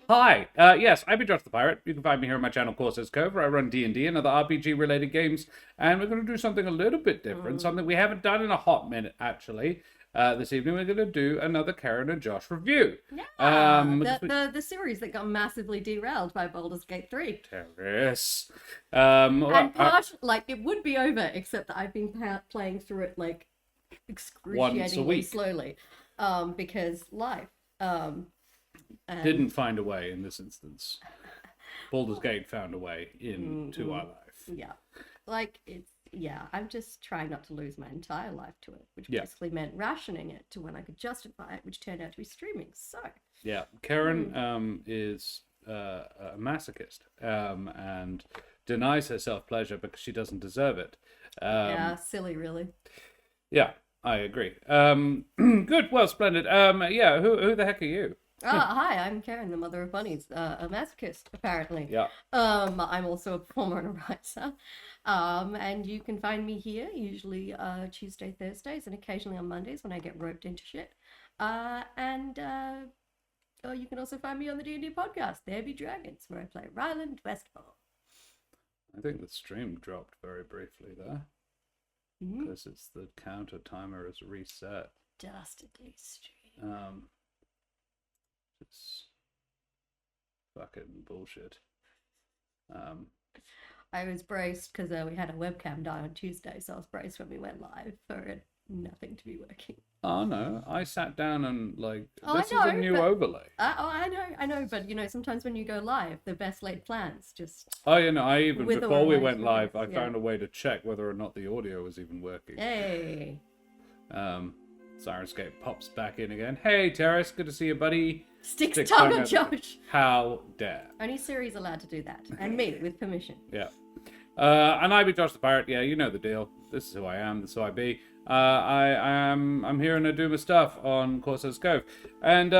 Hi, yes, I'm Josh the Pirate. You can find me here on my channel, Courses Cove, where I run D&D and other RPG-related games, and we're going to do something a little bit different, something we haven't done in a hot minute, actually. This evening we're going to do another Keren and Josh review. Yeah, the series that got massively derailed by Baldur's Gate 3. Terrace. It would be over, except that I've been playing through it, like, excruciatingly slowly. Because life. Didn't find a way in this instance. Baldur's Gate found a way into our life. Yeah. I'm just trying not to lose my entire life to it, which basically meant rationing it to when I could justify it, which turned out to be streaming. So yeah, Keren is a masochist and denies herself pleasure because she doesn't deserve it. Yeah, silly, really. Yeah, I agree. Good, well, splendid. Yeah, who the heck are you? Hi, I'm Keren, the Mother of Bunnies, a masochist, apparently. Yeah. I'm also a performer and a writer. And you can find me here, usually Tuesday, Thursdays, and occasionally on Mondays when I get roped into shit. You can also find me on the D&D podcast, There Be Dragons, where I play Ryland Westfall. I think the stream dropped very briefly there. Because it's the counter timer is reset. Dastardly stream. It's fucking bullshit. I was braced because we had a webcam die on Tuesday, so I was braced when we went live for it, nothing to be working. Oh no, I sat down and this is a new overlay. I know, but sometimes when you go live, the best laid plans just. Oh, before we went live, I found a way to check whether or not the audio was even working. Hey. Sirenscape pops back in again. Hey, Terrace, good to see you, buddy. Sticks tongue on Josh. How dare. Only Siri's allowed to do that. And me, with permission. Yeah. And I be Josh the Pirate. Yeah, you know the deal. This is who I am. This is who I be. I'm here and I do my stuff on Courses Cove. And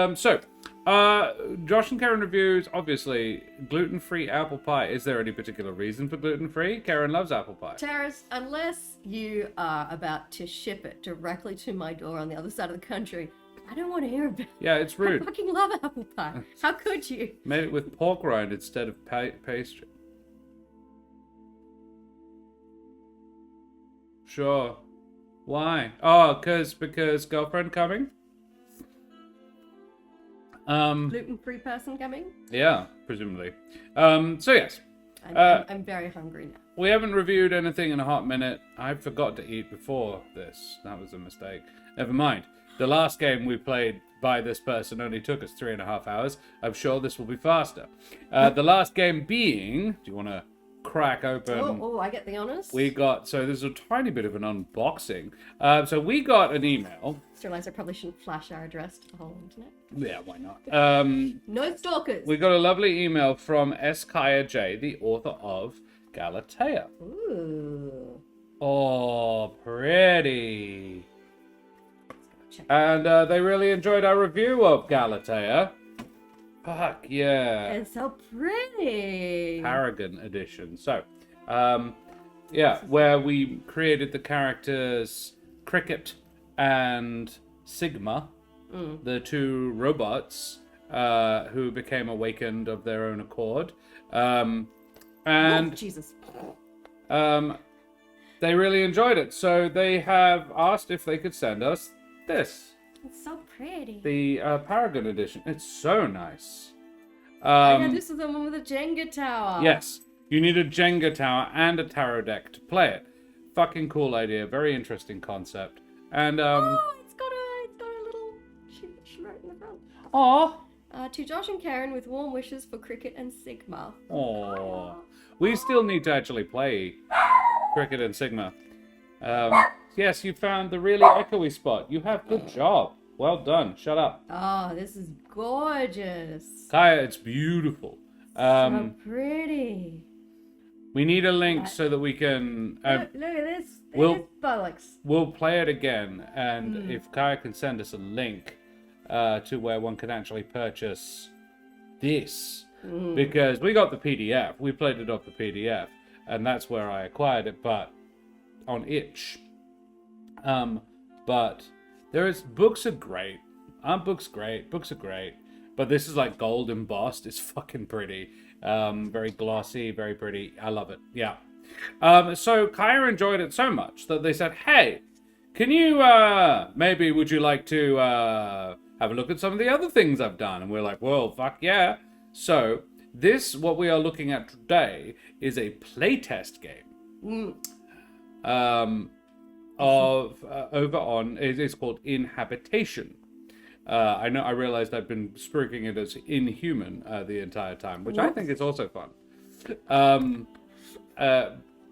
Josh and Keren reviews, obviously, gluten-free apple pie. Is there any particular reason for gluten-free? Keren loves apple pie. Terrace, unless you are about to ship it directly to my door on the other side of the country, I don't want to hear about it. Yeah, it's rude. I fucking love apple pie. How could you? Made it with pork rind instead of pastry. Sure. Why? Oh, because girlfriend coming? Gluten-free person coming? Yeah, presumably. So yes. I'm very hungry now. We haven't reviewed anything in a hot minute. I forgot to eat before this. That was a mistake. Never mind. The last game we played by this person only took us 3.5 hours. I'm sure this will be faster. The last game being... Do you want to crack open... Oh, I get the honors? So there's a tiny bit of an unboxing. So we got an email. Just realized I probably shouldn't flash our address to the whole internet. Yeah, why not? No stalkers. We got a lovely email from Kaiya J, the author of Galatea. Ooh. Oh, pretty. And they really enjoyed our review of Galatea. Fuck yeah. It's so pretty. Paragon edition. So, where we created the characters Cricket and Sigma, the two robots who became awakened of their own accord. Jesus. They really enjoyed it. So they have asked if they could send us this. It's so pretty. The Paragon edition. It's so nice. This is the one with the Jenga tower. Yes. You need a Jenga tower and a tarot deck to play it. Fucking cool idea. Very interesting concept. And it's got a little she wrote in the front. Aw. To Josh and Keren with warm wishes for Cricket and Sigma. Aw. We still need to actually play Cricket and Sigma. Yes, you found the really echoey spot. You have good job. Well done. Shut up. Oh, this is gorgeous. Kaiya, it's beautiful. So pretty. We need a link so that we can... look at this. There's bollocks. We'll play it again, and if Kaiya can send us a link to where one can actually purchase this. Because we got the PDF. We played it off the PDF, and that's where I acquired it, but on itch. But books are great. Aren't books great? Books are great. But this is like gold embossed. It's fucking pretty. Very glossy, very pretty. I love it. Yeah. So Kaiya enjoyed it so much that they said, hey, can you, maybe would you like to have a look at some of the other things I've done? And we're like, well, fuck yeah. So what we are looking at today is a playtest game. Over on, it's called inHabitation. I realized I've been spruiking it as inhuman the entire time, which I think is also fun.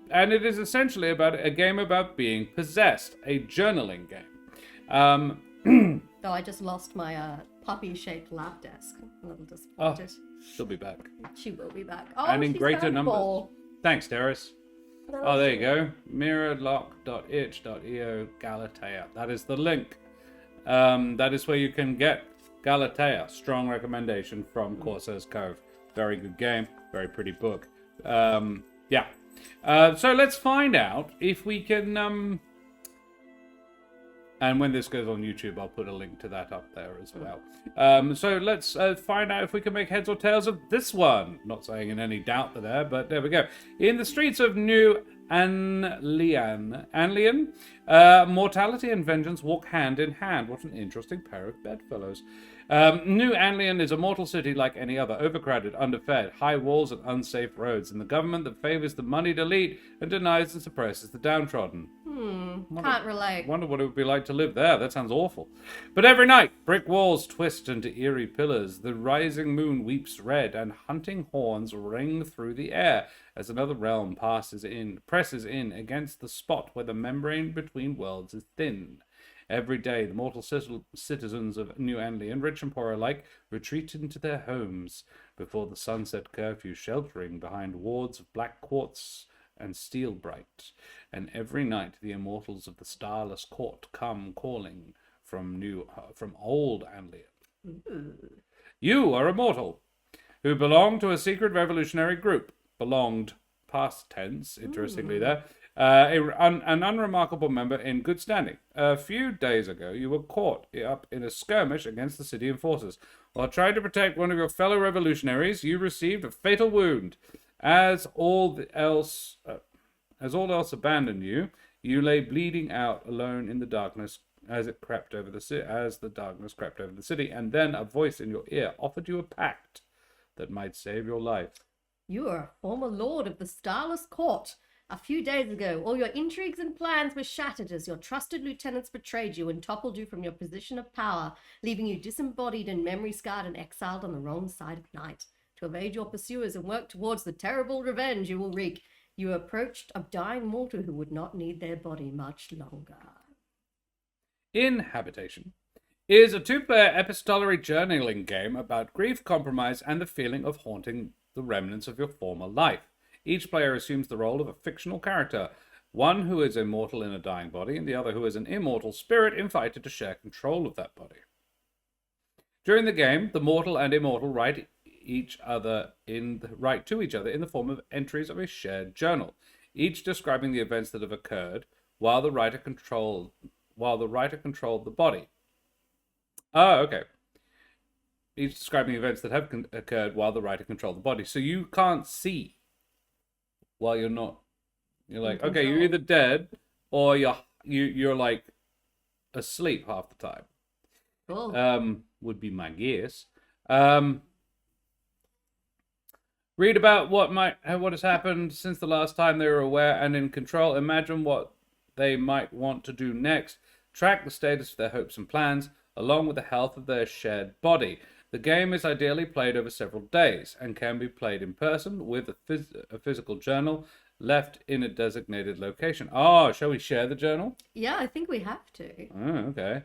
And it is essentially about a game about being possessed, a journaling game. Oh, I just lost my puppy-shaped lab desk. I'm a little disappointed. She'll be back. She will be back. Oh, And in she's greater found a numbers. ball. Thanks, Terrace. Oh, there you go. Mirrorlock.itch.io Galatea. That is the link. That is where you can get Galatea. Strong recommendation from Corsair's Cove. Very good game. Very pretty book. Yeah. So let's find out if we can... And when this goes on YouTube, I'll put a link to that up there as well. So let's find out if we can make heads or tails of this one. Not saying in any doubt there, but there we go. In the streets of New Anlian, mortality and vengeance walk hand in hand. What an interesting pair of bedfellows. New Anlian is a mortal city like any other, overcrowded, underfed, high walls and unsafe roads, and the government that favors the moneyed elite and denies and suppresses the downtrodden. Can't relate. Wonder what it would be like to live there. That sounds awful. But every night, brick walls twist into eerie pillars, the rising moon weeps red, and hunting horns ring through the air as another realm presses in against the spot where the membrane between worlds is thinned. Every day, the mortal citizens of New Anlian, rich and poor alike, retreat into their homes before the sunset curfew, sheltering behind wards of black quartz and steel bright. And every night, the immortals of the starless court come calling from old Anlian. You are a mortal who belong to a secret revolutionary group. Belonged, past tense, interestingly there. An unremarkable member in good standing. A few days ago, you were caught up in a skirmish against the city enforcers. While trying to protect one of your fellow revolutionaries, you received a fatal wound. As all else abandoned you, you lay bleeding out alone in the darkness as the darkness crept over the city, and then a voice in your ear offered you a pact that might save your life. You are a former lord of the Starless Court. A few days ago, all your intrigues and plans were shattered as your trusted lieutenants betrayed you and toppled you from your position of power, leaving you disembodied and memory-scarred and exiled on the wrong side of night. To evade your pursuers and work towards the terrible revenge you will wreak, you approached a dying mortal who would not need their body much longer. inHabitation is a two-player epistolary journaling game about grief, compromise, and the feeling of haunting the remnants of your former life. Each player assumes the role of a fictional character, one who is immortal in a dying body, and the other who is an immortal spirit invited to share control of that body. During the game, the mortal and immortal write to each other in the form of entries of a shared journal, each describing the events that have occurred while the writer controlled the body. Oh, okay. Each describing events that have occurred while the writer controlled the body. So you can't see while you're not. You're like, okay, you're either dead or you're like asleep half the time. Cool. Would be my guess. Read about what has happened since the last time they were aware and in control. Imagine what they might want to do next. Track the status of their hopes and plans, along with the health of their shared body. The game is ideally played over several days and can be played in person with a physical journal left in a designated location. Oh, shall we share the journal? Yeah, I think we have to. Oh, okay.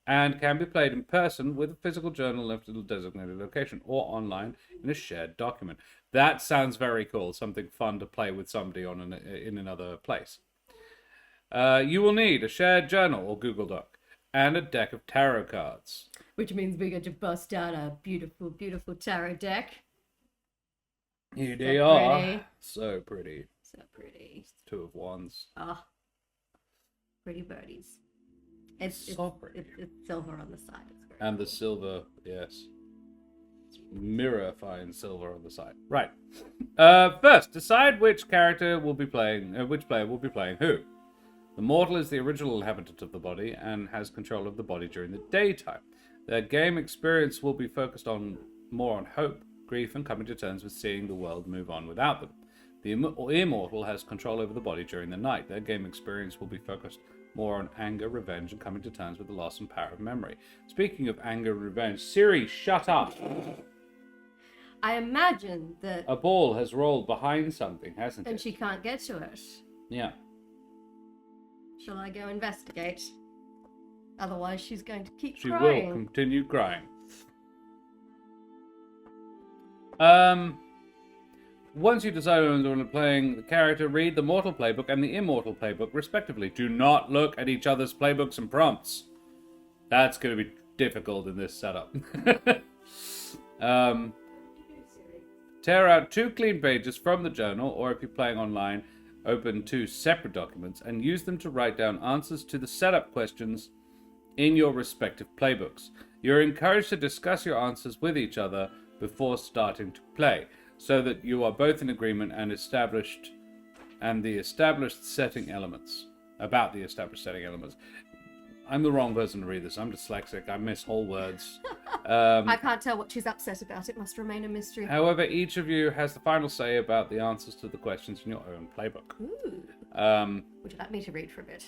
And can be played in person with a physical journal left in a designated location or online in a shared document. That sounds very cool. Something fun to play with somebody in another place. You will need a shared journal or Google Doc and a deck of tarot cards. Which means we get to bust out a beautiful, beautiful tarot deck. Here they are. So pretty. So pretty. Two of Wands. Ah, pretty birdies. It's so pretty. It's silver on the side. It's very And the cool. silver, yes. Mirror fine silver on the side. Right. First, decide which character will be playing, which player will be playing who. The mortal is the original inhabitant of the body and has control of the body during the daytime. Their game experience will be focused more on hope, grief, and coming to terms with seeing the world move on without them. The immortal has control over the body during the night. Their game experience will be focused more on anger, revenge, and coming to terms with the loss and power of memory. Speaking of anger and revenge, Siri, shut up! I imagine that... A ball has rolled behind something, hasn't it? And she can't get to it. Yeah. Shall I go investigate? Otherwise she's going to keep She crying. will continue crying. Once you decide on playing the character, read the mortal playbook and the immortal playbook, respectively. Do not look at each other's playbooks and prompts. That's going to be difficult in this setup. Tear out 2 clean pages from the journal, or if you're playing online, open 2 separate documents and use them to write down answers to the setup questions in your respective playbooks. You're encouraged to discuss your answers with each other before starting to play, so that you are both in agreement and the established setting elements. About the established setting elements. I'm the wrong person to read this. I'm dyslexic. I miss whole words. I can't tell what she's upset about. It must remain a mystery. However, each of you has the final say about the answers to the questions in your own playbook. Ooh. Would you like me to read for a bit?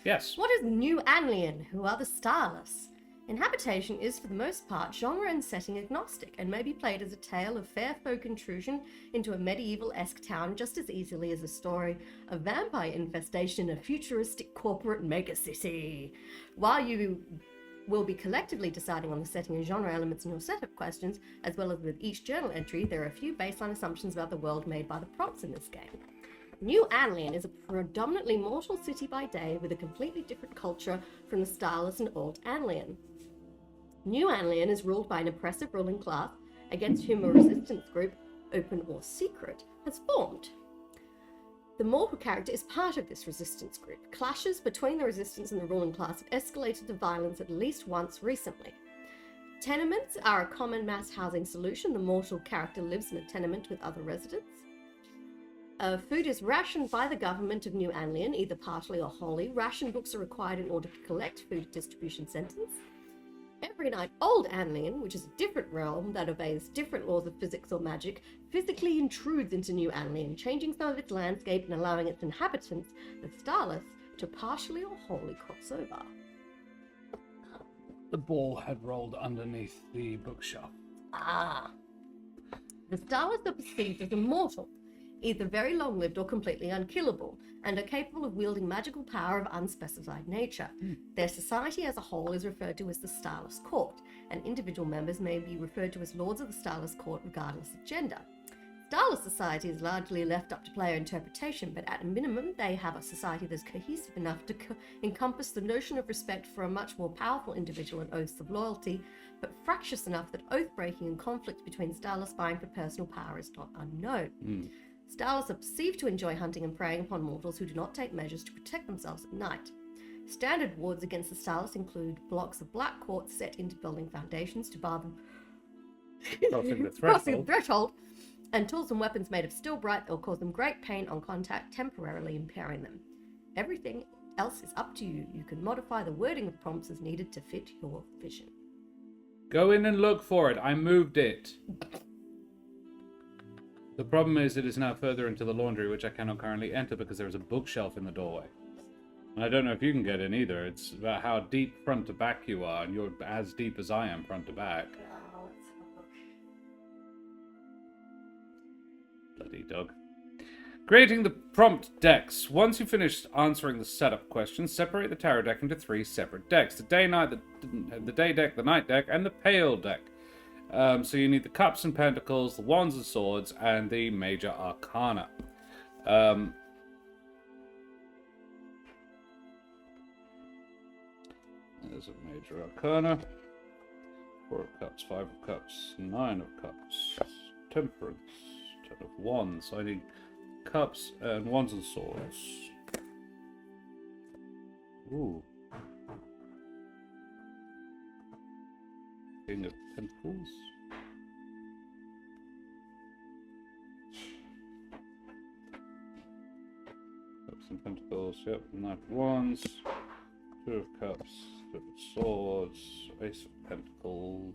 Yes. What is New Anlian? Who are the Starless? inHabitation is, for the most part, genre and setting agnostic, and may be played as a tale of fair folk intrusion into a medieval-esque town just as easily as a story of vampire infestation in a futuristic corporate megacity. While you will be collectively deciding on the setting and genre elements in your setup questions, as well as with each journal entry, there are a few baseline assumptions about the world made by the prompts in this game. New Anlian is a predominantly mortal city by day with a completely different culture from the Starless and Old Anlian. New Anlian is ruled by an oppressive ruling class against whom a resistance group, open or secret, has formed. The mortal character is part of this resistance group. Clashes between the resistance and the ruling class have escalated to violence at least once recently. Tenements are a common mass housing solution. The mortal character lives in a tenement with other residents. Food is rationed by the government of New Anlian, either partially or wholly. Ration books are required in order to collect food at distribution centres. Every night, Old Anlian, which is a different realm that obeys different laws of physics or magic, physically intrudes into New Anlian, changing some of its landscape and allowing its inhabitants, the Starless, to partially or wholly cross over. The ball had rolled underneath the bookshelf. Ah. The Starless are perceived as immortal, either very long-lived or completely unkillable, and are capable of wielding magical power of unspecified nature. Their society as a whole is referred to as the Starless Court, and individual members may be referred to as Lords of the Starless Court regardless of gender. Starless society is largely left up to player interpretation, but at a minimum they have a society that's cohesive enough to encompass the notion of respect for a much more powerful individual and oaths of loyalty, but fractious enough that oath-breaking and conflict between Starless vying for personal power is not unknown. Starless are perceived to enjoy hunting and preying upon mortals who do not take measures to protect themselves at night. Standard wards against the Starless include blocks of black quartz set into building foundations to bar them Crossing the threshold, and tools and weapons made of steel bright that will cause them great pain on contact, temporarily impairing them. Everything else is up to you. You can modify the wording of prompts as needed to fit your vision. Go in and look for it. I moved it. The problem is it is now further into the laundry, which I cannot currently enter because there is a bookshelf in the doorway. And I don't know if you can get in either. It's about how deep front to back you are, and you're as deep as I am front to back. Oh, let's have a look. Bloody dog. Creating the prompt decks. Once you've finished answering the setup questions, separate the tarot deck into 3 separate decks. The day deck, the night deck, and the pale deck. So you need the cups and pentacles, the wands and swords, and the major arcana. There's a major arcana. 4 of cups, 5 of cups, 9 of cups, temperance, 10 of wands. So I need cups and wands and swords. Ooh. King of Pentacles. of Pentacles. Yep. Knight of Wands. Two of Cups. Two of Swords. Ace of Pentacles.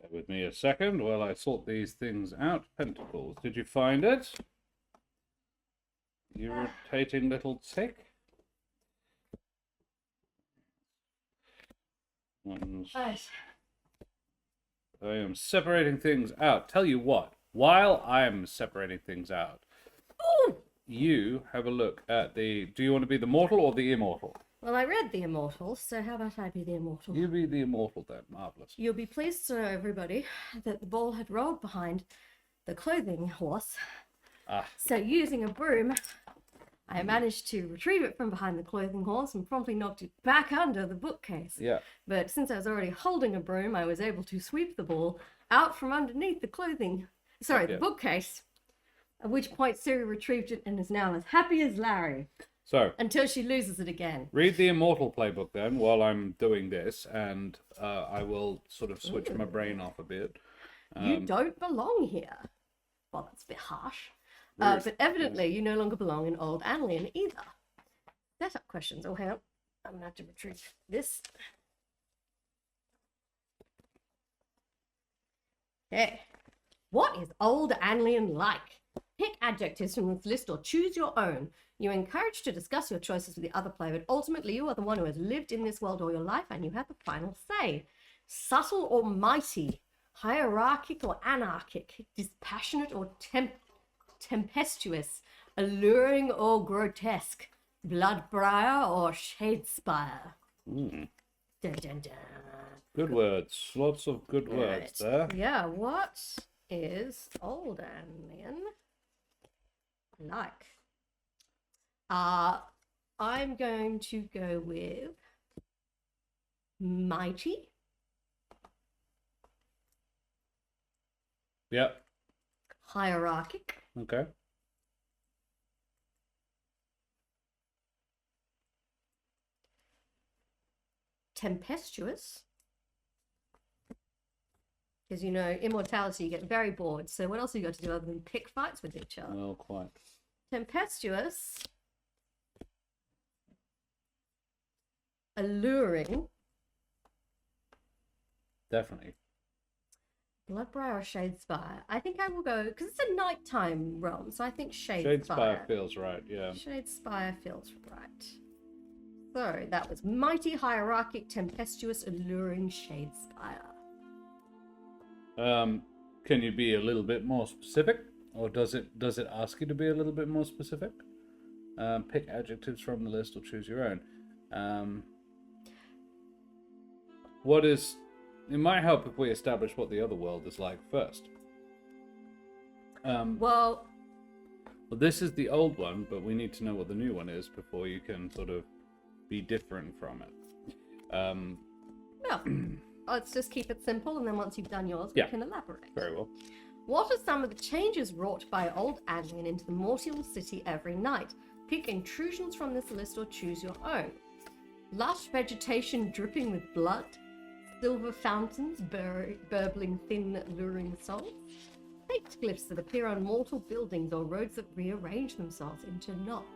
Bear with me a second while I sort these things out. Pentacles. Did you find it? You rotating little tick? Ones. Nice. I am separating things out. Tell you what, while I am separating things out, Ooh! you have a look at the... Do you want to be the mortal or the immortal? Well, I read The Immortal, so how about I be the Immortal? You be the immortal then. Marvellous. You'll be pleased to know, everybody, that the ball had rolled behind the clothing horse. Ah. So using a broom, I managed to retrieve it from behind the clothing horse and promptly knocked it back under the bookcase. Yeah. But since I was already holding a broom, I was able to sweep the ball out from underneath the the bookcase. At which point Siri retrieved it and is now as happy as Larry. So, until she loses it again. Read the immortal playbook then while I'm doing this, and I will sort of switch my brain off a bit. You don't belong here. Well, that's a bit harsh. But evidently, you no longer belong in Old Anlian either. Setup questions. Oh, hang on. I'm going to have to retrieve this. Okay. What is Old Anlian like? Pick adjectives from this list or choose your own. You're encouraged to discuss your choices with the other player, but ultimately you are the one who has lived in this world all your life and you have the final say. Subtle or mighty? Hierarchic or anarchic? Dispassionate or tempestuous? Alluring or grotesque? Bloodbriar or Shadespire? Mm. Dun, dun, dun. Good words. Lots of good words there. Yeah, what is Old Anlian like? I'm going to go with mighty. Yep. Hierarchic. Okay. Tempestuous. Because, you know, immortality, you get very bored. So what else have you got to do other than pick fights with each other? Well, quite. Tempestuous. Alluring. Definitely. Bloodbriar or Shadespire? I think I will go, because it's a nighttime realm, so I think Shadespire. Shadespire feels right, yeah. Shadespire feels right. So that was mighty, hierarchic, tempestuous, alluring, Shadespire. Can you be a little bit more specific, or does it ask you to be a little bit more specific? Pick adjectives from the list or choose your own. It might help if we establish what the other world is like first. Well, this is the old one, but we need to know what the new one is before you can sort of be different from it. well, let's just keep it simple, and then once you've done yours, we can elaborate. Very well. What are some of the changes wrought by Old Anlian into the mortal city every night? Pick intrusions from this list or choose your own. Lush vegetation dripping with blood. Silver fountains burbling thin, luring souls. Faked glyphs that appear on mortal buildings or roads that rearrange themselves into knots.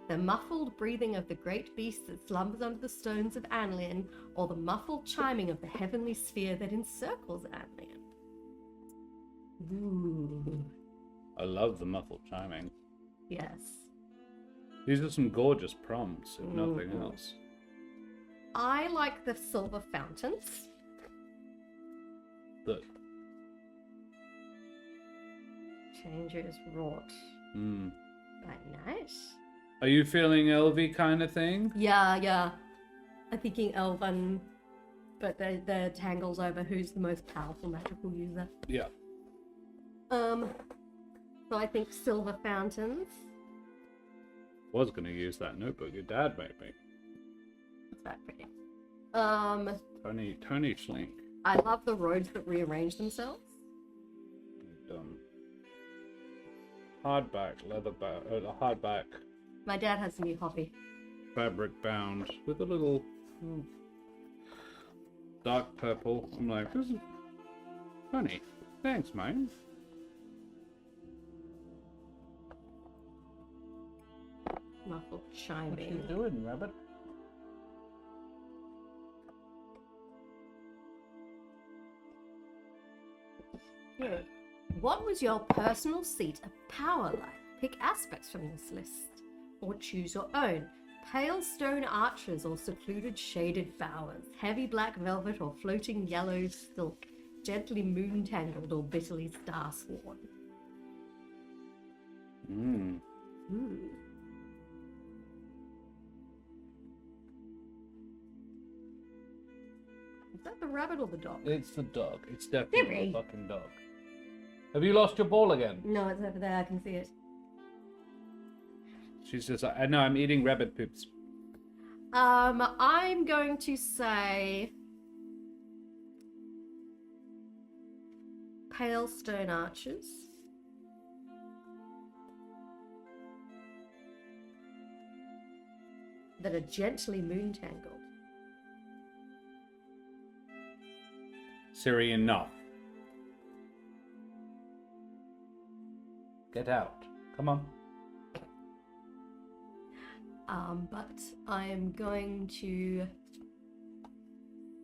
The muffled breathing of the great beast that slumbers under the stones of Anlian, or the muffled chiming of the heavenly sphere that encircles Anlian. Ooh. I love the muffled chiming. Yes. These are some gorgeous prompts, if nothing else. I like the silver fountains. The changes wrought by night. Are you feeling LV kind of thing? Yeah. I'm thinking Elven, but they're tangles over who's the most powerful magical user. Yeah. So I think silver fountains. Was gonna use that notebook your dad made me. That's that pretty. Tony Schlink. I love the roads that rearrange themselves. Hardback, hardback. My dad has a new hobby. Fabric bound with a little dark purple. I'm like, this is Funny. Thanks, mate. Muffled chiming. doing, rabbit? Good. What was your personal seat of power like? Pick aspects from this list, or choose your own. Pale stone arches or secluded shaded bowers, heavy black velvet or floating yellow silk, gently moon-tangled or bitterly star-sworn. Is that the rabbit or the dog? It's the dog. It's definitely Siri. the fucking dog. Have you lost your ball again? No, it's over there. I can see it. She's just like, no, I'm eating rabbit poops. I'm going to say pale stone arches. That are gently moon-tangled. Siri, enough. Get out. Come on. But I'm going to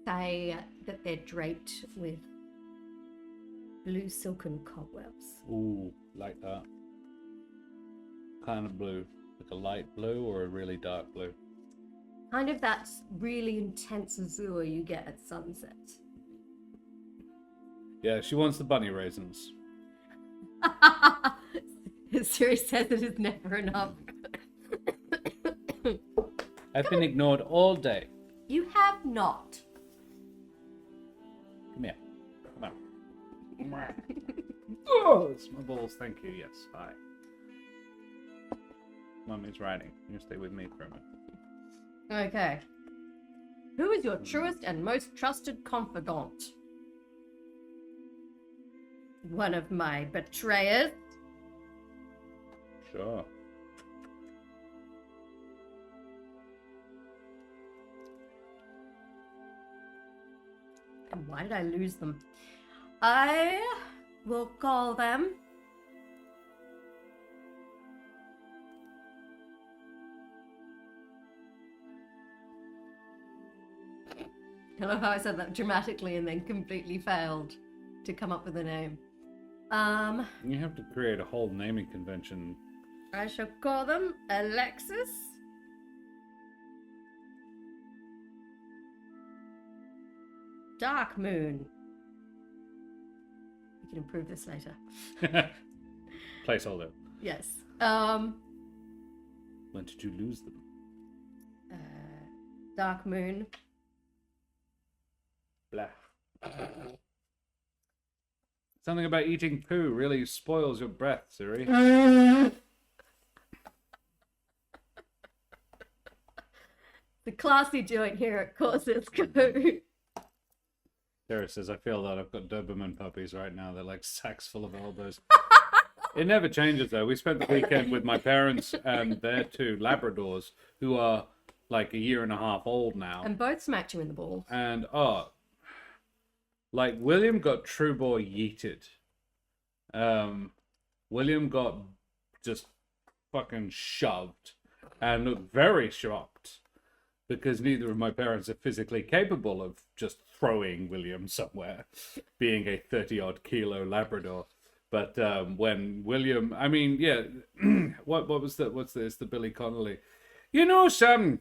say that they're draped with blue silken cobwebs. Ooh, like that. Kind of blue. Like a light blue or a really dark blue? Kind of that really intense azure you get at sunset. Yeah, she wants the bunny raisins. Siri says it is never enough. I've been ignored all day. You have not. Come here. Come on. Oh, it's my balls. Thank you. Yes. Hi. Mummy's riding. You stay with me for a minute. Okay. Who is your truest and most trusted confidant? One of my betrayers? Sure. And why did I lose them? I will call them I love how I said that dramatically and then completely failed to come up with a name. You have to create a whole naming convention. I shall call them Alexis, Dark Moon. We can improve this later. Placeholder. Yes. When did you lose them? Dark Moon. Blah. Something about eating poo really spoils your breath, Siri. The classy joint here at Courses Go. Sarah says, I feel that I've got Doberman puppies right now. They're like sacks full of elbows. It never changes, though. We spent the weekend with my parents and their two Labradors, who are like a year and a half old now. And both smacked you in the balls. And, like, William got true boy yeeted. William got just fucking shoved and looked very shocked because neither of my parents are physically capable of just throwing William somewhere, being a 30-odd kilo Labrador. But when William, I mean, yeah, what was that? What's this? The Billy Connolly. You know, Sam,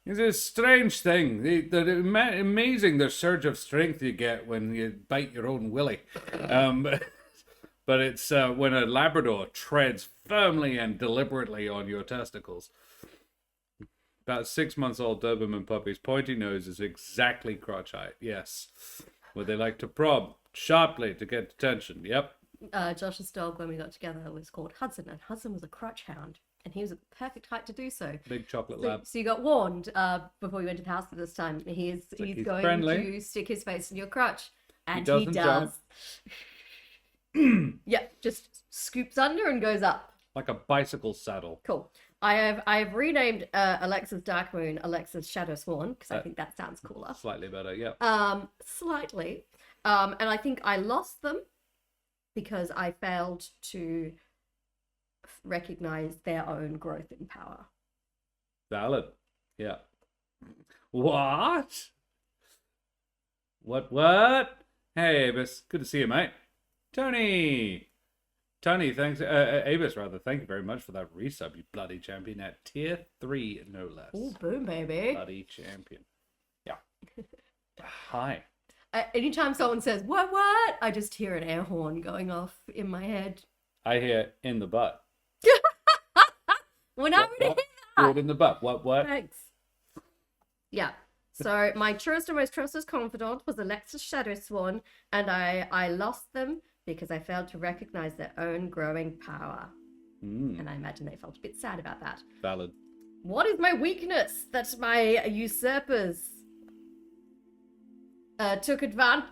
it's a strange thing. Amazing the surge of strength you get when you bite your own willy. But it's when a Labrador treads firmly and deliberately on your testicles. About 6 months old Doberman puppies, pointy nose is exactly crotch height. Yes, where they like to probe sharply to get attention. Yep. Josh's dog, when we got together, was called Hudson, and Hudson was a crotch hound, and he was at the perfect height to do so. Big chocolate lab. So you got warned before you went to the house this time. He's going friendly. to stick his face in your crotch, and He he doesn't does. Yeah, just scoops under and goes up. Like a bicycle saddle. Cool. I've renamed Alexa's Dark Moon Alexa's Shadow Sworn because I think that sounds cooler. Slightly better, yeah. Slightly. And I think I lost them because I failed to recognize their own growth in power. Valid. Yeah. What? What? Hey, Avis. Good to see you, mate. Tony, thanks. Avis, rather. Thank you very much for that resub, you bloody champion at tier 3, no less. Oh, boom, baby. Bloody champion. Yeah. Hi. Anytime someone says, what? I just hear an air horn going off in my head. I hear in the butt. When I would hear Good that. in the butt. What? Thanks. Yeah. So my truest and most trusted confidant was Alexis Shadowsworn, and I lost them because I failed to recognize their own growing power. And I imagine they felt a bit sad about that. Valid. What is my weakness that my usurpers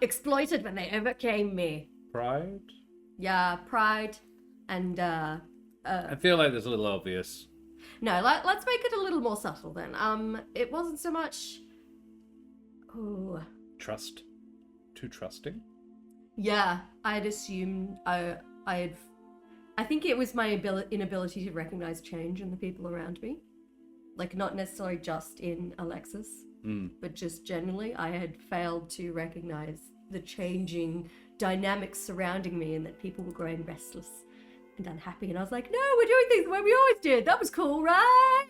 exploited when they overcame me? Pride? Yeah, pride and I feel like that's a little obvious. no, let's make it a little more subtle then. It wasn't so much. Ooh. Trust. Too trusting? Yeah, I'd assumed I think it was my inability to recognize change in the people around me. Like, not necessarily just in Alexis, but just generally, I had failed to recognize the changing dynamics surrounding me and that people were growing restless and unhappy. And I was like, no, we're doing things the way we always did. That was cool, right?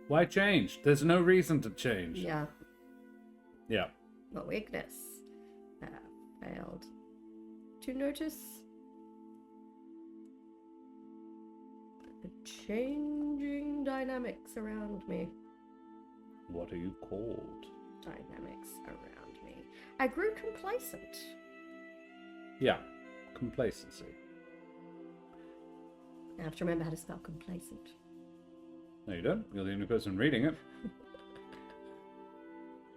Why change? There's no reason to change. Yeah. Yeah. My weakness. Failed to notice the changing dynamics around me. What are you called? Dynamics around me. I grew complacent. Yeah. Complacency. I have to remember how to spell complacent. No, you don't. You're the only person reading it.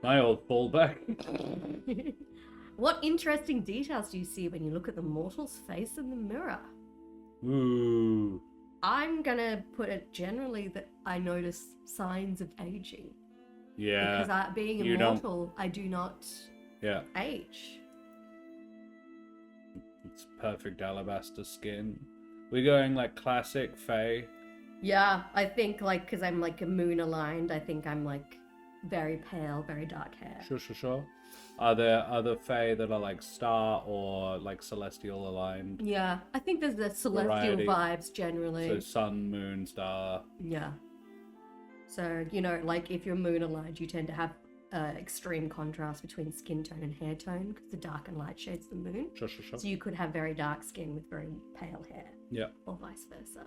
My old fallback. What interesting details do you see when you look at the mortal's face in the mirror? Ooh. I'm gonna put it generally that I notice signs of aging. Yeah. Because being you don't- immortal, I do not Yeah. age. It's perfect alabaster skin. We're going like classic Fae. Yeah, I think like because I'm like a moon aligned, I think I'm like very pale, very dark hair. Sure. Are there other Fae that are like star or like celestial aligned? Yeah, I think there's the celestial Variety. vibes generally. So sun, moon, star. Yeah. So, you know, like if you're moon aligned, you tend to have extreme contrast between skin tone and hair tone because the dark and light shades the moon. Sure. So you could have very dark skin with very pale hair. Yeah. Or vice versa.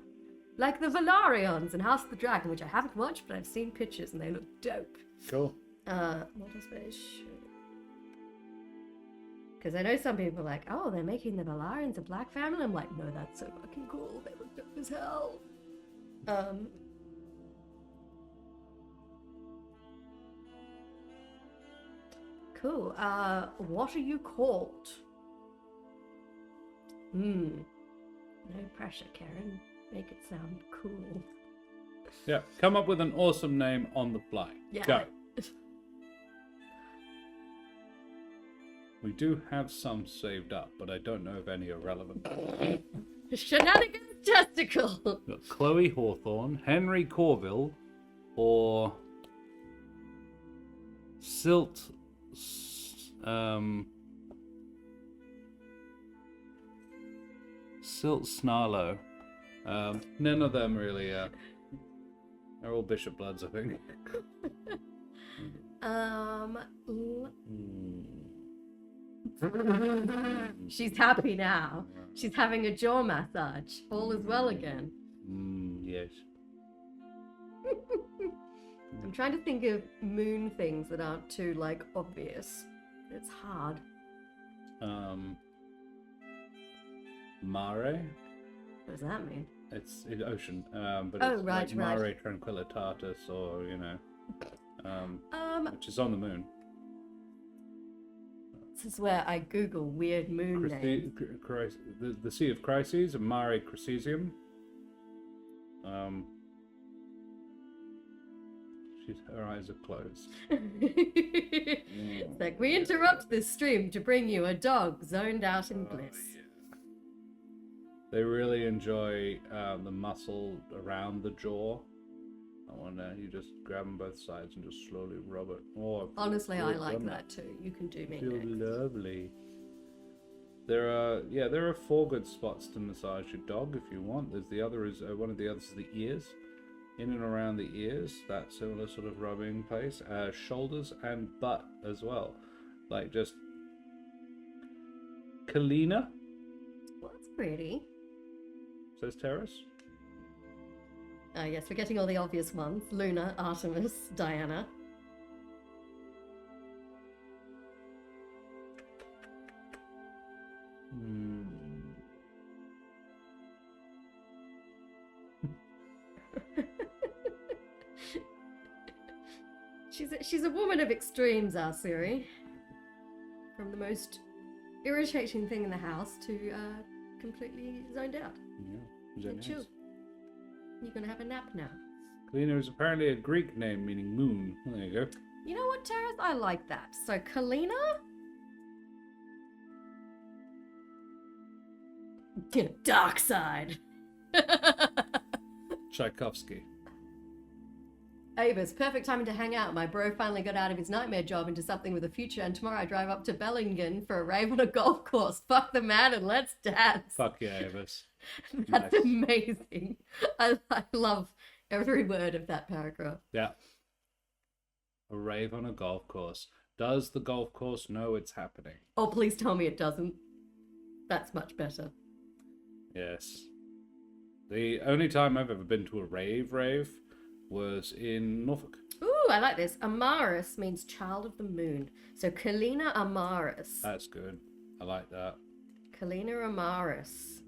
Like the Valarians in House of the Dragon, which I haven't watched, but I've seen pictures and they look dope. Cool. What else would I show? Because I know some people are like, oh, they're making the Valarians a black family. I'm like, no, that's so fucking cool. They look dope as hell. Cool. What are you called? No pressure, Karen. Make it sound cool. Yeah. Come up with an awesome name on the fly. Yeah. Go. We do have some saved up, but I don't know if any are relevant. Shenanigans testicle. We've got Chloe Hawthorne, Henry Corville, or Silt Snarlow. None of them really. They're all Bishop Bloods, I think. She's happy now. She's having a jaw massage. All is well again. Yes. I'm trying to think of moon things that aren't too, like, obvious. It's hard. Mare. What does that mean? It's ocean, but Oh, it's right, like right. Mare Tranquillitatis, or which is on the moon. This is where I Google weird moon names. The Sea of Crises, Mare Crisisium. Her eyes are closed. It's like, we interrupt this stream to bring you a dog zoned out in bliss. Yeah. They really enjoy the muscle around the jaw. I wonder, you just grab them both sides and just slowly rub it. Oh, Honestly, I like that too. You can do me feels next. lovely. There are 4 good spots to massage your dog if you want. There's the other is one of the others is the ears, in and around the ears. That similar sort of rubbing place. Shoulders and butt as well, like just. Calenna, Well, that's pretty. says Terrace. Oh yes, we're getting all the obvious ones. Luna, Artemis, Diana. She's a woman of extremes, our Siri. From the most irritating thing in the house to completely zoned out. Yeah, And chill. You're gonna have a nap now. Calenna is apparently a Greek name meaning moon. There you go. You know what, Terrace? I like that. So, Calenna? Dark side. Tchaikovsky. Avis, perfect timing to hang out. My bro finally got out of his nightmare job into something with a future, and tomorrow I drive up to Bellingen for a rave on a golf course. Fuck the man and let's dance. Fuck yeah, Avis. That's Nice. amazing. I love every word of that paragraph. Yeah. A rave on a golf course. Does the golf course know it's happening? Oh, please tell me it doesn't. That's much better. Yes. The only time I've ever been to a rave was in Norfolk. Ooh, I like this. Amaris means child of the moon. So Calenna Amaris. That's good. I like that. Calenna Amaris.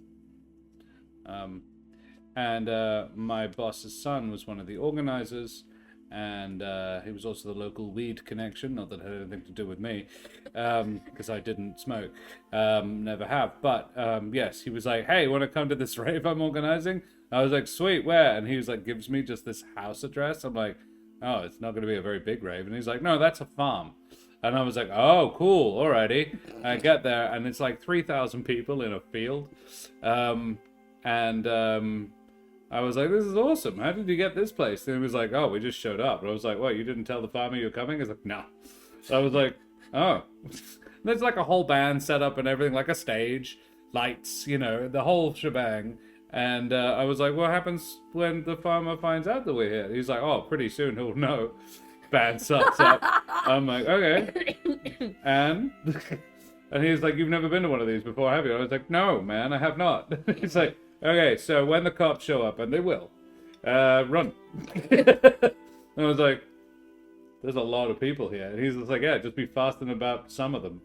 And my boss's son was one of the organizers, and he was also the local weed connection. Not that it had anything to do with me, because I didn't smoke, never have. But yes, he was like, "Hey, want to come to this rave I'm organizing?" I was like, "Sweet, where?" And he was like, gives me just this house address. I'm like, "Oh, it's not going to be a very big rave." And he's like, "No, that's a farm." And I was like, "Oh, cool, alrighty." And I get there, and it's like 3,000 people in a field, I was like, "This is awesome. How did you get this place?" And he was like, "Oh, we just showed up." And I was like, "What, you didn't tell the farmer you're coming?" He's like, "No." So I was like, "Oh." There's like a whole band set up and everything, like a stage, lights, the whole shebang. And I was like, "What happens when the farmer finds out that we're here?" He's like, "Oh, pretty soon he'll know." Band starts up. I'm like, "Okay." And he's like, "You've never been to one of these before, have you?" I was like, "No, man, I have not." He's like, "Okay, so when the cops show up, and they will, run." And I was like, "There's a lot of people here." And he's just like, "Yeah, just be fasting about some of them."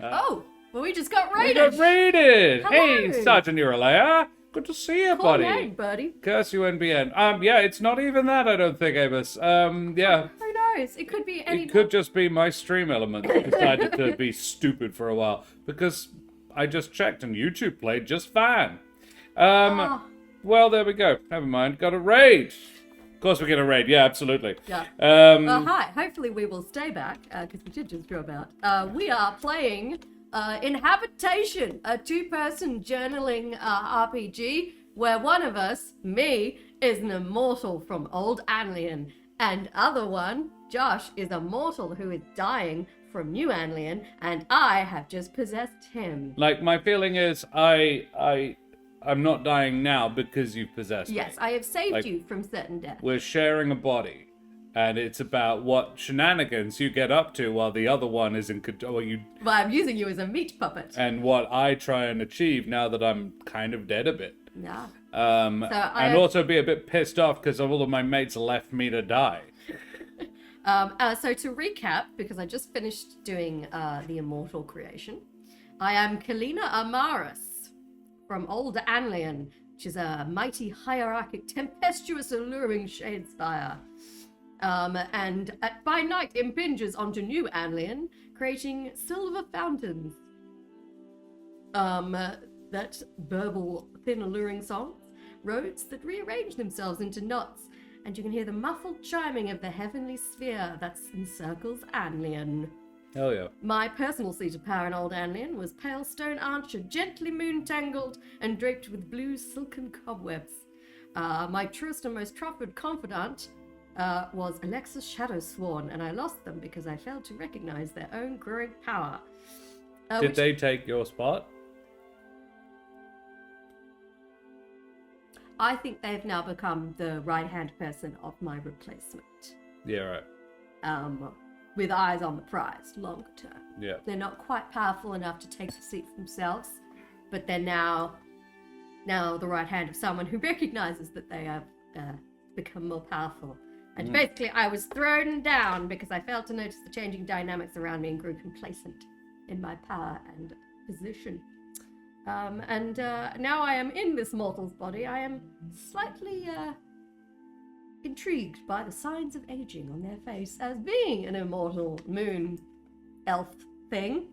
Oh, well, we just got We raided. got raided! Hello. Hey, Sergeant Uralea! Good to see you, Cool buddy. name, buddy. Curse you, NBN. Yeah, it's not even that, I don't think, Avis. Yeah. Who knows? It could be any. It could just be my stream element that decided to be stupid for a while. Because I just checked and YouTube played just fine. Well, there we go. Never mind. Got a raid. Of course we get a raid. Yeah, absolutely. Yeah. Um, Hi. Hopefully we will stay back because we did just drop out. We are playing inHabitation, a 2-person journaling RPG where one of us, me, is an immortal from old Anlian, and other one, Josh, is a mortal who is dying from new Anlian, and I have just possessed him. like, my feeling is I'm not dying now because you've possessed me. Yes, I have saved Like- you from certain death. We're sharing a body. And it's about what shenanigans you get up to while the other one is in control. But I'm using you as a meat puppet. And what I try and achieve now that I'm kind of dead a bit. Yeah. And also be a bit pissed off because all of my mates left me to die. So to recap, because I just finished doing the immortal creation, I am Calenna Amaris from Old Anlian, which is a mighty hierarchic, tempestuous, alluring shadespire. And by night impinges onto new Anlian, creating silver fountains that burble thin alluring songs, roads that rearrange themselves into knots, and you can hear the muffled chiming of the heavenly sphere that encircles Anlian. Hell yeah. My personal seat of power in Old Anlian was pale stone archer, gently moon-tangled and draped with blue silken cobwebs. My truest and most trusted confidant was Alexis Shadowsworn, and I lost them because I failed to recognize their own growing power. Did they take your spot? I think they've now become the right-hand person of my replacement. Yeah, right. With eyes on the prize, longer term. Yeah. They're not quite powerful enough to take the seat for themselves, but they're now the right hand of someone who recognizes that they have become more powerful. And basically, I was thrown down because I failed to notice the changing dynamics around me and grew complacent in my power and position. And now I am in this mortal's body. I am slightly intrigued by the signs of aging on their face. As being an immortal moon elf thing,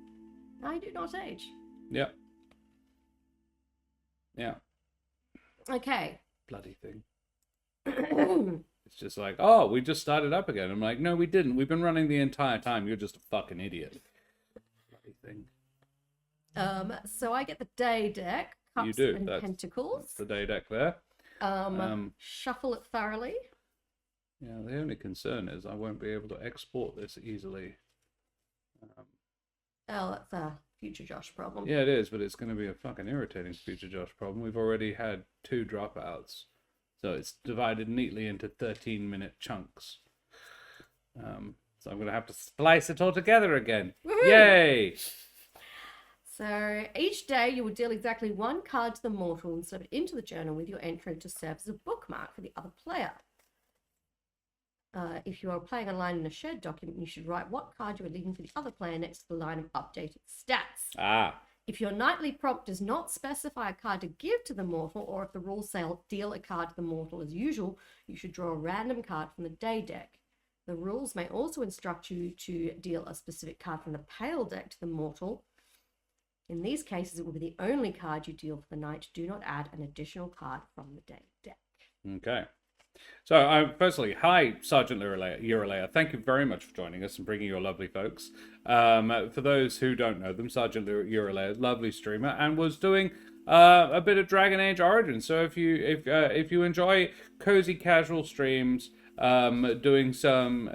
I do not age. Yeah. Yeah. Okay. Bloody thing. It's just like, oh, we just started up again. I'm like, no, we didn't. We've been running the entire time. You're just a fucking idiot. Bloody thing. So I get the day deck, cups You do. and That's pentacles. the day deck there. Shuffle it thoroughly. Yeah, the only concern is I won't be able to export this easily. Oh, that's a future Josh problem. Yeah, it is, but it's going to be a fucking irritating future Josh problem. We've already had 2 dropouts. So it's divided neatly into 13-minute chunks. So I'm going to have to splice it all together again. Woohoo! Yay! So each day you will deal exactly 1 card to the mortal and slip it into the journal with your entry to serve as a bookmark for the other player. If you are playing online in a shared document, you should write what card you are leaving for the other player next to the line of updated stats. Ah. If your nightly prompt does not specify a card to give to the mortal, or if the rules say deal a card to the mortal as usual, you should draw a random card from the day deck. The rules may also instruct you to deal a specific card from the pale deck to the mortal. In these cases, it will be the only card you deal for the night. Do not add an additional card from the day deck. Okay. So, firstly, hi, Sergeant Uralea. Thank you very much for joining us and bringing your lovely folks. For those who don't know them, Sergeant Uralea, lovely streamer, and was doing a bit of Dragon Age Origins. So, if you enjoy cozy, casual streams, doing some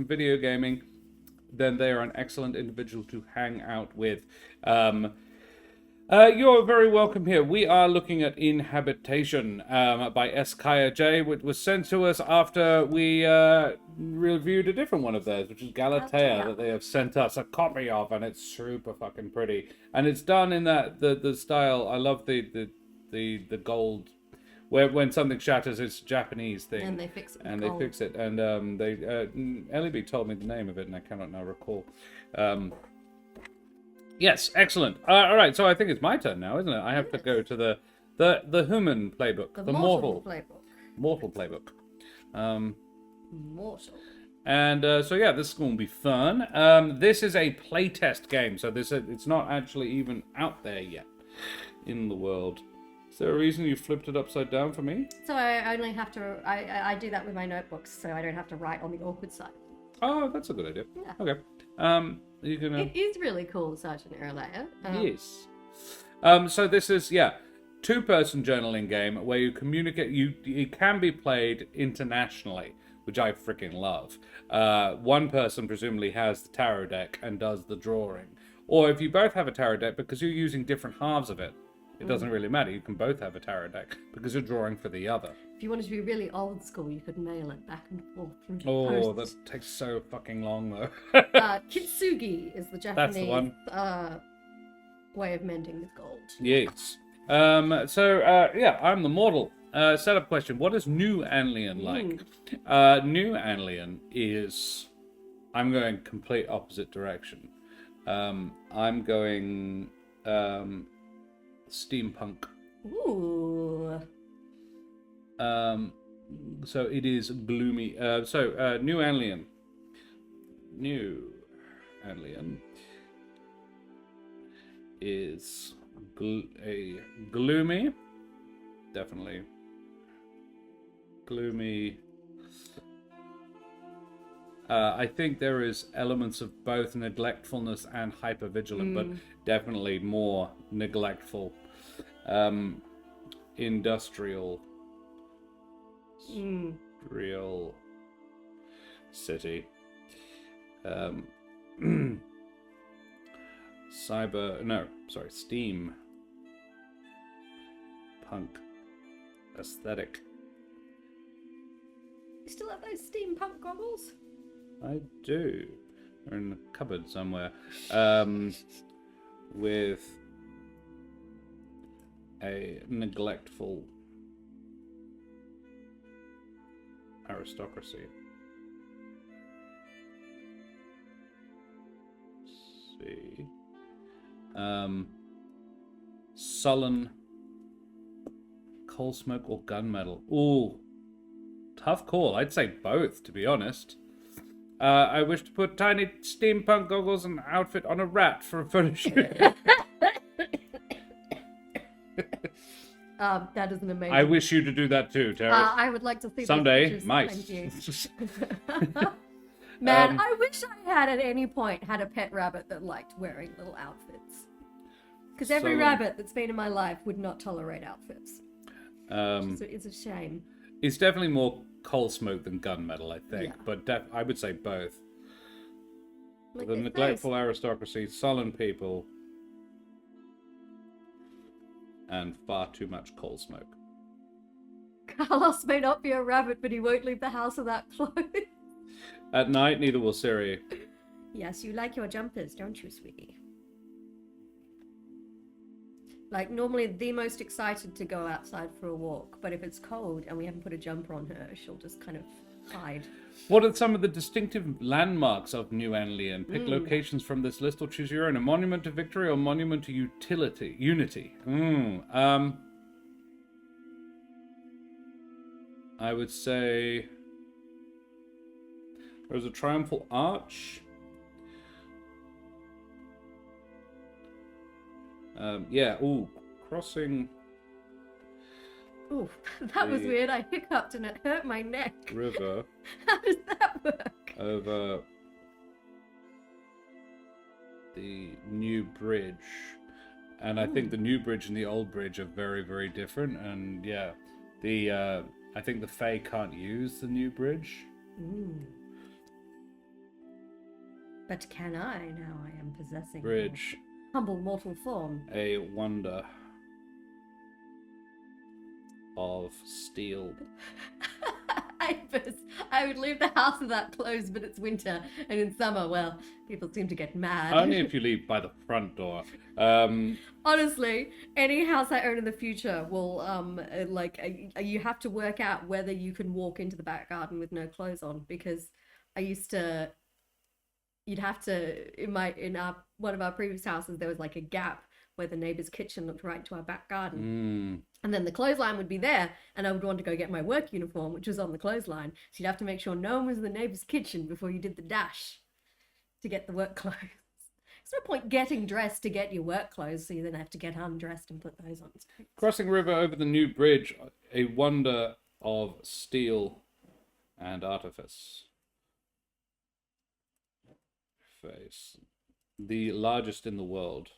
video gaming, then they are an excellent individual to hang out with. You're very welcome here. We are looking at inHabitation by Kaiya J, which was sent to us after we reviewed a different one of theirs, which is Galatea, that they have sent us a copy of, and it's super fucking pretty. And it's done in that the style. I love the gold. When something shatters, it's a Japanese thing. And they fix it. And they fix it. And Ellie told me the name of it, and I cannot now recall. Yes, excellent. All right, so I think it's my turn now, isn't it? I have to go to the human playbook, the mortal playbook. Mortal playbook. Mortal. And so yeah, this is going to be fun. This is a playtest game, so it's not actually even out there yet in the world. Is there a reason you flipped it upside down for me? So I only have to. I do that with my notebooks, so I don't have to write on the awkward side. Oh, that's a good idea. Yeah. Okay. You're gonna... It is really cool, Sergeant Uralea. Yes. So this is, 2-person journaling game where you communicate. It can be played internationally, which I freaking love. One person presumably has the tarot deck and does the drawing. Or if you both have a tarot deck, because you're using different halves of it, it doesn't really matter. You can both have a tarot deck because you're drawing for the other. If you wanted to be really old school, you could mail it back and forth through Oh, posts. that takes so fucking long, though. Kintsugi is the Japanese That's the one. way of mending with gold. Yes. I'm the mortal. Setup question. What is New Anlian like? New Anlian is... I'm going complete opposite direction. I'm going... steampunk. Ooh. So it is gloomy. New Anlian. New Anlian is gloomy. Definitely. Gloomy. I think there is elements of both neglectfulness and hypervigilant, but definitely more neglectful. Industrial real city. Steam punk aesthetic. You still have those steampunk goggles? I do. They're in the cupboard somewhere. With a neglectful aristocracy. Let's see. Sullen coal smoke or gunmetal. Ooh. Tough call. I'd say both, to be honest. I wish to put tiny steampunk goggles and outfit on a rat for a photo shoot. That is an amazing... I wish you to do that too, Terry. I would like to see someday. Those Might. Thank you. Man, I wish I had at any point had a pet rabbit that liked wearing little outfits. Because every rabbit that's been in my life would not tolerate outfits. So it's a shame. It's definitely more coal smoke than gunmetal, I think. Yeah. But I would say both. Like The neglectful aristocracy, sullen people, and far too much coal smoke. Carlos may not be a rabbit, but he won't leave the house without clothes. At night, neither will Siri. Yes, you like your jumpers, don't you, sweetie? Like, normally the most excited to go outside for a walk, but if it's cold and we haven't put a jumper on her, she'll just kind of hide. What are some of the distinctive landmarks of New Anlian? Pick locations from this list or choose your own. A monument to victory or monument to unity? I would say there's a triumphal arch. Crossing. Ooh, that was weird. I hiccuped and it hurt my neck. River. How does that work? Over the new bridge. And I think the new bridge and the old bridge are very, very different. And yeah, I think the Fae can't use the new bridge. But can I, now I am possessing Bridge. Humble mortal form. A wonder of steel. I would leave the house without clothes, but it's winter, and in summer, well, people seem to get mad. Only if you leave by the front door. Honestly, any house I own in the future will, you have to work out whether you can walk into the back garden with no clothes on, because you'd have to, one of our previous houses, there was like a gap where the neighbor's kitchen looked right into our back garden. And then the clothesline would be there, and I would want to go get my work uniform, which was on the clothesline. So you'd have to make sure no one was in the neighbor's kitchen before you did the dash to get the work clothes. There's no point getting dressed to get your work clothes, so you then have to get undressed and put those on. Crossing river over the new bridge, a wonder of steel and artifice. Face. The largest in the world.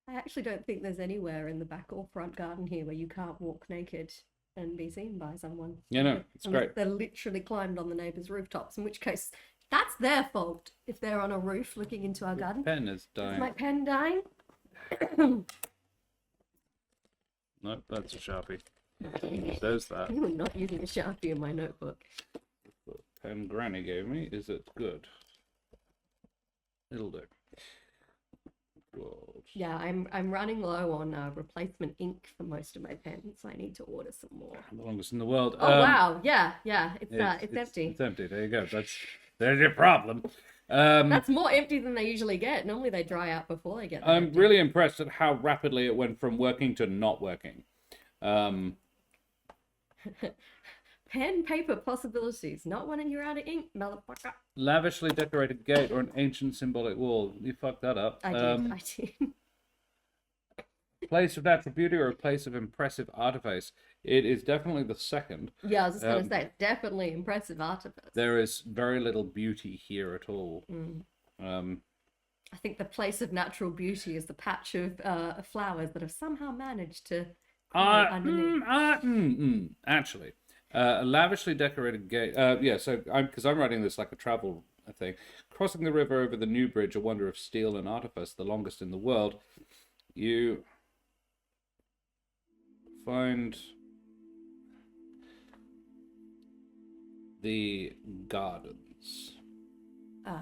I actually don't think there's anywhere in the back or front garden here where you can't walk naked and be seen by someone. Yeah, no, it's great. They're literally climbed on the neighbours' rooftops, in which case that's their fault if they're on a roof looking into our garden. Pen is dying. Is my pen dying? Nope, that's a Sharpie. There's that. I'm not using a Sharpie in my notebook. The pen Granny gave me, is it good? It'll do. Gold. Yeah, I'm running low on replacement ink for most of my pens, so I need to order some more. The longest in the world. Oh wow, yeah, it's empty. It's empty. There you go. There's your problem. That's more empty than they usually get. Normally they dry out before they get there. I'm really impressed at how rapidly it went from working to not working. Pen, paper, possibilities. Not one and you're out of ink, motherfucker. Lavishly decorated gate or an ancient symbolic wall. You fucked that up. I did. place of natural beauty or a place of impressive artifice? It is definitely the second. Yeah, I was just going to say, definitely impressive artifice. There is very little beauty here at all. I think the place of natural beauty is the patch of flowers that have somehow managed to grow underneath. Actually, a lavishly decorated gate. Yeah, so because I'm writing this like a travel thing. Crossing the river over the new bridge, a wonder of steel and artifice, the longest in the world. You find the gardens.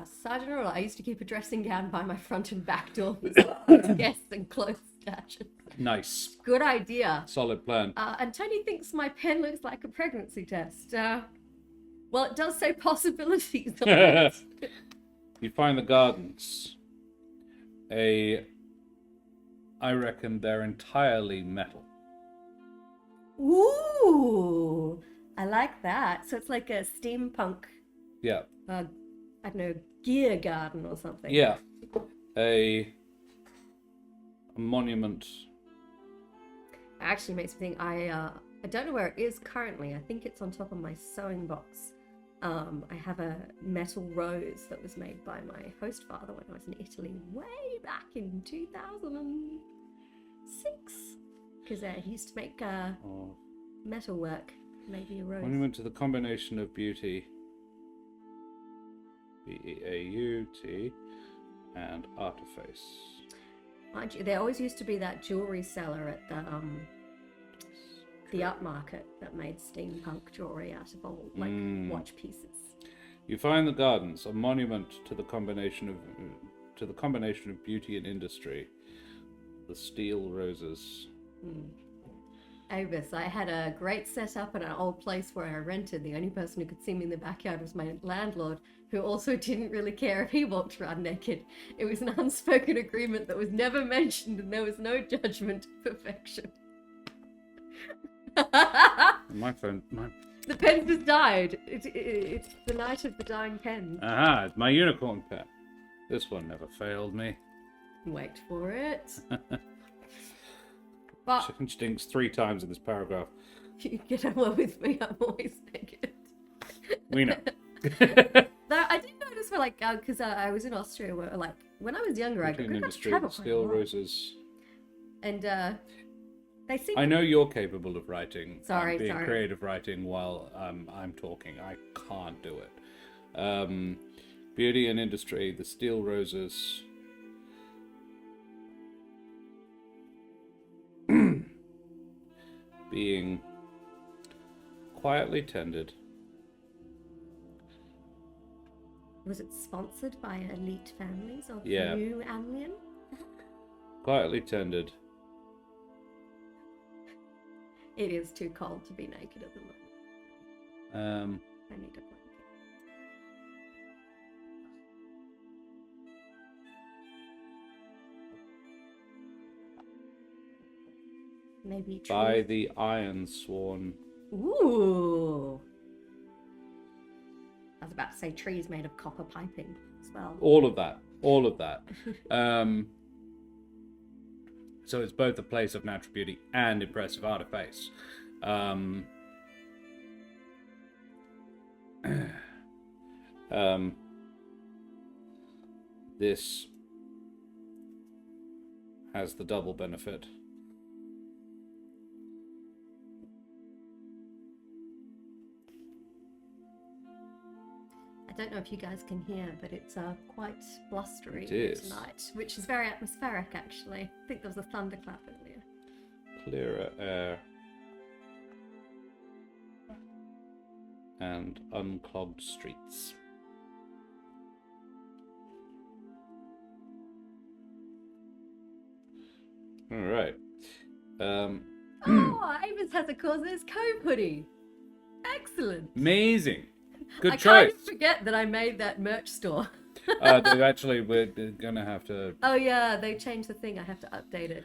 Sergeant Roller, I used to keep a dressing gown by my front and back doors. Guests and close stashes. Nice. Good idea. Solid plan. And Tony thinks my pen looks like a pregnancy test. Well, it does say possibilities on it. You find the gardens. I reckon they're entirely metal. Ooh, I like that. So it's like a steampunk, Yeah. I don't know, gear garden or something. Yeah. A monument. Actually makes me think, I don't know where it is currently. I think it's on top of my sewing box. I have a metal rose that was made by my host father when I was in Italy way back in 2006. Because he used to make metal work, maybe a rose. Monument to the combination of beauty. B-E-A-U-T and artifice. Mind you, there always used to be that jewelry seller at the upmarket that made steampunk jewelry out of old watch pieces. You find the gardens, a monument to the combination of beauty and industry. The steel roses. Avis, I had a great setup at an old place where I rented. The only person who could see me in the backyard was my landlord, who also didn't really care if he walked around naked. It was an unspoken agreement that was never mentioned, and there was no judgment. Perfection. My phone. The pen just died. It's the night of the dying pen. Aha, it's my unicorn pen. This one never failed me. Wait for it. But Chicken stinks 3 times in this paragraph. you get on with me, I'm always naked. We know. Though I did notice, because I was in Austria, where when I was younger, I got to industry, travel quite a steel lot. roses. And they seem. I know you're capable of writing. Sorry. Creative writing while I'm talking. I can't do it. Beauty and industry, the steel roses. Being quietly tended. Was it sponsored by elite families of Yeah. New Anglian? Quietly tended. It is too cold to be naked at the moment. I need a blanket. Maybe By trees. the iron sworn. Ooh. I was about to say trees made of copper piping as well. All of that. So it's both a place of natural beauty and impressive artifice. This has the double benefit. I don't know if you guys can hear, but it's quite blustery It is. tonight, which is very atmospheric, actually. I think there was a thunderclap earlier. Clearer air and unclogged streets. All right. Oh, Amos has a Causes Cove hoodie. Excellent. Amazing. Good I choice. kind of forget that I made that merch store. They actually, we're gonna have to. Oh yeah, they changed the thing. I have to update it.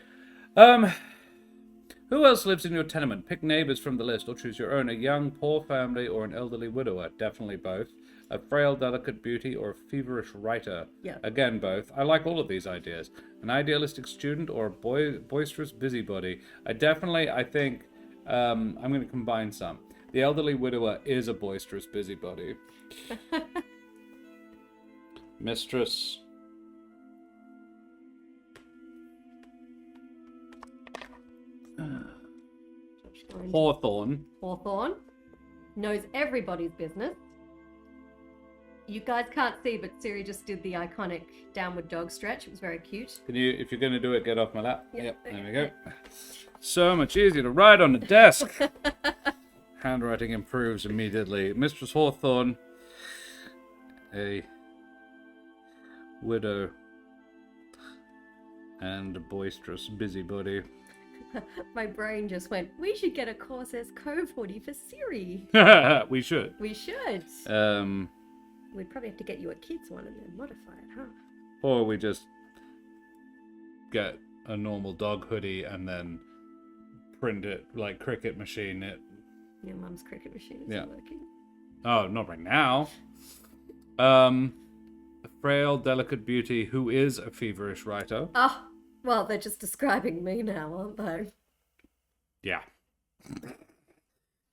Who else lives in your tenement? Pick neighbors from the list or choose your own. A young, poor family or an elderly widower. Definitely both. a frail, delicate beauty, or a feverish writer? Yeah. Again, both. I like all of these ideas. An idealistic student or a boisterous busybody? I think I'm going to combine some. The elderly widower is a boisterous busybody. Mistress. Hawthorne. Hawthorne knows everybody's business. You guys can't see, but Siri just did the iconic downward dog stretch. It was very cute. Can you, if you're going to do it, get off my lap? Yep. There we go. So much easier to write on the desk. Handwriting improves immediately. Mistress Hawthorne, a widow and a boisterous busybody. My brain just went, we should get a Corsair's Cove hoodie for Siri. We should. We should. We'd probably have to get you a kid's one and then modify it, huh? Or we just get a normal dog hoodie and then print it, like Cricut machine it. Your mum's Cricut machine isn't working. Oh, not right now. A frail, delicate beauty who is a feverish writer. Oh, well, they're just describing me now, aren't they? Yeah.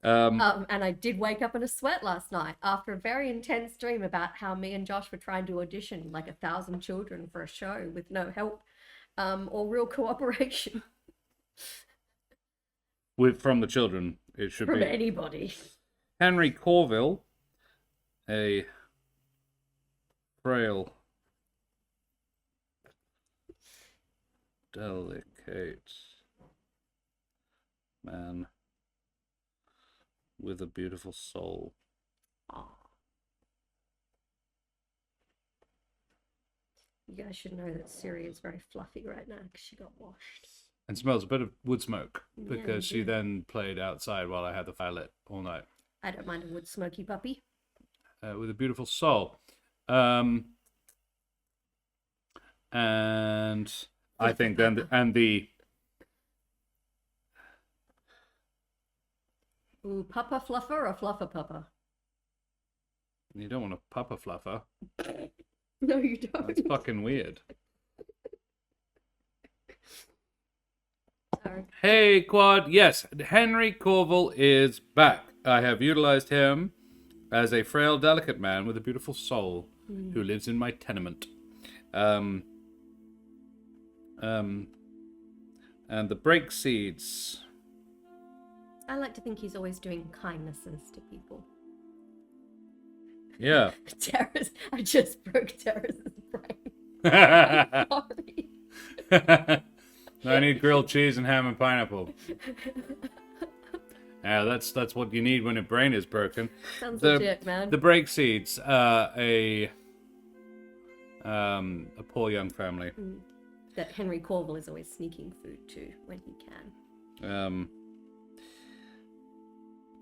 And I did wake up in a sweat last night after a very intense dream about how me and Josh were trying to audition like 1,000 children for a show with no help or real cooperation. From the children, it should From be. anybody. Henry Corville, a frail, delicate man with a beautiful soul. Aww. You guys should know that Siri is very fluffy right now because she got washed. And smells a bit of wood smoke because Yeah, she then played outside while I had the fire lit all night. I don't mind a wood smoky puppy. With a beautiful soul. And I think then, Ooh, puppa fluffer or fluffer puppa? you don't want a puppa fluffer. No, you don't. That's fucking weird. Sorry. Hey, Quad. Yes, Henry Corville is back. I have utilized him as a frail, delicate man with a beautiful soul who lives in my tenement. And the break seeds. I like to think he's always doing kindnesses to people. Yeah. I just broke Terrace's brain. Sorry. I need grilled cheese and ham and pineapple. Yeah, that's what you need when a brain is broken. Sounds legit, man. The break seeds, a poor young family. That Henry Corville is always sneaking food to when he can.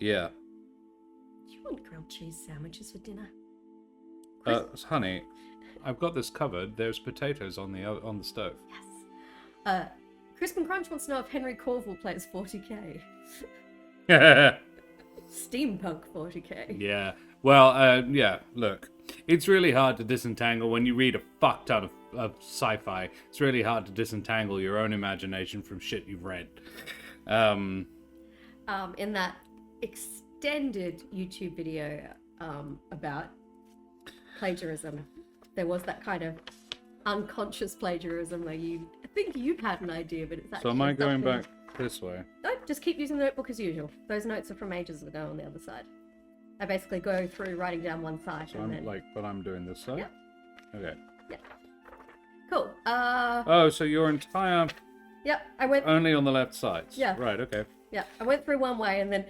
Yeah. Do you want grilled cheese sandwiches for dinner? Honey, I've got this covered. There's potatoes on the stove. Yes. Crisp and Crunch wants to know if Henry Corville plays 40k. Steampunk 40k. Yeah. Well, yeah, look. It's really hard to disentangle when you read a fuck ton of sci-fi. It's really hard to disentangle your own imagination from shit you've read. In that extended YouTube video about plagiarism, there was that kind of unconscious plagiarism where I think you had an idea, but it's actually So am I going something... back this way? No, just keep using the notebook as usual. Those notes are from ages ago on the other side. I basically go through writing down one side So and then... but I'm doing this side? Yep. Okay. Yeah. Cool. Oh, so your entire... Yep, I went... Only on the left side? Yeah. Right, okay. Yeah, I went through one way and then...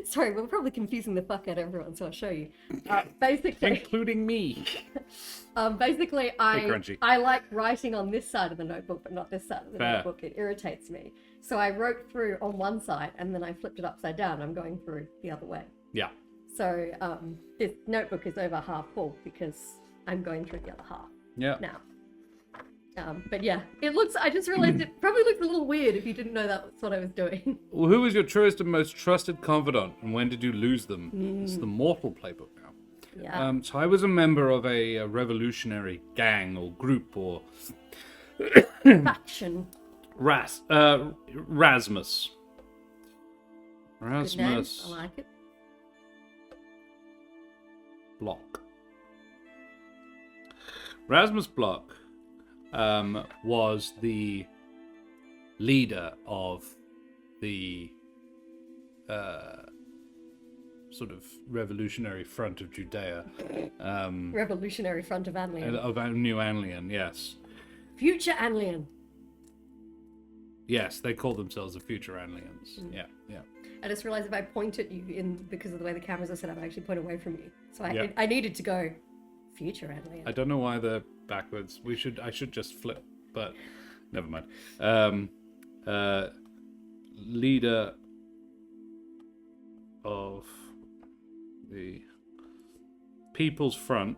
Sorry, we're probably confusing the fuck out of everyone, so I'll show you. Basically... Including me. Basically, Crunchy. I like writing on this side of the notebook, but not this side of the Fair. notebook. It irritates me. So I wrote through on one side and then I flipped it upside down. I'm going through the other way. Yeah. So this notebook is over half full because I'm going through the other half Yeah. now. But yeah, it looks, I just realized it probably looks a little weird if you didn't know that's what I was doing. Well, who was your truest and most trusted confidant, and when did you lose them? It's the Mortal playbook now. Yeah. So I was a member of a revolutionary gang or group or Faction. Rasmus. Good name. I Rasmus like it. Block. Rasmus Block was the leader of the sort of revolutionary front of Judea. Revolutionary Front of Anlian. Of New Anlian, yes. Future Anlian. Yes, they call themselves the future Anlians. Yeah, yeah. I just realized if I point at you because of the way the cameras are set up, I actually point away from you. So Yeah. I needed to go future Anlian. I don't know why they're backwards. I should just flip, but never mind. Leader of the People's Front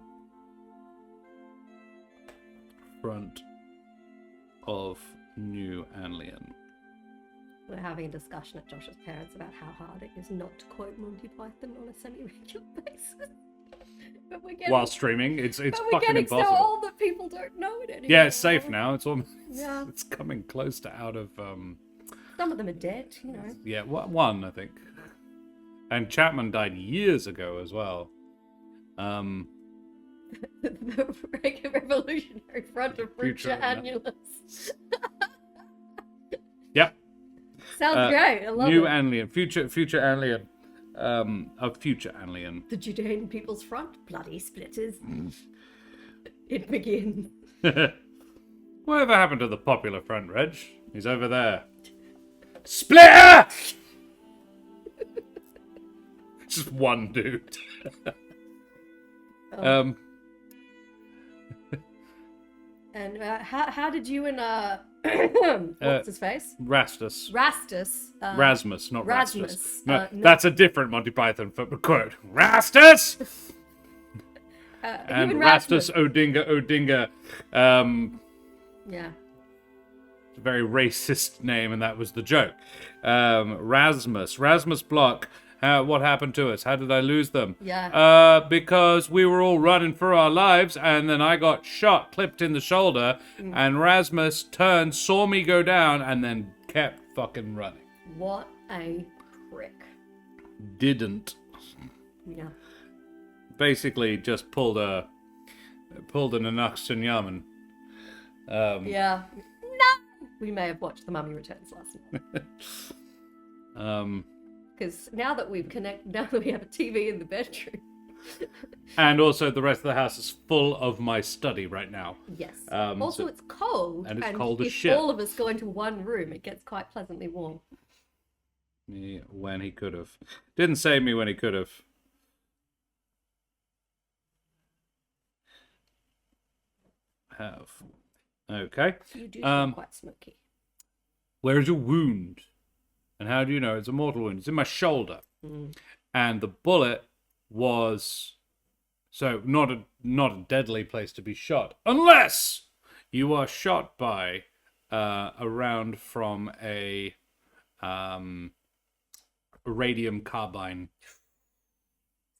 of New Anlian. We're having a discussion at Josh's parents about how hard it is not to quote Monty Python on a semi-regular basis. But we're getting, While streaming, it's but we're fucking getting impossible. so old that people don't know it anymore. Yeah, it's safe now. It's almost Yeah. it's coming close to out of Some of them are dead, you know. yeah, one I think. And Chapman died years ago as well. The Revolutionary Front of Future Future, Annulus. Yep. Sounds great. I love New it. Anlian, future Anlian, of future Anlian. The Judean People's Front, bloody splitters. It begins. Whatever happened to the popular front, Reg? He's over there. Splitter! Just one dude. And how did you and what's his face? Rastus. Rastus. Rasmus, not Rasmus, Rastus. No, no. that's a different Monty Python quote. Rastus! And even Rastus Odinga. Yeah. It's a very racist name, and that was the joke. Rasmus Block. What happened to us? How did I lose them? Yeah. Because we were all running for our lives, and then I got shot, clipped in the shoulder, and Rasmus turned, saw me go down, and then kept fucking running. What a prick. Didn't. Yeah. Basically, just pulled an Anaxton Yaman. Yeah. No! We may have watched The Mummy Returns last night. Because now that we have a TV in the bedroom. And also, the rest of the house is full of my study right now. Yes. So- It's cold. and it's cold as if shit. all of us go into one room, it gets quite pleasantly warm. Me when he could have. Didn't save me when he could have. Okay. You do feel quite smoky. Where is your wound? And how do you know it's a mortal wound? It's in my shoulder. And the bullet was so not a deadly place to be shot. Unless you are shot by a round from a radium carbine.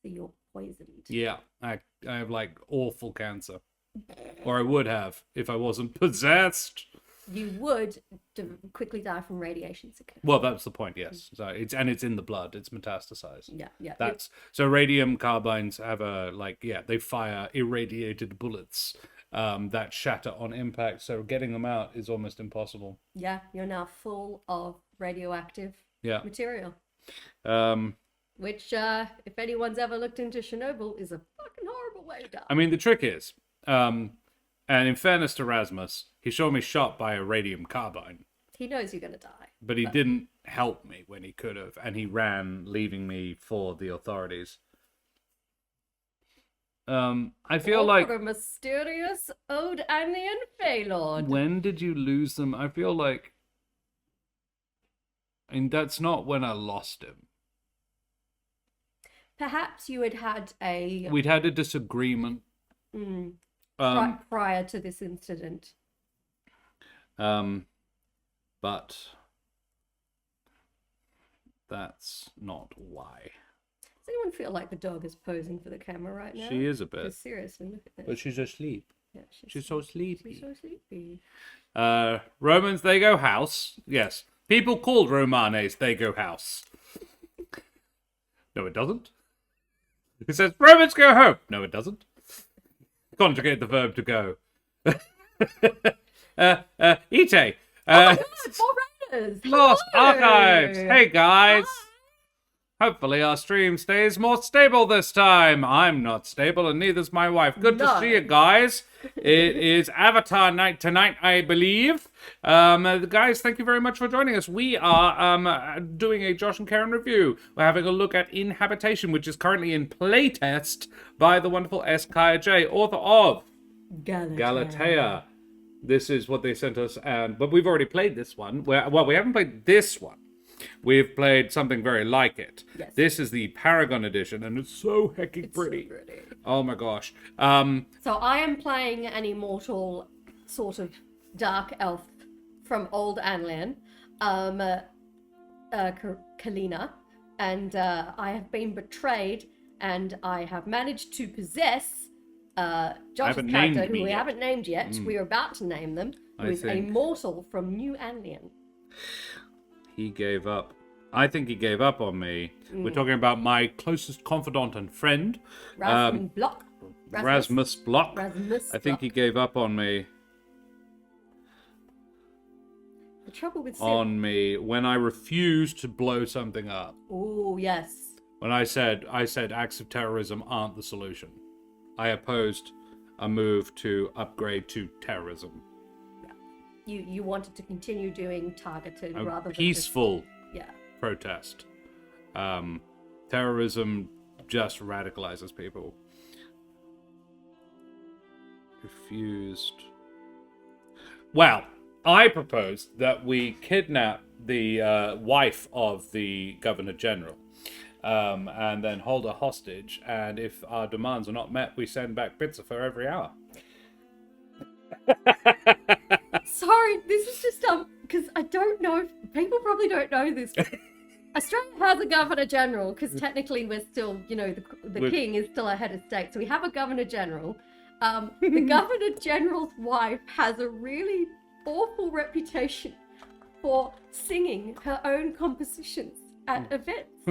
So you're poisoned. Yeah, I have like awful cancer. Or I would have if I wasn't possessed. You would quickly die from radiation sickness. Well, that's the point, yes. So it's in the blood. It's metastasized. Yeah. That's so radium carbines have they fire irradiated bullets that shatter on impact. So getting them out is almost impossible. Yeah, you're now full of radioactive material. Which, if anyone's ever looked into Chernobyl, is a fucking horrible way to die. I mean, the trick is, and in fairness to Rasmus, he saw me shot by a radium carbine. He knows you're going to die. But he didn't help me when he could have, and he ran, leaving me for the authorities. I feel like... For a mysterious old Annian Feylord. When did you lose them? I feel like... I mean, that's not when I lost him. Perhaps you had a... We'd had a disagreement. prior to this incident. But that's not why. Does anyone feel like the dog is posing for the camera right now? She is a bit. Because seriously, look at this. But she's asleep. Yeah, She's so sleepy. She's so sleepy. Romans, they go house. Yes. People called Romanes, they go house. No, it doesn't. It says, Romans go home. No, it doesn't. Conjugate the verb to go. Ite. Oh my God, more Raiders! Lost Hello! Archives. Hey, guys. Hopefully our stream stays more stable this time. I'm not stable, and neither's my wife. Good to see you guys. It is Avatar night tonight, I believe. Guys, thank you very much for joining us. We are doing a Josh and Keren review. We're having a look at inHabitation, which is currently in playtest by the wonderful Kaiya J, author of Galatea. This is what they sent us, but we've already played this one. Well, we haven't played this one. We've played something very like it. Yes. This is the Paragon edition, and it's so heckin' pretty. So pretty. Oh my gosh. So I am playing an immortal sort of dark elf from old Anlan, Calenna, and I have been betrayed, and I have managed to possess Josh's character, who we haven't named yet. We are about to name them, who is a mortal from New Anlian. He gave up. I think he gave up on me. We're talking about my closest confidant and friend, Rasmus Block. I think he gave up on me. The trouble with on me when I refused to blow something up. Oh yes. When I said acts of terrorism aren't the solution. I opposed a move to upgrade to terrorism. You wanted to continue doing targeted rather than peaceful just, protest. Terrorism just radicalizes people. Refused. Well, I proposed that we kidnap the wife of the Governor General, and then hold her hostage. And if our demands are not met, we send back pizza for every hour. Sorry, this is just because I don't know. People probably don't know this. Australia has a Governor General because technically we're still, the King is still our head of state. So we have a Governor General. The Governor General's wife has a really awful reputation for singing her own compositions at events.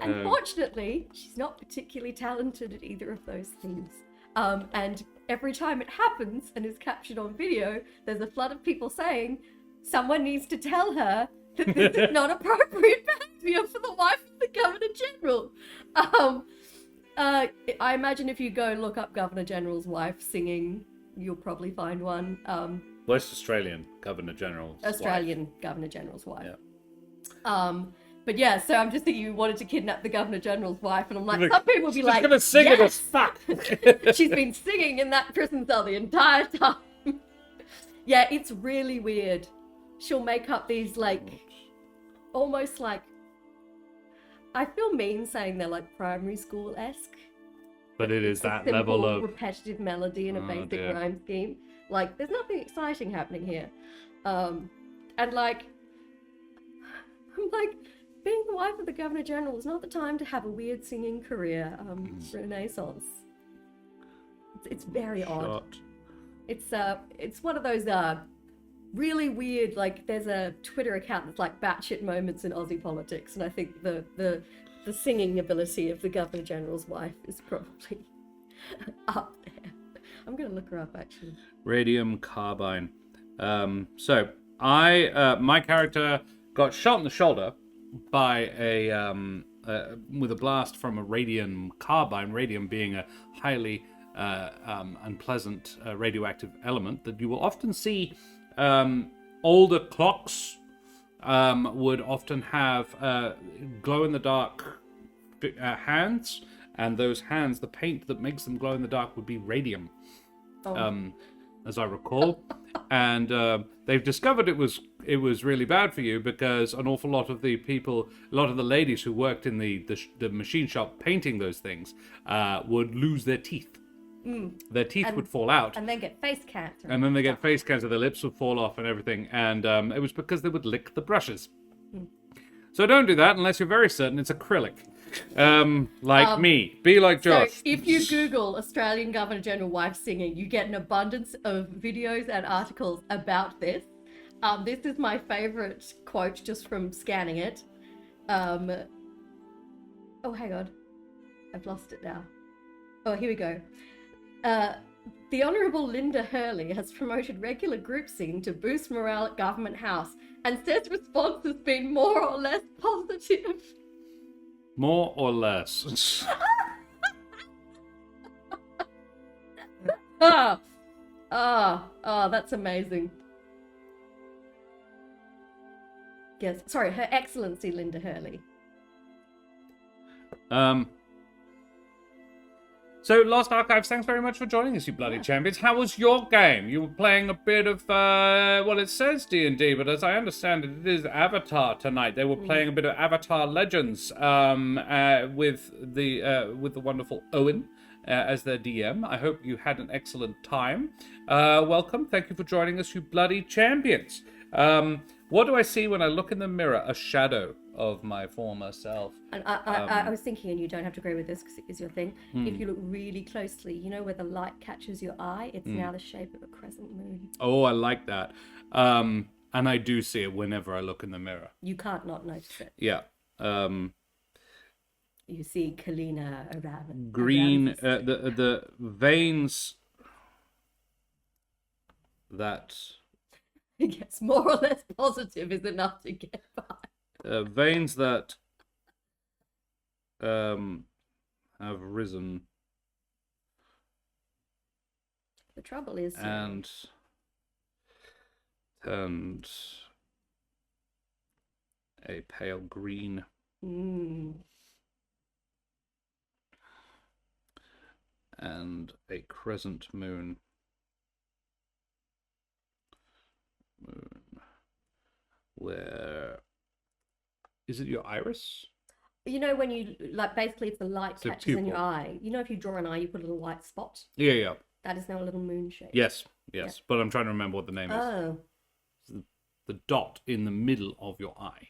Unfortunately, she's not particularly talented at either of those things. And every time it happens and is captured on video, there's a flood of people saying someone needs to tell her that this is not appropriate behavior for the wife of the Governor General. I imagine if you go look up Governor General's wife singing, you'll probably find one. West Australian Governor General's wife. Governor General's wife. Yeah. But yeah, so I'm just thinking you wanted to kidnap the Governor General's wife, and I'm like, some people would be like, gonna sing it as fuck. She's been singing in that prison cell the entire time. Yeah, it's really weird. She'll make up these almost like, I feel mean saying they're like primary school-esque. But it is It's that a level simple, of repetitive melody and a basic dear. rhyme scheme. Like, there's nothing exciting happening here. And I'm like, being the wife of the Governor General is not the time to have a weird singing career. Renaissance. It's very odd. It's one of those really weird, there's a Twitter account that's like batshit moments in Aussie politics, and I think the singing ability of the Governor General's wife is probably up there. I'm gonna look her up actually. radium carbine. So my character got shot in the shoulder by with a blast from a radium carbine. Radium being a highly unpleasant radioactive element that you will often see. Older clocks would often have glow-in-the-dark hands, and those hands, the paint that makes them glow in the dark would be radium, as I recall. And they've discovered it was really bad for you because an awful lot of the people, a lot of the ladies who worked in the machine shop painting those things would lose their teeth. Their teeth would fall out. And then get face cancer. And then they get face cancer, their lips would fall off and everything. And it was because they would lick the brushes. So don't do that unless you're very certain it's acrylic. Like me. Be like Josh. So if you Google Australian Governor General wife singing, you get an abundance of videos and articles about this. This is my favorite quote just from scanning it. Oh, hang on. I've lost it now. Oh, here we go. The Honourable Linda Hurley has promoted regular group singing to boost morale at Government House and says response has been more or less positive. More or less. That's amazing. Yes, sorry, Her Excellency Linda Hurley. So, Lost Archives, thanks very much for joining us, you bloody champions. How was your game? You were playing a bit of, well, it says D&D, but as I understand it, it is Avatar tonight. They were playing a bit of Avatar Legends with the wonderful Owen as their DM. I hope you had an excellent time. Welcome. Thank you for joining us, you bloody champions. What do I see when I look in the mirror? A shadow of my former self. And I was thinking, and you don't have to agree with this because it is your thing, if you look really closely, you know where the light catches your eye? It's now the shape of a crescent moon. Oh, I like that. And I do see it whenever I look in the mirror. You can't not notice it. Yeah. You see Calenna around. Green, the veins that... Yes, more or less positive is enough to get by. Veins that have risen. The trouble is... And turned a pale green. And a crescent moon. Where... Is it your iris? You know when you, like, basically if the light It's a catches in pupil. your eye, you know if you draw an eye, you put a little white spot? Yeah. That is now a little moon shape. Yes. But I'm trying to remember what the name is. Oh. The dot in the middle of your eye.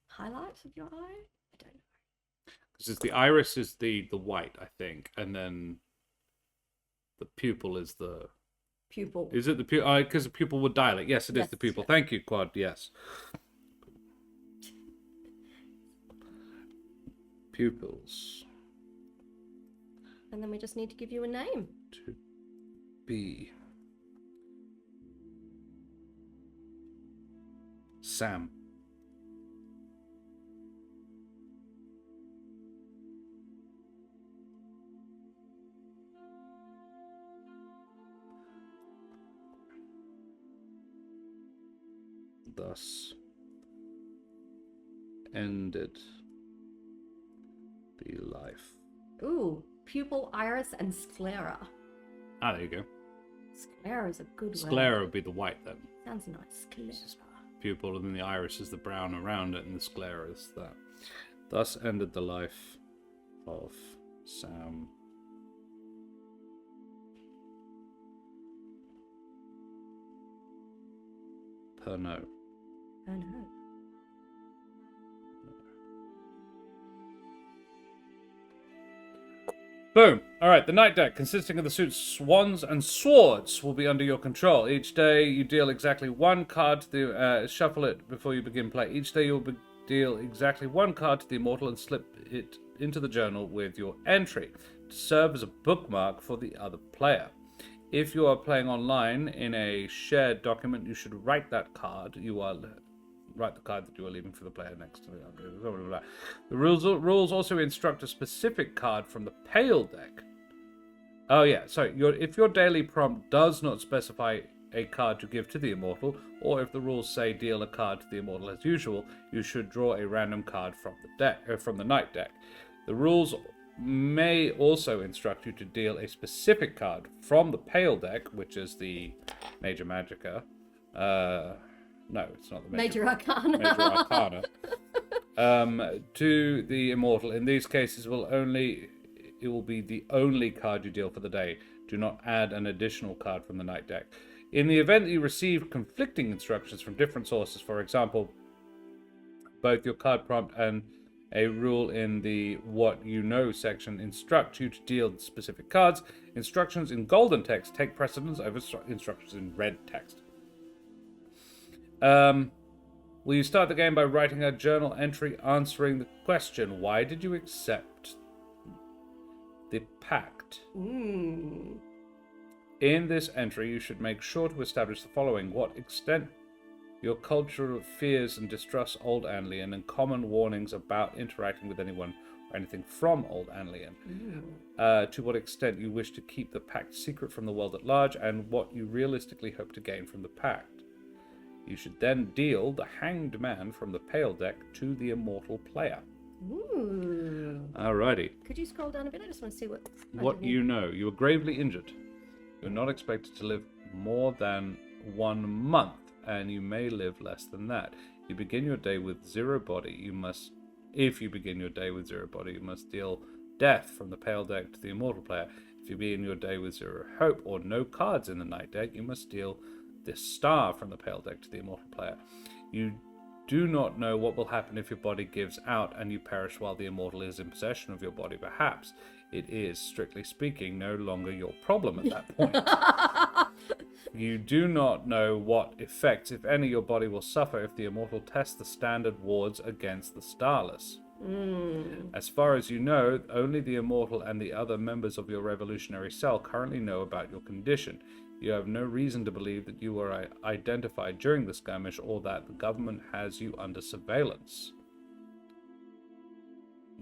Highlight of your eye? I don't know. Because the iris is the white, I think, and then the pupil is the... Pupil. Is it the pupil? Because the pupil would dilate. Yes, it is Yes, the pupil. yeah. Thank you, Quad. Yes. Pupils. And then we just need to give you a name. To be... Sam. Thus ended the life. Ooh, pupil, iris, and sclera. Ah, there you go. Sclera is a good word. Sclera would be the white then. Sounds nice. Sclera. Pupil, and then the iris is the brown around it, and the sclera is that. Thus ended the life of Sam. Perno. Oh no. Boom. All right, the night deck, consisting of the suits Swans and Swords, will be under your control. Each day you deal exactly one card to the... shuffle it before you begin play. Each day you'll deal exactly one card to the Immortal and slip it into the journal with your entry to serve as a bookmark for the other player. If you are playing online in a shared document, you should write that card. Write the card that you are leaving for the player next to it. Blah, blah, blah. The rules also instruct a specific card from the Pale deck. Oh yeah, sorry. If your daily prompt does not specify a card to give to the Immortal, or if the rules say deal a card to the Immortal as usual, you should draw a random card from the night deck. The rules may also instruct you to deal a specific card from the Pale deck, which is the Major Magica. No, it's not the Major Arcana. Major Arcana. To the Immortal. In these cases, it will be the only card you deal for the day. Do not add an additional card from the night deck. In the event that you receive conflicting instructions from different sources, for example, Both your card prompt and a rule in the What You Know section instruct you to deal specific cards. Instructions in golden text take precedence over instructions in red text. Will you start the game by writing a journal entry answering the question, why did you accept the pact? In this entry, you should make sure to establish the following. What extent your culture fears and distrusts Old Anlian, and common warnings about interacting with anyone or anything from Old Anlian. To what extent you wish to keep the pact secret from the world at large, and what you realistically hope to gain from the pact. You should then deal the Hanged Man from the Pale deck to the Immortal player. Ooh. Alrighty. Could you scroll down a bit? I just want to see what... What you know. You were gravely injured. You're not expected to live more than 1 month, and you may live less than that. You begin your day with 0 body. If you begin your day with 0 body, you must deal death from the Pale deck to the Immortal player. If you begin your day with 0 hope or no cards in the Night deck, you must deal this star from the Pale deck to the Immortal player. You do not know what will happen if your body gives out and you perish while the Immortal is in possession of your body. Perhaps it is, strictly speaking, no longer your problem at that point. You do not know what effects, if any, your body will suffer if the Immortal tests the standard wards against the Starless. As far as you know, only the Immortal and the other members of your revolutionary cell currently know about your condition. You have no reason to believe that you were identified during the skirmish or that the government has you under surveillance.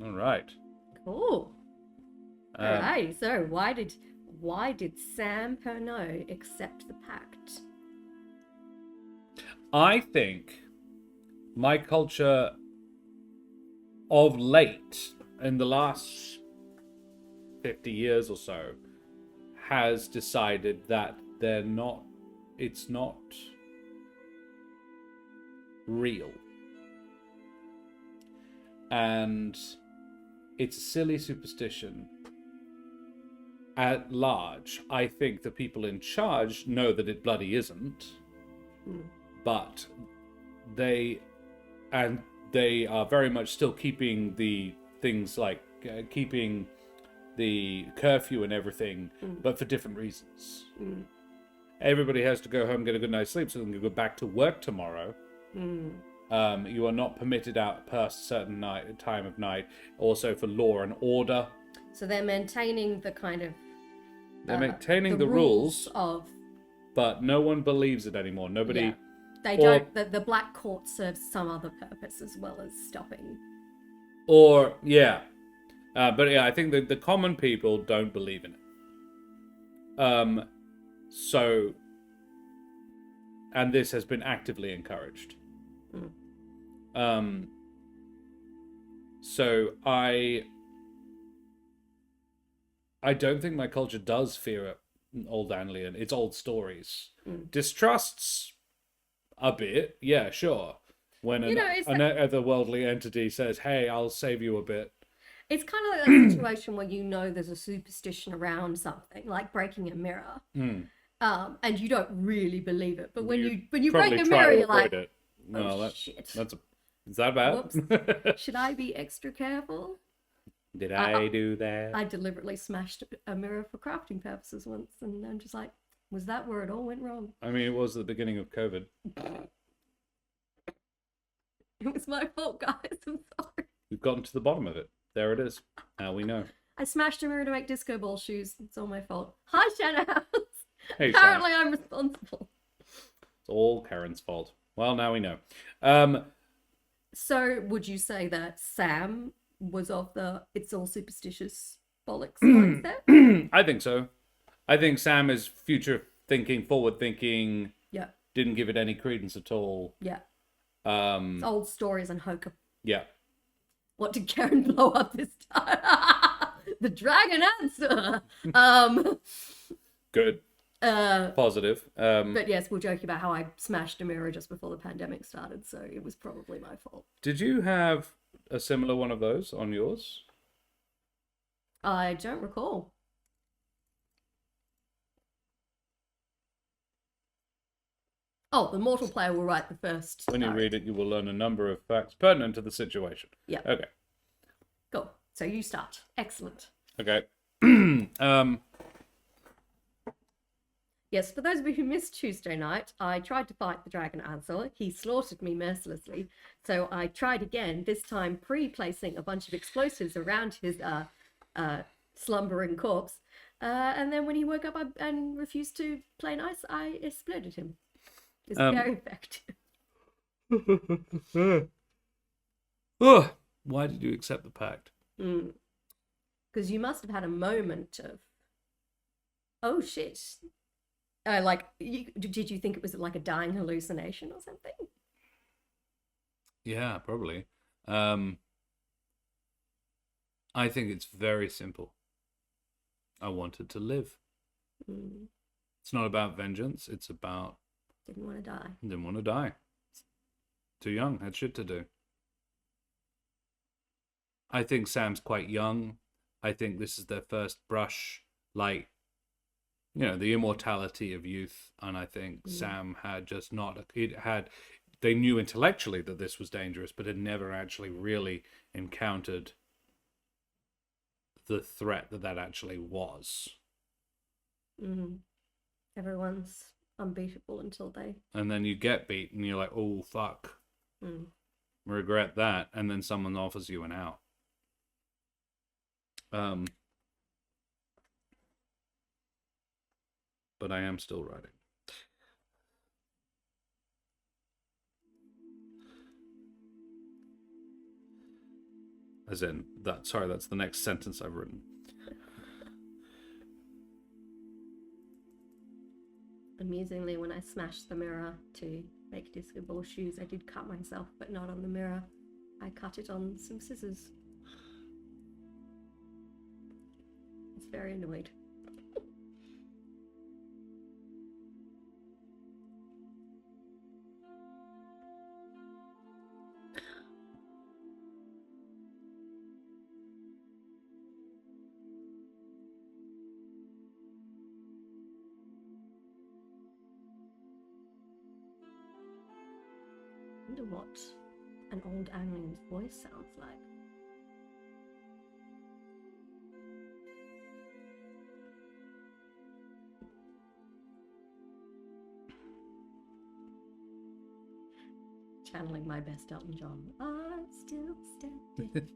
All right. Cool. Alright, so why did Sam Pernod accept the pact? I think my culture of late, in the last 50 years or so, has decided that it's not real. And it's a silly superstition. At large, I think the people in charge know that it bloody isn't, but they are very much still keeping the things like keeping the curfew and everything, but for different reasons. Everybody has to go home, get a good night's sleep, so they can go back to work tomorrow. You are not permitted out past a certain time of night. Also for law and order. So they're maintaining the kind of... They're maintaining the rules of... But no one believes it anymore. Nobody... Yeah. They don't... The Black Court serves some other purpose as well as stopping. Or, yeah. But yeah, I think that the common people don't believe in it. So... And this has been actively encouraged. So I don't think my culture does fear Old Anlian. It's old stories. Distrusts a bit, yeah, sure. When an otherworldly entity says, "Hey, I'll save you a bit." It's kind of like that situation where you know there's a superstition around something, like breaking a mirror, and you don't really believe it. But when you break a mirror, you're like, it. "Oh No, shit! Is that bad? Whoops. Should I be extra careful?" Did I do that? I deliberately smashed a mirror for crafting purposes once, and I'm just like, was that where it all went wrong? I mean, it was the beginning of COVID. It was my fault, guys. I'm sorry. We've gotten to the bottom of it. There it is. Now we know. I smashed a mirror to make disco ball shoes. It's all my fault. Hi, Shanna House. Hey, Apparently, I'm responsible. It's all Karen's fault. Well, now we know. So, would you say that Sam was of the "it's all superstitious" bollocks mindset? I think so. I think Sam is future thinking, forward thinking. Yeah. Didn't give it any credence at all. Yeah. It's old stories and hokum. Yeah. What did Karen blow up this time? The dragon answer. Good. Positive. But yes, we'll joke about how I smashed a mirror just before the pandemic started, so it was probably my fault. Did you have a similar one of those on yours? I don't recall. Oh, the mortal player will write the first. When you read it, you will learn a number of facts pertinent to the situation. Yeah. Okay. Cool. So you start. Excellent. Okay. Yes, for those of you who missed Tuesday night, I tried to fight the dragon Ansel. He slaughtered me mercilessly. So I tried again, this time pre-placing a bunch of explosives around his slumbering corpse. And then when he woke up and refused to play nice, I exploded him. It's very effective. Why did you accept the pact? Because you must have had a moment of, oh shit. Did you think it was like a dying hallucination or something? Yeah, probably. I think it's very simple. I wanted to live. It's not about vengeance. It's about... Didn't want to die. Didn't want to die. Too young. Had shit to do. I think Sam's quite young. I think this is their first brush, like, you know, the immortality of youth. And I think Sam had just not... They knew intellectually that this was dangerous, but had never actually really encountered the threat that actually was. Everyone's unbeatable until they... And then you get beaten, and you're like, oh, fuck. Regret that. And then someone offers you an out. But I am still writing. As in, that's the next sentence I've written. Amusingly, when I smashed the mirror to make disco ball shoes, I did cut myself, but not on the mirror. I cut it on some scissors. I was very annoyed. I wonder what an old alien's voice sounds like. Channeling my best Elton John. I'm still standing.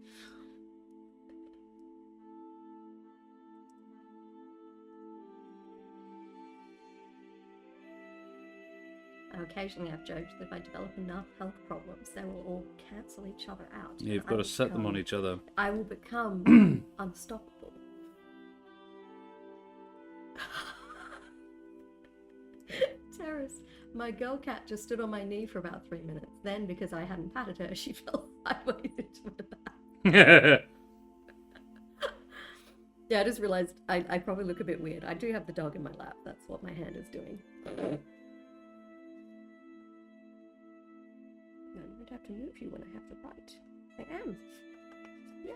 Occasionally I've joked that if I develop enough health problems, they will all cancel each other out. Yeah, you've got to set them on each other. I will become unstoppable. Terrace, my girl cat just stood on my knee for about 3 minutes. Then, because I hadn't patted her, she fell sideways into my lap. Yeah, I just realized I probably look a bit weird. I do have the dog in my lap. That's what my hand is doing. I don't have to move you when I have to write. I am. Yeah.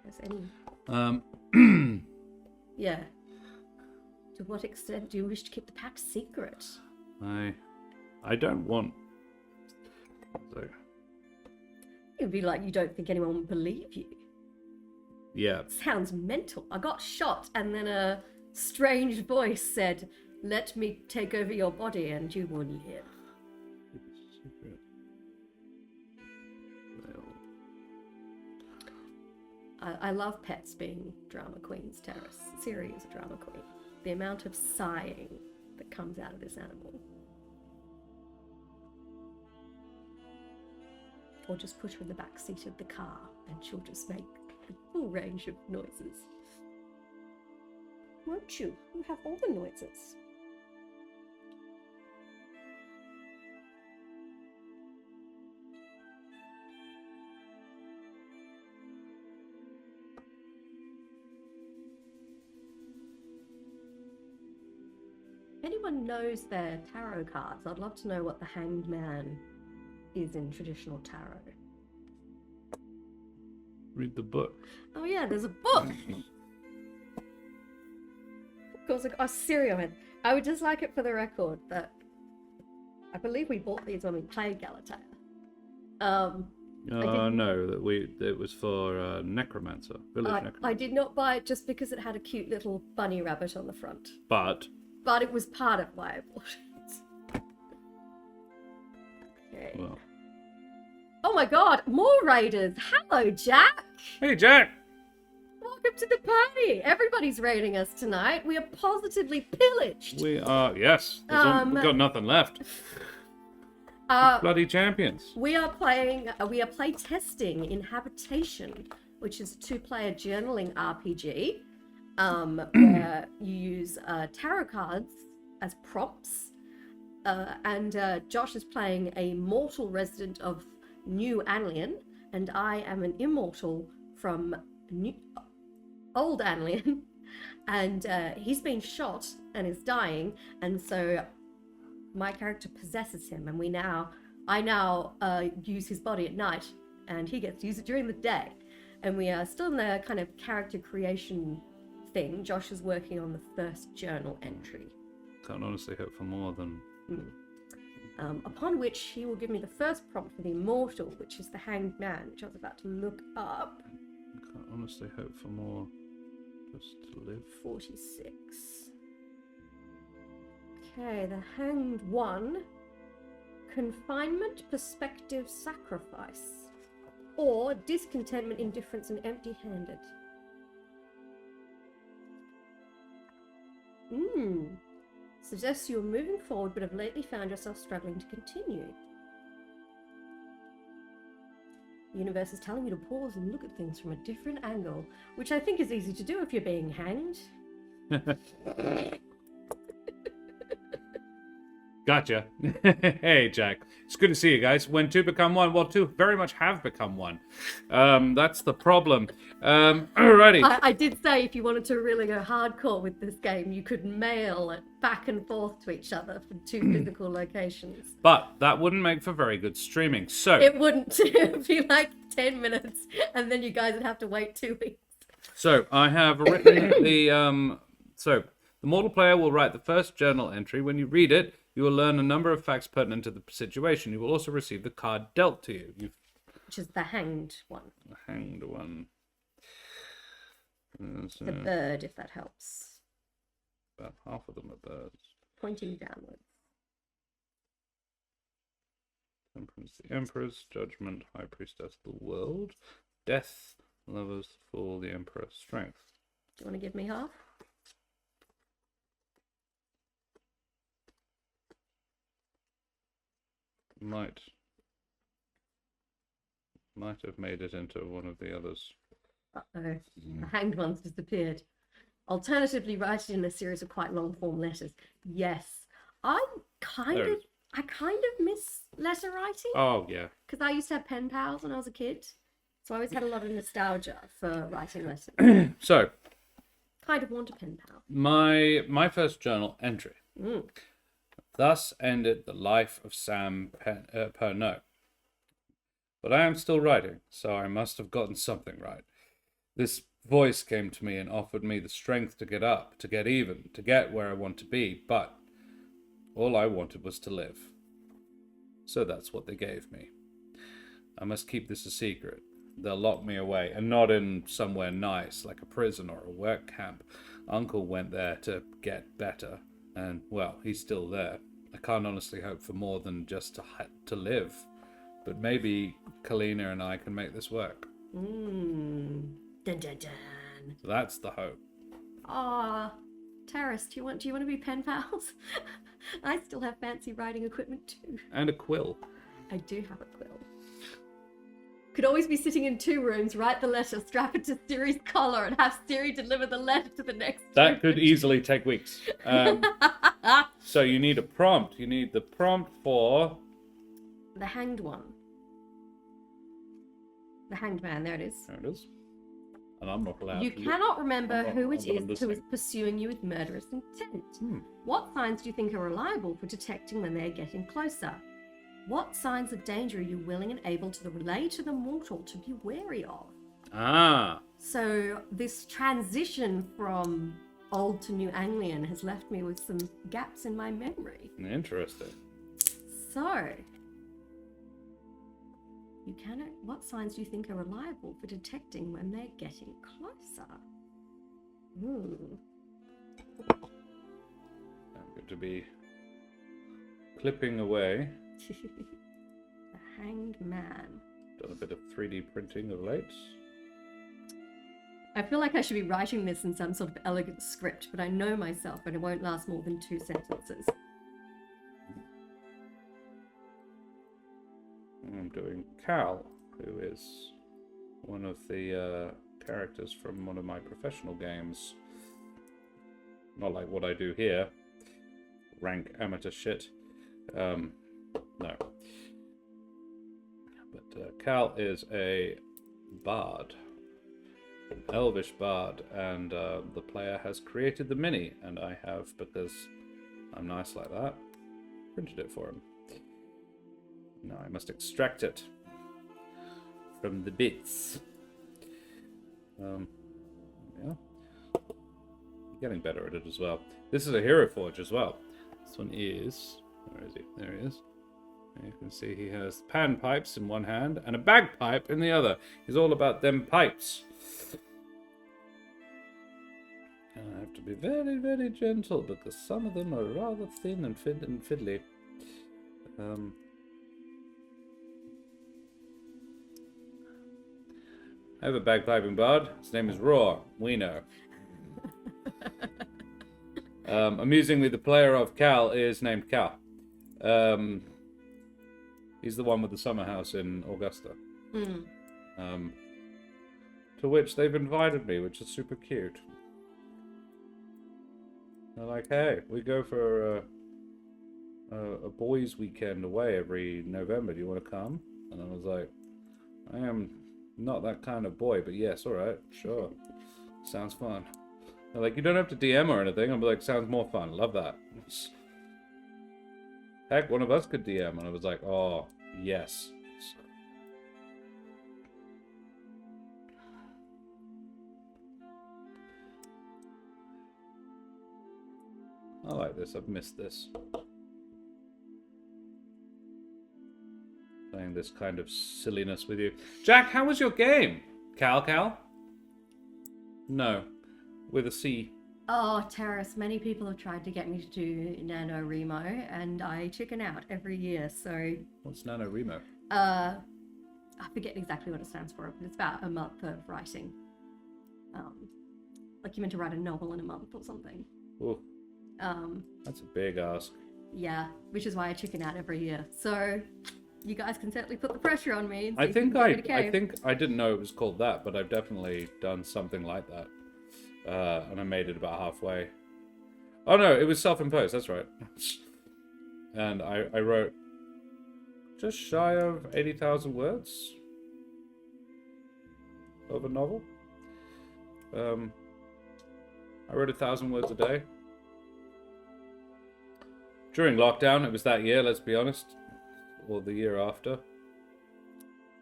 Has any... Yeah. To what extent do you wish to keep the pact secret? I don't want... So... It'd be like you don't think anyone would believe you. Yeah. Sounds mental. I got shot and then a strange voice said, "Let me take over your body and you will live." I love pets being drama queens, Terrace. Siri is a drama queen. The amount of sighing that comes out of this animal. Or just put her in the back seat of the car and she'll just make a full range of noises. Won't you? You have all the noises. Anyone knows their tarot cards? I'd love to know what the Hanged Man is in traditional tarot. read the book. Oh yeah, there's a book. Of course, a serial man. I would just like it for the record that I believe we bought these when we played Galatea. No, it was for Necromancer, Village Necromancer. I did not buy it just because it had a cute little bunny rabbit on the front. But it was part of why I bought it. Okay. Well. Oh my god, more raiders! Hello, Jack! Hey, Jack! Welcome to the party! Everybody's raiding us tonight. We are positively pillaged. We are, yes. We've got nothing left. Bloody champions. We are play testing inHabitation, which is a 2-player journaling RPG, where you use tarot cards as prompts, and Josh is playing a mortal resident of New Anlian, and I am an immortal from Old Anlian, and he's been shot and is dying, and so my character possesses him, and I now use his body at night, and he gets to use it during the day. And we are still in the kind of character creation thing. Josh is working on the first journal entry. Can't honestly hope for more than... Upon which he will give me the first prompt for the immortal, which is the Hanged Man, which I was about to look up. Can't honestly hope for more. Just to live. 46. Okay, the Hanged One. Confinement, perspective, sacrifice. Or discontentment, indifference, and empty-handed. Suggests you are moving forward but have lately found yourself struggling to continue. The universe is telling you to pause and look at things from a different angle, which I think is easy to do if you're being hanged. Gotcha. Hey, Jack. It's good to see you guys. When two become one, well, two very much have become one. That's the problem. Alrighty. I did say if you wanted to really go hardcore with this game, you could mail it back and forth to each other from 2 physical locations. But that wouldn't make for very good streaming, so... It wouldn't. It would be like 10 minutes, and then you guys would have to wait 2 weeks. So, I have written the... So, the mortal player will write the first journal entry. When you read it, you will learn a number of facts pertinent to the situation. You will also receive the card dealt to you. Which is the Hanged One. The Hanged One. The bird, if that helps. About half of them are birds. Pointing downwards. Temperance, the Emperor's Judgment, High Priestess, the World. Death, Lovers, Fall, the Emperor, Strength. Do you want to give me half? Might have made it into one of the others. Uh-oh. The Hanged One's disappeared. Alternatively, write it in a series of quite long-form letters. Yes. I kind of miss letter writing. Oh, yeah. Because I used to have pen pals when I was a kid. So I always had a lot of nostalgia for writing letters. So. Kind of want a pen pal. My first journal entry. Thus ended the life of Sam Pernod. But I am still writing, so I must have gotten something right. This voice came to me and offered me the strength to get up, to get even, to get where I want to be, but all I wanted was to live. So that's what they gave me. I must keep this a secret. They'll lock me away, and not in somewhere nice, like a prison or a work camp. Uncle went there to get better. And, well, he's still there. I can't honestly hope for more than just to live. But maybe Calenna and I can make this work. Dun dun dun. So that's the hope. Terrace, do you want to be pen pals? I still have fancy writing equipment too. And a quill. I do have a quill. Could always be sitting in 2 rooms, write the letter, strap it to Siri's collar, and have Siri deliver the letter to the next room. That could easily take weeks. So you need a prompt. You need the prompt for... The Hanged One. The Hanged Man, there it is. There it is. And I'm not allowed You to cannot remember who it is who listening. is pursuing you with murderous intent. What signs do you think are reliable for detecting when they're getting closer? What signs of danger are you willing and able to relay to the mortal to be wary of? Ah, So this transition from old to New Anglian has left me with some gaps in my memory. interesting. So, what signs do you think are reliable for detecting when they're getting closer? Ooh. I'm going to be clipping away. The Hanged Man. Done a bit of 3D printing of late. I feel like I should be writing this in some sort of elegant script, but I know myself and it won't last more than 2 sentences. I'm doing Cal, who is one of the characters from one of my professional games. Not like what I do here. Rank amateur shit. No. But Cal is a bard. An elvish bard. And the player has created the mini. And I have, because I'm nice like that, printed it for him. Now I must extract it from the bits. Yeah. Getting better at it as well. This is a Hero Forge as well. This one is... Where is he? There he is. And you can see he has panpipes in one hand and a bagpipe in the other. He's all about them pipes. And I have to be very, very gentle because some of them are rather thin and fiddly. I have a bagpiping bard. His name is Roar. We know. Amusingly, the player of Cal is named Cal. He's the one with the summer house in Augusta. To which they've invited me, which is super cute. They're like, hey, we go for a boys' weekend away every November. Do you want to come? And I was like, I am not that kind of boy, but yes, all right, sure. Sounds fun. They're like, you don't have to DM or anything. I'm like, sounds more fun. Love that. Heck, one of us could DM. And I was like, oh, yes. I like this. I've missed this. Playing this kind of silliness with you. Jack, how was your game? Cal? No. With a C. Oh, Terrace, many people have tried to get me to do NaNoWriMo, and I chicken out every year, so... What's NaNoWriMo? I forget exactly what it stands for, but it's about a month of writing. Like you're meant to write a novel in a month or something. Ooh. That's a big ask. Yeah, which is why I chicken out every year. So... You guys can certainly put the pressure on me. I think I didn't know it was called that, but I've definitely done something like that. And I made it about halfway. Oh no, it was self-imposed, that's right. And I wrote just shy of 80,000 words of a novel. I wrote 1,000 words a day. During lockdown, it was that year, let's be honest. Or the year after.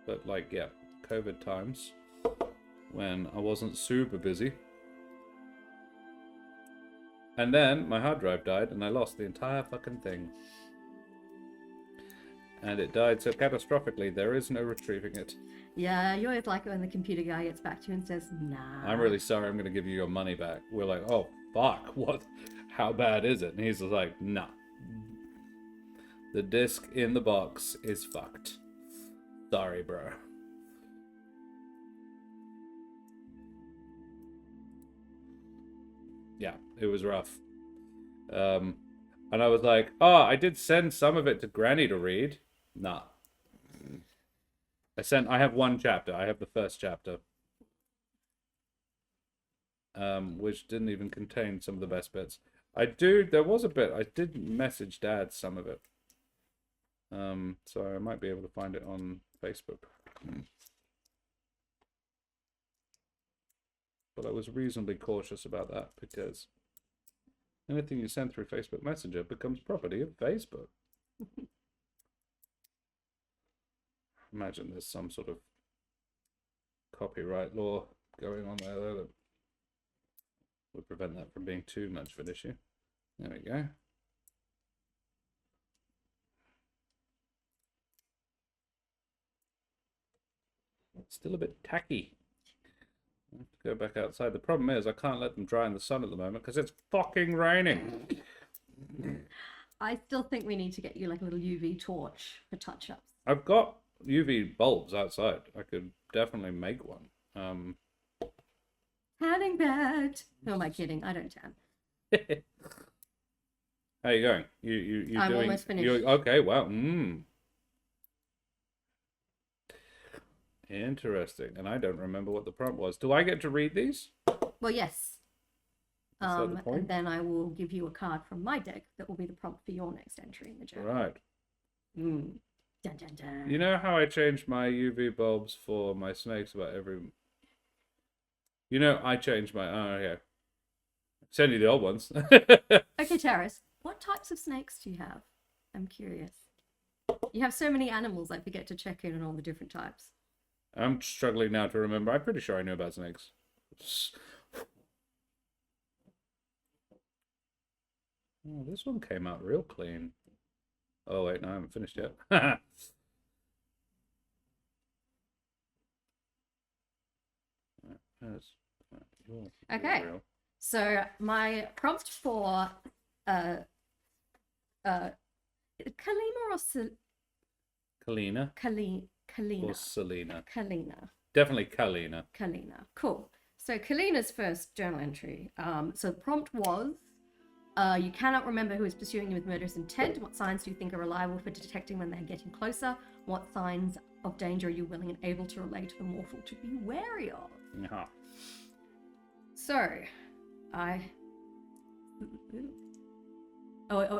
But like, yeah, COVID times. When I wasn't super busy. And then my hard drive died and I lost the entire fucking thing. And it died so catastrophically, there is no retrieving it. Yeah, you always like it when the computer guy gets back to you and says, nah. I'm really sorry, I'm going to give you your money back. We're like, oh, fuck, what? How bad is it? And he's just like, nah. The disc in the box is fucked. Sorry, bro. Yeah, it was rough. And I was like, oh, I did send some of it to Granny to read. Nah. I have one chapter. I have the first chapter. Which didn't even contain some of the best bits. There was a bit, I did message Dad some of it. So I might be able to find it on Facebook. But I was reasonably cautious about that because anything you send through Facebook Messenger becomes property of Facebook. Imagine there's some sort of copyright law going on there, though, that would prevent that from being too much of an issue. There we go. Still a bit tacky. I have to go back outside. The problem is I can't let them dry in the sun at the moment because it's fucking raining. I still think we need to get you like a little UV torch for touch-ups. I've got UV bulbs outside. I could definitely make one. Tanning bed. Who am I kidding? I don't tan. How you going? You I'm doing? almost finished. Okay. Wow. Interesting. And I don't remember what the prompt was. Do I get to read these? Well, yes. Is that the point? And then I will give you a card from my deck that will be the prompt for your next entry in the journal. Right. Dun, dun, dun. You know how I changed my UV bulbs for my snakes about every... You know, I changed my... Oh, yeah. Send you the old ones. Okay, Terrace, what types of snakes do you have? I'm curious. You have so many animals, I forget to check in on all the different types. I'm struggling now to remember. I'm pretty sure I knew about snakes. Oh, this one came out real clean. Oh, wait, no, I haven't finished yet. Okay. So my prompt for Kalima or Calenna Kalina. or Selena? Kalina. Definitely Calenna. Kalina. Cool. So Kalina's first journal entry. So the prompt was, you cannot remember who is pursuing you with murderous intent. What signs do you think are reliable for detecting when they're getting closer? What signs of danger are you willing and able to relate to the mortal to be wary of? Yeah. So, are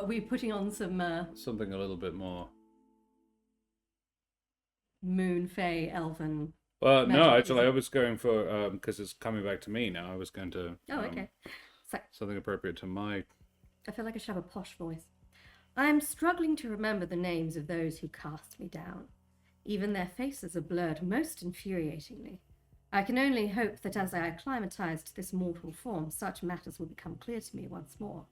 we putting on some Something a little bit more. moon, fae, elven? Well, no, Magic, actually, is it? I was going for because it's coming back to me now. I was going to. Oh, okay. So, Something appropriate to my. I feel like I should have a posh voice. I am struggling to remember the names of those who cast me down. Even their faces are blurred most infuriatingly. I can only hope that as I acclimatize to this mortal form, such matters will become clear to me once more.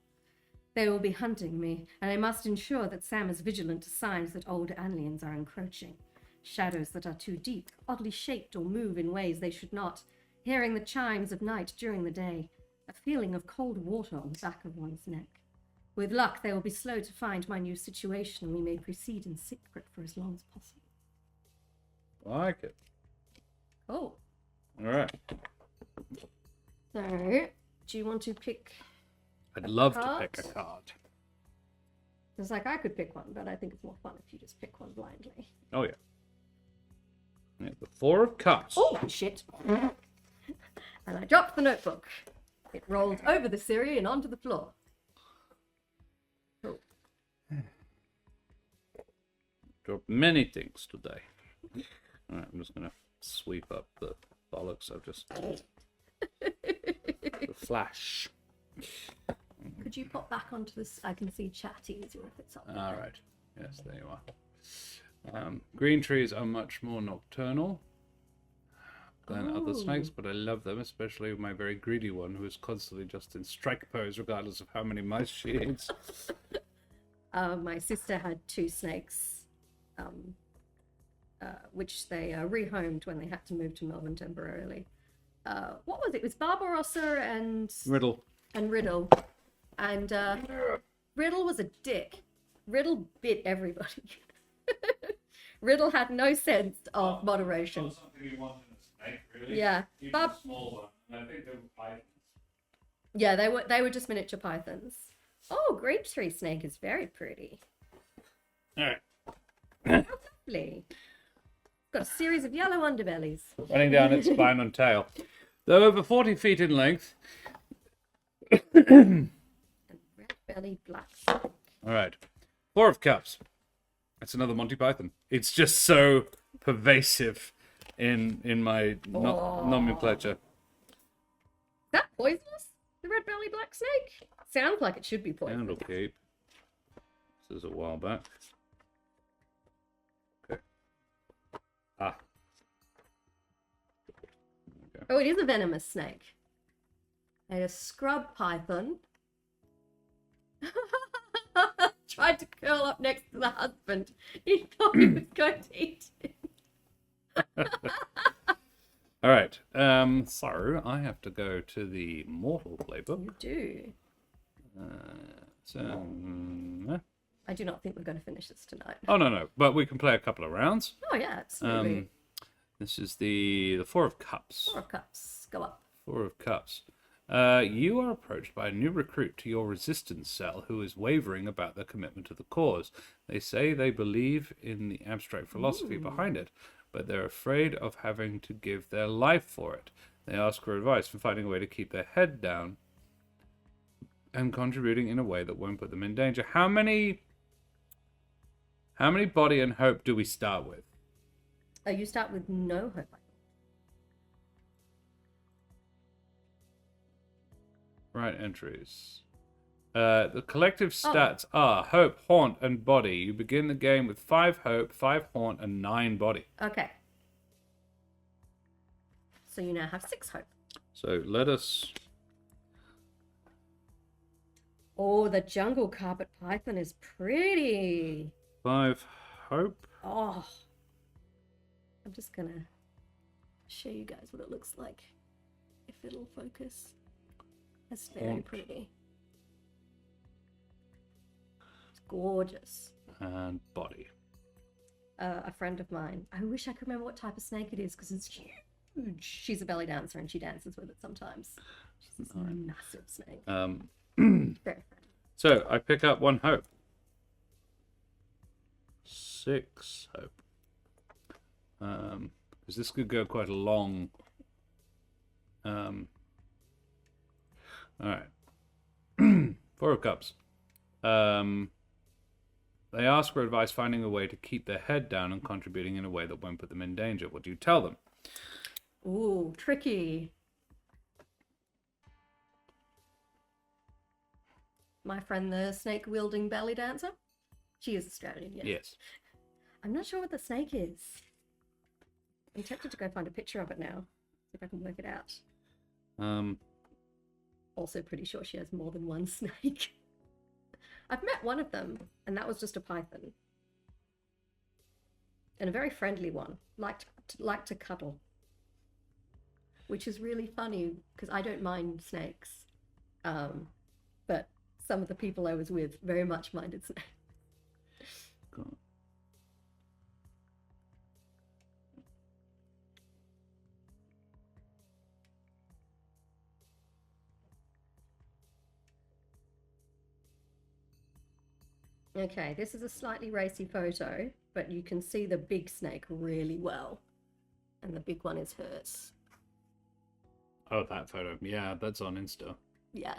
They will be hunting me, and I must ensure that Sam is vigilant to signs that old aliens are encroaching. Shadows that are too deep, oddly shaped, or move in ways they should not. Hearing the chimes of night during the day. A feeling of cold water on the back of one's neck. With luck, they will be slow to find my new situation, and we may proceed in secret for as long as possible. I like it. Oh. All right. So, do you want to pick... I'd love card? to pick a card. It's like I could pick one, but I think it's more fun if you just pick one blindly. Oh, yeah. Yeah, the Four of Cups. Oh, shit. And I dropped the notebook. It rolled over the Siri and onto the floor. Oh. Dropped many things today. All right, I'm just going to sweep up the bollocks I've just... the flash. Could you pop back onto this? I can see chat easier if it's up there. All right. Yes, there you are. Green trees are much more nocturnal than other snakes, but I love them, especially my very greedy one who is constantly just in strike pose regardless of how many mice she eats. My sister had two snakes, which they rehomed when they had to move to Melbourne temporarily. What was it? It was Barbarossa and Riddle. And Riddle. And Riddle was a dick. Riddle bit everybody. Riddle had no sense of moderation. Not something you want in a snake, really. Yeah. Even a small one. And I think they were pythons. Yeah, they were just miniature pythons. Oh, grape tree snake is very pretty. All right. Lovely. Got a series of yellow underbellies. Running down its spine and tail. They're over 40 feet in length. And red-bellied black snake. All right. Four of Cups. That's another Monty Python. It's just so pervasive in my nomenclature. Is that poisonous? The red-bellied black snake? Sounds like it should be poisonous. Candle keep. This is a while back. Okay. Ah. Oh, it is a venomous snake. And a scrub python. Tried to curl up next to the husband. He thought he was going to eat him. All right. So I have to go to the mortal playbook. You do. I do not think we're going to finish this tonight. Oh no, but we can play a couple of rounds. Oh yeah, absolutely. This is the Four of Cups. Four of Cups. Go up. Four of Cups. You are approached by a new recruit to your resistance cell who is wavering about their commitment to the cause. They say they believe in the abstract philosophy behind it, but they're afraid of having to give their life for it. They ask for advice for finding a way to keep their head down and contributing in a way that won't put them in danger. How many body and hope do we start with? You start with no hope. Right, entries. The collective stats are hope, haunt, and body. You begin the game with 5 hope, 5 haunt, and 9 body. Okay. So you now have 6 hope. So let us... Oh, the jungle carpet python is pretty. 5 hope. Oh. I'm just gonna show you guys what it looks like. If it'll focus. It's very pretty. It's gorgeous. And body. A friend of mine. I wish I could remember what type of snake it is because it's huge. She's a belly dancer and she dances with it sometimes. She's this massive snake. Very friendly. So I pick up 1 hope. 6 hope. Because this could go quite a long. All right. 4 of Cups. They ask for advice, finding a way to keep their head down and contributing in a way that won't put them in danger. What do you tell them? Ooh, tricky. My friend, the snake-wielding belly dancer. She is Australian, yes. Yes. I'm not sure what the snake is. I'm tempted to go find a picture of it now. See if I can work it out. Also pretty sure she has more than one snake. I've met one of them, and that was just a python. And a very friendly one. Liked to cuddle. Which is really funny, because I don't mind snakes. But some of the people I was with very much minded snakes. Cool. Okay, this is a slightly racy photo, but you can see the big snake really well. And the big one is hers. Oh, that photo. Yeah, that's on Insta. Yeah.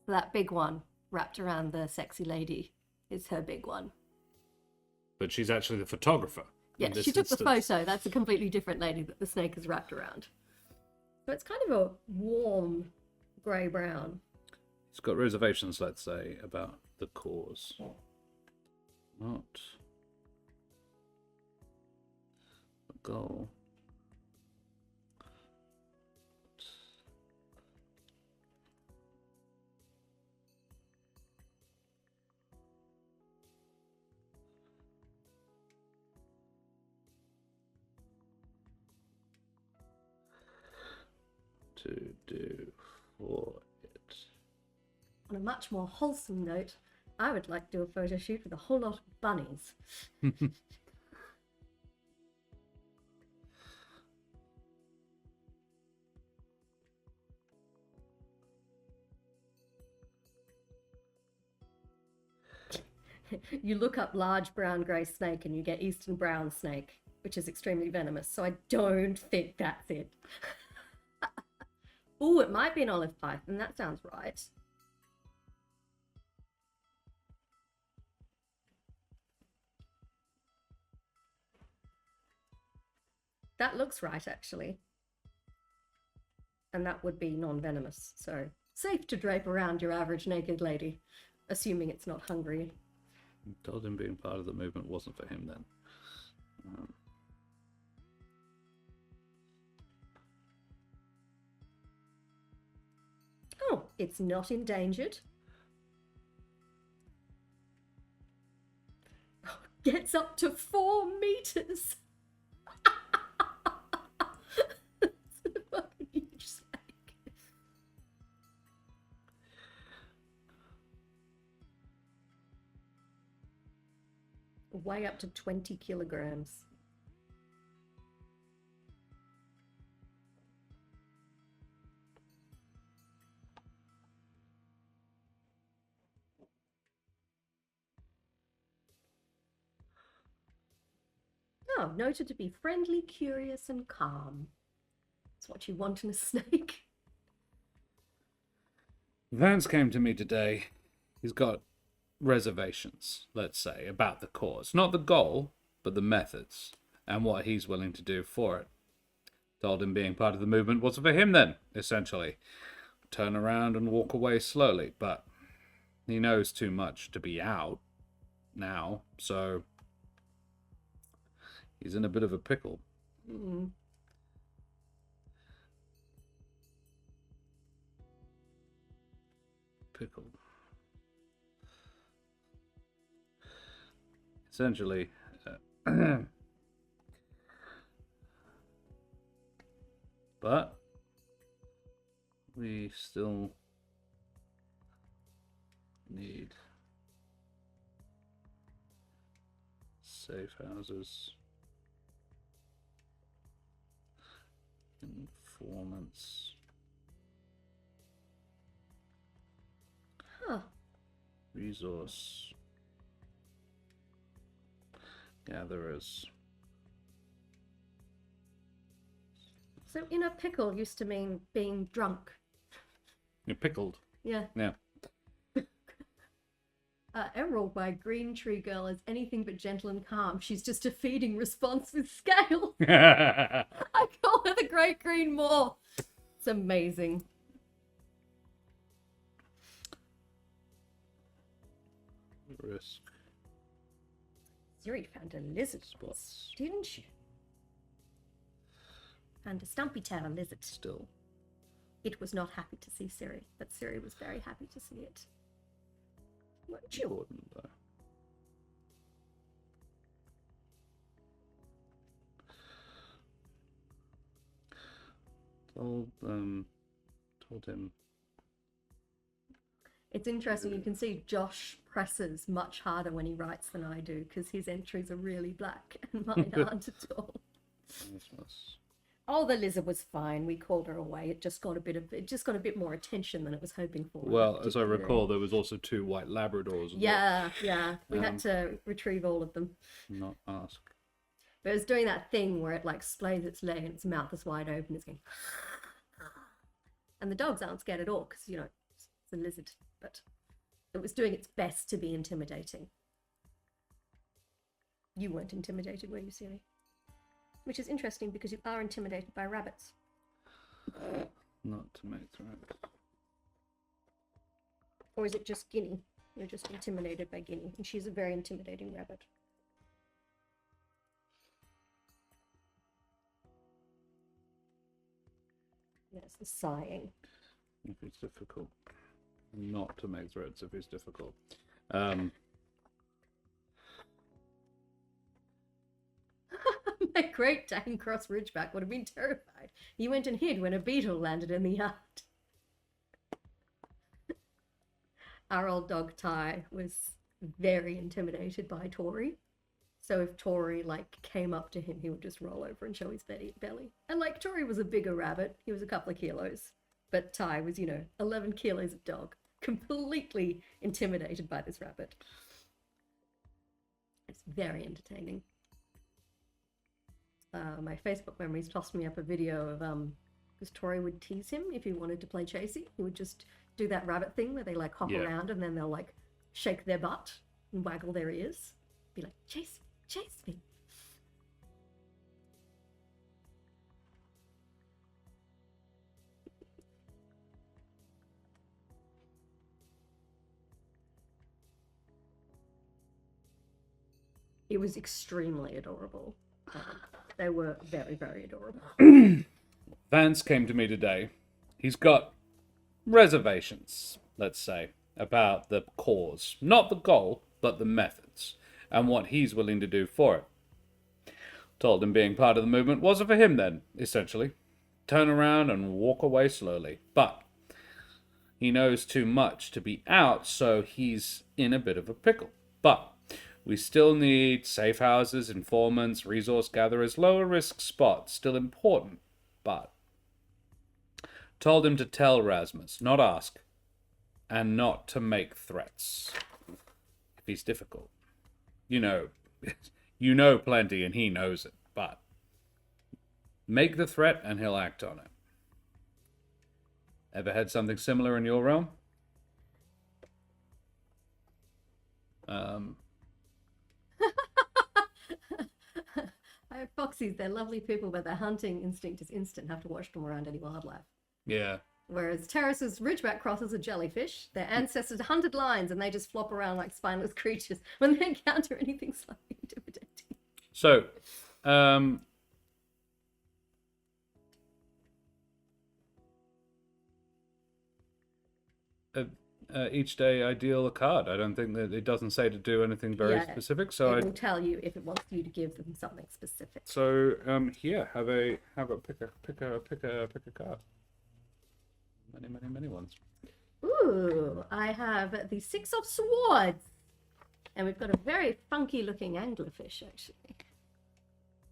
So that big one wrapped around the sexy lady is her big one. But she's actually the photographer. Yeah, she took the photo. That's a completely different lady that the snake is wrapped around. So it's kind of a warm grey-brown. He's got reservations, let's say, about the cause. Not the goal. To do for it. On a much more wholesome note, I would like to do a photo shoot with a whole lot of bunnies. You look up large brown grey snake and you get eastern brown snake, which is extremely venomous, so I don't think that's it. Ooh, it might be an olive python. That sounds right. That looks right, actually. And that would be non-venomous, so safe to drape around your average naked lady, assuming it's not hungry. Told him being part of the movement wasn't for him then. It's not endangered. Gets up to 4 meters. It's a fucking huge snake. Weigh up to 20 kilograms. Oh, noted to be friendly, curious, and calm. That's what you want in a snake. Vance came to me today. He's got reservations, let's say, about the cause. Not the goal, but the methods, and what he's willing to do for it. Told him being part of the movement wasn't for him then, essentially. Turn around and walk away slowly, but he knows too much to be out now, so he's in a bit of a pickle. Mm. Pickle. Essentially, but we still need safe houses, informants, resource gatherers. So in a pickle used to mean being drunk. You're pickled. Yeah. Yeah. Emerald by Green Tree Girl is anything but gentle and calm. She's just a feeding response with scale. I call her the Great Green Moor. It's amazing. Risk Siri found a lizard, spots. didn't you? Found a stumpy tail lizard. Still. It was not happy to see Siri, but Siri was very happy to see it. Weren't you? Important, though. Told him. It's interesting, you can see Josh presses much harder when he writes than I do, because his entries are really black and mine aren't at all. Oh, the lizard was fine. We called her away. It just got a bit more attention than it was hoping for. Well, as I recall, there was also 2 white Labradors. Yeah. We had to retrieve all of them. Not ask. But it was doing that thing where it like splays its leg and its mouth is wide open. It's going, and the dogs aren't scared at all because it's a lizard. But it was doing its best to be intimidating. You weren't intimidated, were you, Siri? Which is interesting because you are intimidated by rabbits. Not to make threats. Or is it just Guinea? You're just intimidated by Guinea, and she's a very intimidating rabbit. There's the sighing. If it's difficult. Not to make threats if it's difficult. My Great Dane Cross Ridgeback would have been terrified. He went and hid when a beetle landed in the yard. Our old dog Ty was very intimidated by Tori. So if Tori came up to him, he would just roll over and show his belly. And Tori was a bigger rabbit. He was a couple of kilos. But Ty was, 11 kilos of dog. Completely intimidated by this rabbit. It's very entertaining. My Facebook memories tossed me up a video of because Tori would tease him if he wanted to play chasey. He would just do that rabbit thing where they hop around and then they'll shake their butt and waggle their ears. Be like, chase me. It was extremely adorable. They were very, very adorable. Vance came to me today. He's got reservations, let's say, about the cause. Not the goal, but the methods, and what he's willing to do for it. Told him being part of the movement wasn't for him then, essentially. Turn around and walk away slowly. But he knows too much to be out, so he's in a bit of a pickle. But we still need safe houses, informants, resource gatherers, lower risk spots. Still important, but told him to tell Rasmus, not ask, and not to make threats. If he's difficult. You know plenty and he knows it, but make the threat and he'll act on it. Ever had something similar in your realm? I have foxies, they're lovely people, but their hunting instinct is instant. Have to watch them around any wildlife. Yeah. Whereas Terrace's ridgeback crosses are jellyfish. Their ancestors hunted lions and they just flop around like spineless creatures when they encounter anything slightly intimidating. So, each day I deal a card. I don't think that it doesn't say to do anything very specific. So it will tell you if it wants you to give them something specific. So here, pick a card. Many ones. Ooh, I have the Six of Swords, and we've got a very funky looking anglerfish actually.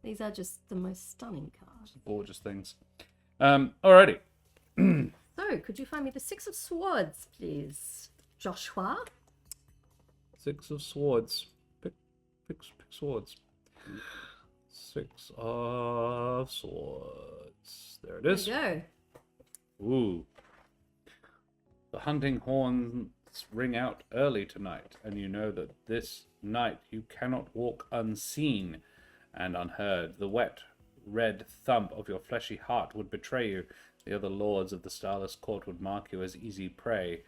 These are just the most stunning cards. Gorgeous things. Alrighty. So, could you find me the Six of Swords, please, Joshua? Six of Swords. Pick swords. Six of Swords. There it is. There you go. Ooh. The hunting horns ring out early tonight, and you know that this night you cannot walk unseen and unheard. The wet, red thump of your fleshy heart would betray you. The other lords of the Starless Court would mark you as easy prey.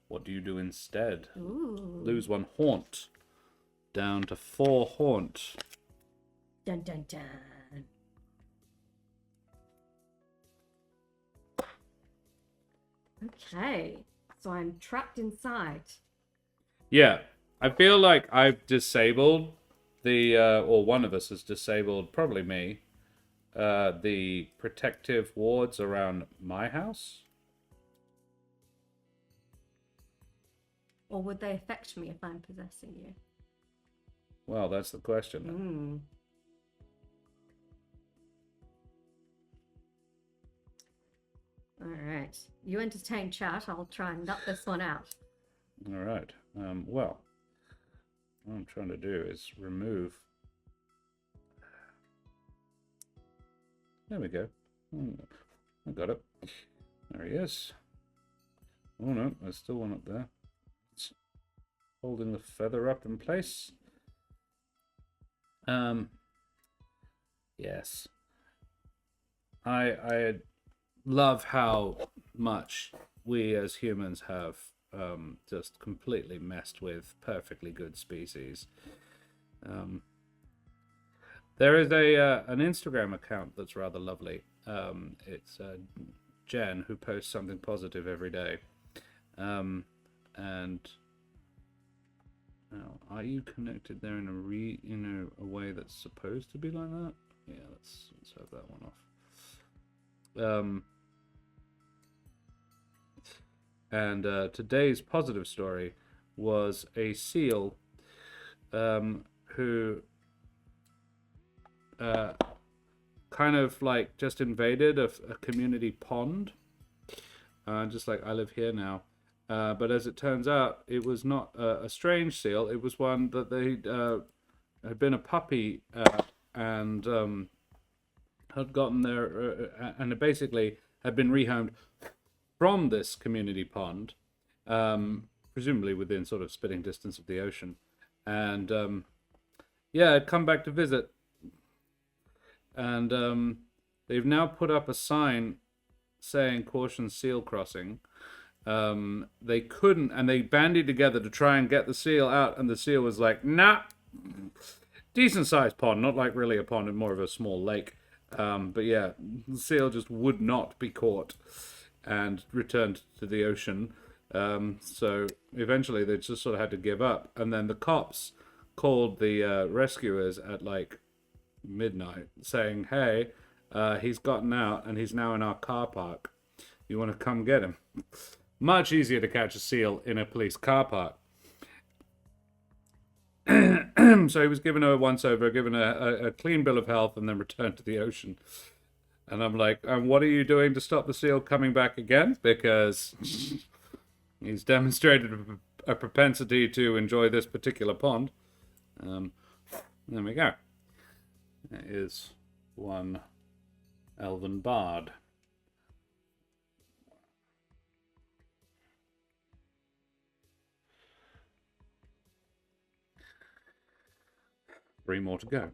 What do you do instead? Ooh. Lose one haunt. Down to 4 haunt. Dun dun dun. Okay, so I'm trapped inside. Yeah, I feel like I've disabled or one of us has disabled, probably me, the protective wards around my house. Or would they affect me if I'm possessing you? Well, that's the question. All right. You entertain chat. I'll try and nut this one out. All right. Well, what I'm trying to do is remove. There we go. I got it. There he is. Oh no, there's still one up there. It's holding the feather up in place. Yes. I love how much we as humans have just completely messed with perfectly good species. There is an Instagram account that's rather lovely. It's Jen, who posts something positive every day. And now, are you connected there in a way that's supposed to be like that? Yeah, let's have that one off. And today's positive story was a seal who kind of like just invaded a community pond, just like I live here now. But as it turns out, it was not a strange seal. It was one that they had been a puppy and had gotten there, and it basically had been rehomed from this community pond, presumably within sort of spitting distance of the ocean. And yeah, I'd come back to visit. And they've now put up a sign saying caution seal crossing. They couldn't, and they bandied together to try and get the seal out, and the seal was like, nah, decent sized pond, not like really a pond, more of a small lake. But yeah, the seal just would not be caught. and returned to the ocean. So eventually they just sort of had to give up. And then the cops called the rescuers at like midnight saying, hey, he's gotten out and he's now in our car park. You want to come get him? Much easier to catch a seal in a police car park. So he was given a once-over, given a clean bill of health, and then returned to the ocean. And I'm like, what are you doing to stop the seal coming back again? Because he's demonstrated a propensity to enjoy this particular pond. There we go. There is one elven bard. Three more to go.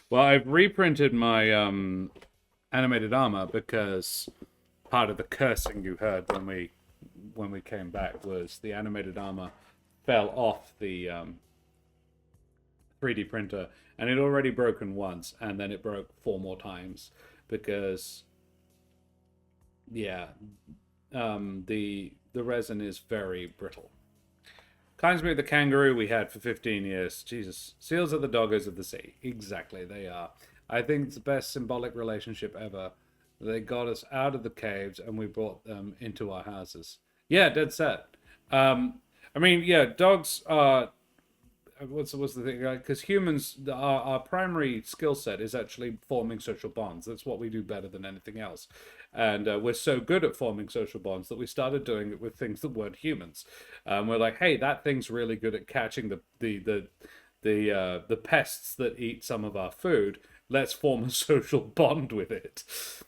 Well, I've reprinted my animated armor because part of the cursing you heard when we came back was the animated armor fell off the 3D printer, and it already broken once, and then it broke 4 more times because the resin is very brittle. Kinds me of the kangaroo we had for 15 years. Jesus. Seals are the doggos of the sea. Exactly, they are. I think it's the best symbolic relationship ever. They got us out of the caves and we brought them into our houses. Yeah, dead set. I mean, yeah, dogs are... What's the thing? Because humans, our primary skill set is actually forming social bonds. That's what we do better than anything else. And we're so good at forming social bonds that we started doing it with things that weren't humans. We're like, hey, that thing's really good at catching the pests that eat some of our food. Let's form a social bond with it.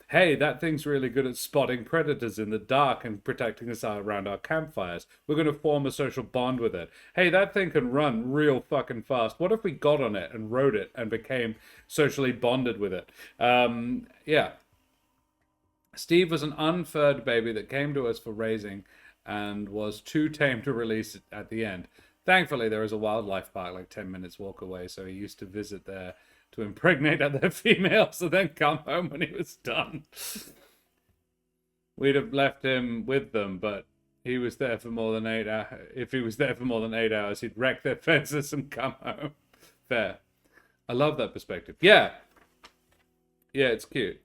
Hey, that thing's really good at spotting predators in the dark and protecting us around our campfires. We're going to form a social bond with it. Hey, that thing can run real fucking fast. What if we got on it and rode it and became socially bonded with it? Yeah. Steve was an unfurred baby that came to us for raising and was too tame to release it at the end. Thankfully, there is a wildlife park like 10 minutes walk away, so he used to visit there to impregnate other females and then come home when he was done. We'd have left him with them, but he was there for more than 8 hours. If he was there for more than 8 hours, he'd wreck their fences and come home. Fair. I love that perspective. Yeah. Yeah, it's cute.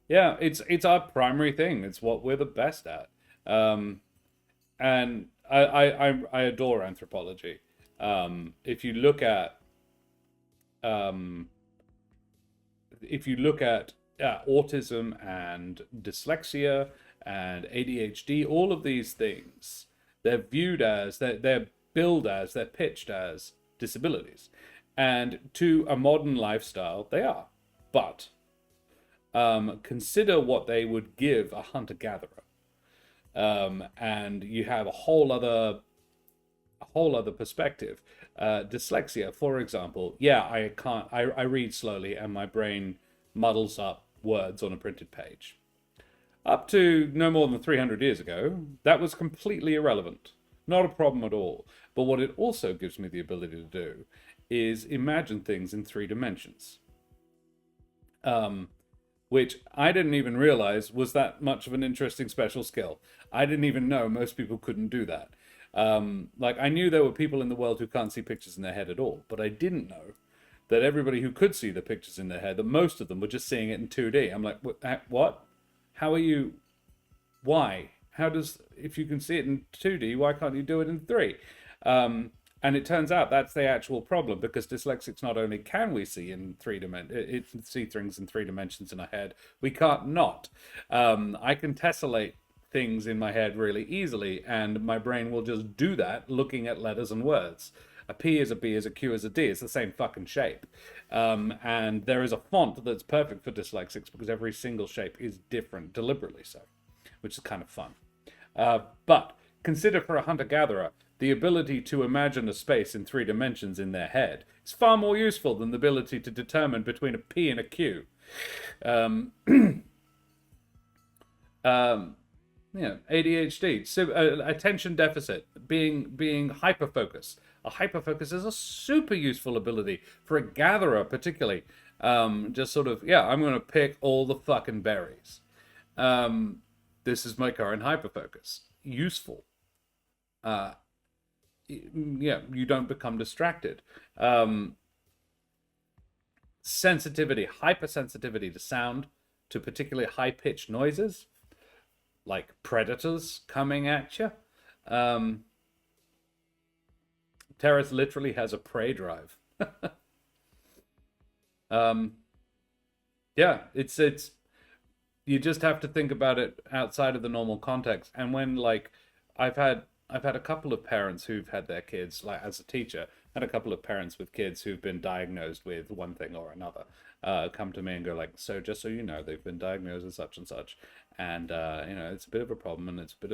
Yeah, it's our primary thing. It's what we're the best at. And I adore anthropology. If you look at autism and dyslexia and ADHD, all of these things, they're viewed as they're billed as, they're pitched as disabilities, and to a modern lifestyle, they are. But consider what they would give a hunter-gatherer. And you have a whole other perspective. Dyslexia, for example. Yeah, I read slowly and my brain muddles up words on a printed page. Up to no more than 300 years ago, that was completely irrelevant. Not a problem at all. But what it also gives me the ability to do is imagine things in 3 dimensions. Which I didn't even realize was that much of an interesting special skill. I didn't even know most people couldn't do that. Like, I knew there were people in the world who can't see pictures in their head at all, but I didn't know that everybody who could see the pictures in their head, that most of them were just seeing it in 2D. I'm like, what? How are you? Why? How does, if you can see it in 2D, why can't you do it in 3? And it turns out that's the actual problem, because dyslexics, not only can we see in 3 dimensions, see things in 3 dimensions in our head, we can't not. I can tessellate things in my head really easily, and my brain will just do that looking at letters and words. A P is a B, is a Q is a D. It's the same fucking shape. And there is a font that's perfect for dyslexics because every single shape is different, deliberately so, which is kind of fun. But consider for a hunter-gatherer, the ability to imagine a space in 3 dimensions in their head is far more useful than the ability to determine between a P and a Q. ADHD, attention deficit, being hyper-focused. A hyperfocus is a super useful ability for a gatherer, particularly. Just sort of, yeah, I'm going to pick all the fucking berries. This is my current hyperfocus. Useful. Yeah, you don't become distracted. Sensitivity, hypersensitivity to sound, to particularly high-pitched noises, like predators coming at you. Terrace literally has a prey drive. Yeah, it's you just have to think about it outside of the normal context. And when like I've had a couple of parents who've had their kids, like as a teacher, had a couple of parents with kids who've been diagnosed with one thing or another, come to me and go like, so just so you know, they've been diagnosed with such and such, and you know, it's a bit of a problem and it's a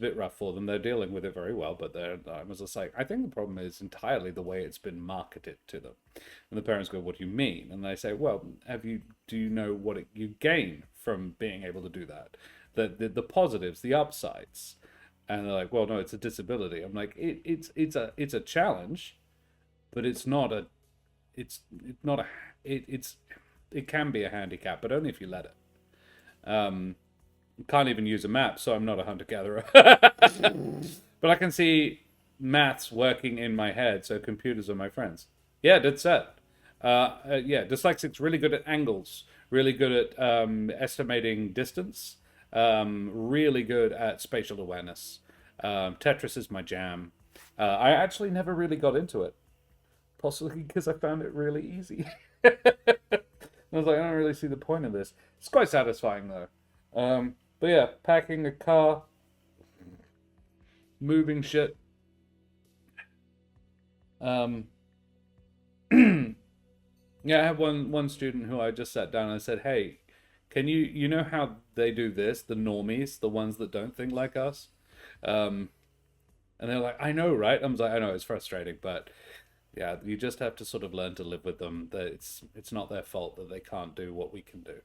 bit rough for them. They're dealing with it very well, but I was just like, I think the problem is entirely the way it's been marketed to them. And the parents go, what do you mean? And they say, well, do you know what you gain from being able to do that? The positives, the upsides. And they're like, well, no, it's a disability. I'm like, it's a challenge, but it can be a handicap, but only if you let it. Can't even use a map, so I'm not a hunter-gatherer. But I can see maths working in my head, so computers are my friends. Yeah, dead set. Yeah, dyslexics really good at angles, really good at estimating distance, really good at spatial awareness. Tetris is my jam. I actually never really got into it, possibly because I found it really easy. I was like, I don't really see the point of this. It's quite satisfying, though. But yeah, packing a car, moving shit. Yeah, I have one student who I just sat down and I said, hey, can you know how they do this, the normies, the ones that don't think like us? And they're like, I know, right? I was like, I know, it's frustrating, but yeah, you just have to sort of learn to live with them. That it's not their fault that they can't do what we can do.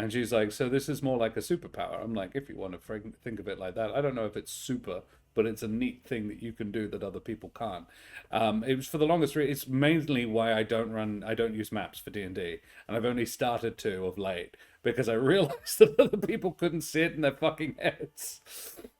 And she's like, so this is more like a superpower. I'm like, if you want to think of it like that, I don't know if it's super, but it's a neat thing that you can do that other people can't. It was for the longest. It's mainly why I don't use maps for D&D, and I've only started to of late because I realized that other people couldn't see it in their fucking heads.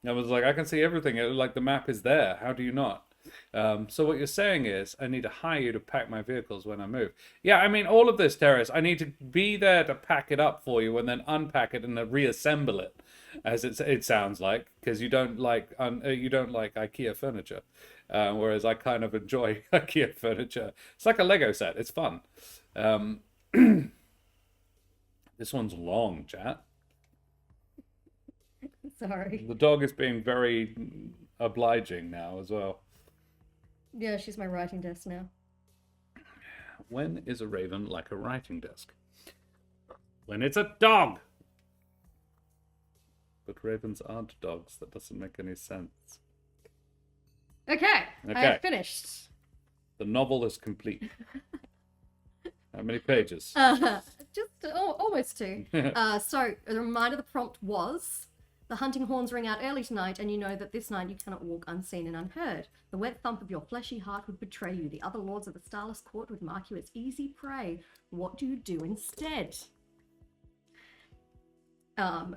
I was like, I can see everything. Like the map is there. How do you not? So what you're saying is I need to hire you to pack my vehicles when I move. Yeah, I mean, all of this, Terrace, I need to be there to pack it up for you and then unpack it and then reassemble it, as it sounds like, because you don't like IKEA furniture, whereas I kind of enjoy IKEA furniture. It's like a Lego set. It's fun. This one's long, chat. Sorry. The dog is being very obliging now as well. Yeah, she's my writing desk now. When is a raven like a writing desk? When it's a dog! But ravens aren't dogs. That doesn't make any sense. Okay. I have finished. The novel is complete. How many pages? Almost 2. So, a reminder, the prompt was... The hunting horns ring out early tonight, and you know that this night you cannot walk unseen and unheard. The wet thump of your fleshy heart would betray you. The other lords of the Starless Court would mark you as easy prey. What do you do instead? And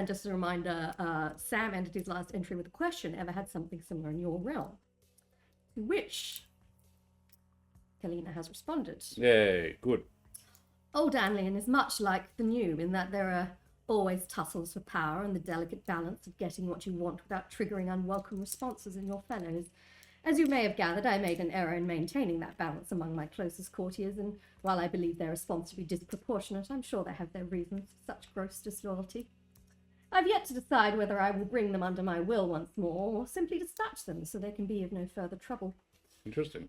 just a reminder, Sam ended his last entry with a question, ever had something similar in your realm? To which Calenna has responded. Yay, good. Old Anlian is much like the new in that there are always tussles for power and the delicate balance of getting what you want without triggering unwelcome responses in your fellows. As you may have gathered, I made an error in maintaining that balance among my closest courtiers, and while I believe their response to be disproportionate, I'm sure they have their reasons for such gross disloyalty. I've yet to decide whether I will bring them under my will once more, or simply dispatch them so they can be of no further trouble. Interesting.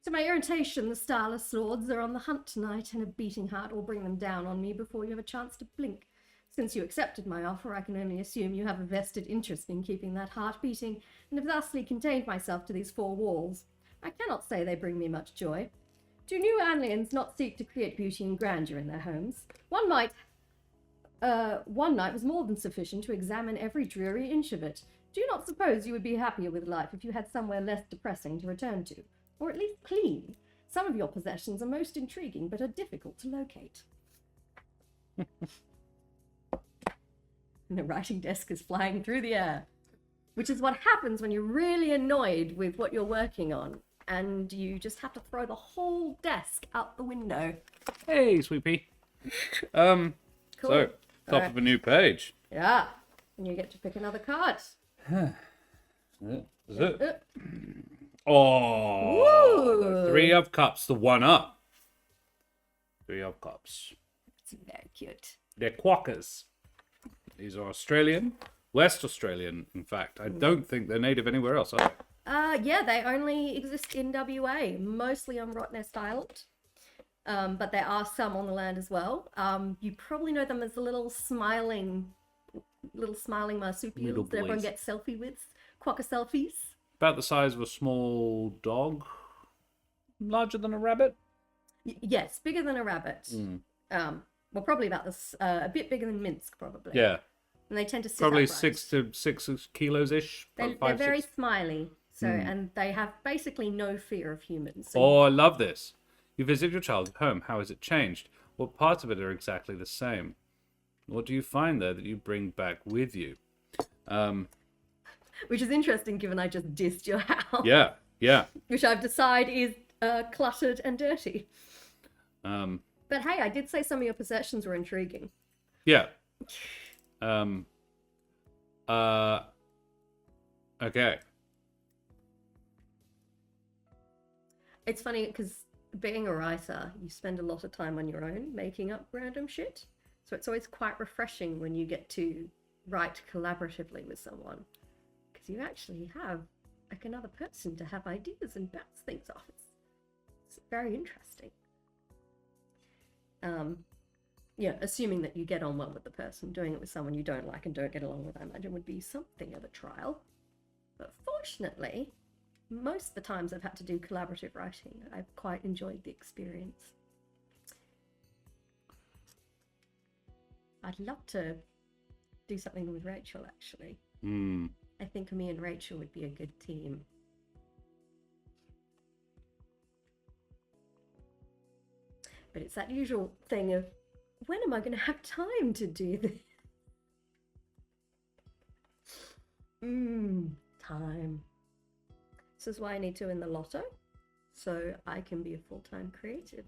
To my irritation, the Starless Lords are on the hunt tonight, and a beating heart will bring them down on me before you have a chance to blink. Since you accepted my offer, I can only assume you have a vested interest in keeping that heart beating, and have thusly contained myself to these 4 walls. I cannot say they bring me much joy. Do new Anlians not seek to create beauty and grandeur in their homes? One might one night was more than sufficient to examine every dreary inch of it. Do not suppose you would be happier with life if you had somewhere less depressing to return to, or at least clean. Some of your possessions are most intriguing, but are difficult to locate. And the writing desk is flying through the air, which is what happens when you're really annoyed with what you're working on, and you just have to throw the whole desk out the window. Hey, Sweet Pea. Cool. So, top of a new page. Yeah, and you get to pick another card. Is it? Oh, Ooh. 3 of Cups, the 1-up. 3 of Cups. It's very cute. They're quackers. These are Australian, West Australian, in fact. I don't think they're native anywhere else, are they? Yeah, they only exist in WA, mostly on Rottnest Island. But there are some on the land as well. You probably know them as the little smiling marsupials Little that everyone boys. gets selfie with. Quokka selfies. About the size of a small dog. Larger than a rabbit. Yes, bigger than a rabbit. Well, probably about this, a bit bigger than Minsk, probably. Yeah. And they tend to sit Probably upright. 6 kilos-ish. They're very smiley. So, and they have basically no fear of humans. So Oh, I love this. You visit your childhood home. How has it changed? What parts of it are exactly the same? What do you find there that you bring back with you? which is interesting given I just dissed your house. Yeah. Which I've decided is cluttered and dirty. Um, But hey, I did say some of your possessions were intriguing. yeah. Okay. It's funny because being a writer, you spend a lot of time on your own making up random shit. So it's always quite refreshing when you get to write collaboratively with someone. Because you actually have like another person to have ideas and bounce things off. It's very interesting. Yeah, assuming that you get on well with the person. Doing it with someone you don't like and don't get along with, I imagine, would be something of a trial. But fortunately, most of the times I've had to do collaborative writing, I've quite enjoyed the experience. I'd love to do something with Rachel, actually. I think me and Rachel would be a good team. But it's that usual thing of, when am I going to have time to do this? Time. This is why I need to win the lotto, so I can be a full-time creative.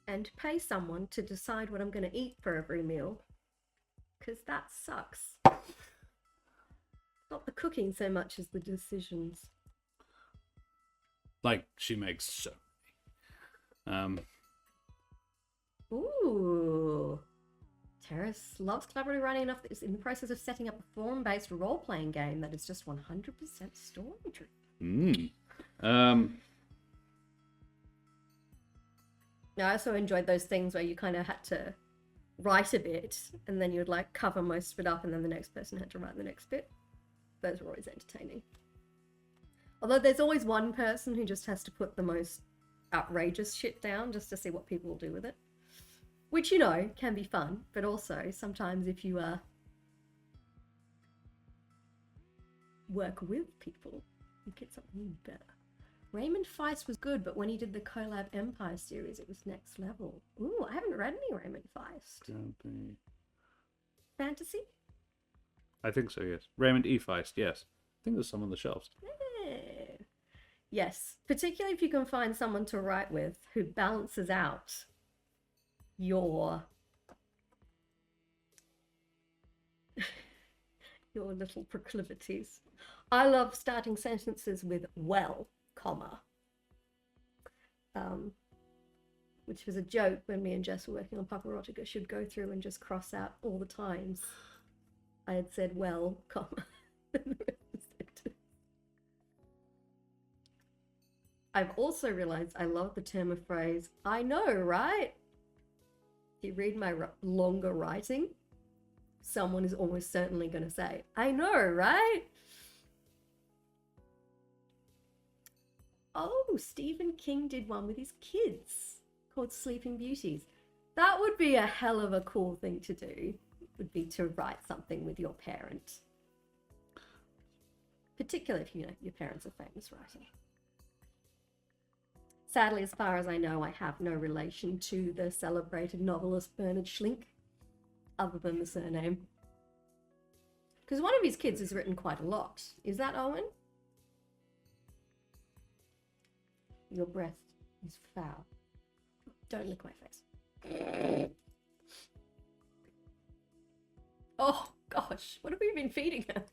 And pay someone to decide what I'm going to eat for every meal, because that sucks. Not the cooking so much as the decisions. Like she makes so many. Ooh. Terrace loves collaborative writing enough that is in the process of setting up a forum-based role-playing game that is just 100% story-driven. I also enjoyed those things where you kind of had to write a bit and then you would like cover most of it up and then the next person had to write the next bit. Those were always entertaining. Although there's always one person who just has to put the most outrageous shit down just to see what people will do with it. Which, you know, can be fun, but also sometimes if you work with people, you get something better. Raymond Feist was good, but when he did the Collab Empire series, it was next level. Ooh, I haven't read any Raymond Feist. Fantasy? I think so, yes. Raymond E. Feist, yes. I think there's some on the shelves. Yeah. Yes, particularly if you can find someone to write with who balances out your little proclivities. I love starting sentences with well, comma. Which was a joke when me and Jess were working on Papa Erotica. She'd go through and just cross out all the times I had said well, comma. I've also realized I love the term of phrase, I know, right? If you read my longer writing, someone is almost certainly going to say, I know, right? Oh, Stephen King did one with his kids called Sleeping Beauties. That would be a hell of a cool thing to do, would be to write something with your parent. Particularly if, your parents are famous writer. Sadly, as far as I know, I have no relation to the celebrated novelist Bernard Schlink, other than the surname. Because one of his kids has written quite a lot. Is that Owen? Your breath is foul. Don't lick my face. Oh, gosh. What have we been feeding her?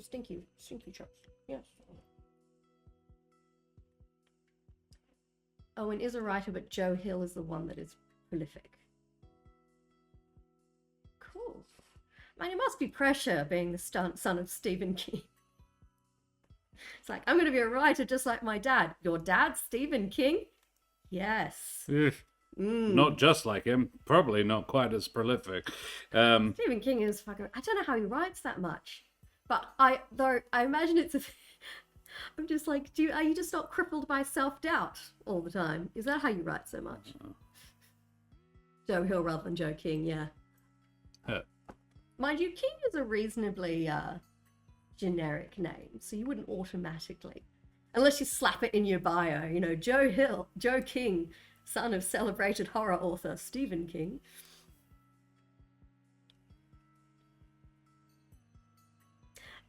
Stinky chops. Yes. Owen is a writer, but Joe Hill is the one that is prolific. Cool. Man, it must be pressure being the son of Stephen King. It's like, I'm going to be a writer just like my dad. Your dad, Stephen King? Yes. Not just like him. Probably not quite as prolific. Stephen King is fucking... I don't know how he writes that much. But I imagine it's a... I'm just like, are you just not crippled by self-doubt all the time? Is that how you write so much? Joe Hill rather than Joe King, yeah. Mind you, King is a reasonably generic name, so you wouldn't automatically, unless you slap it in your bio, Joe King, son of celebrated horror author Stephen King.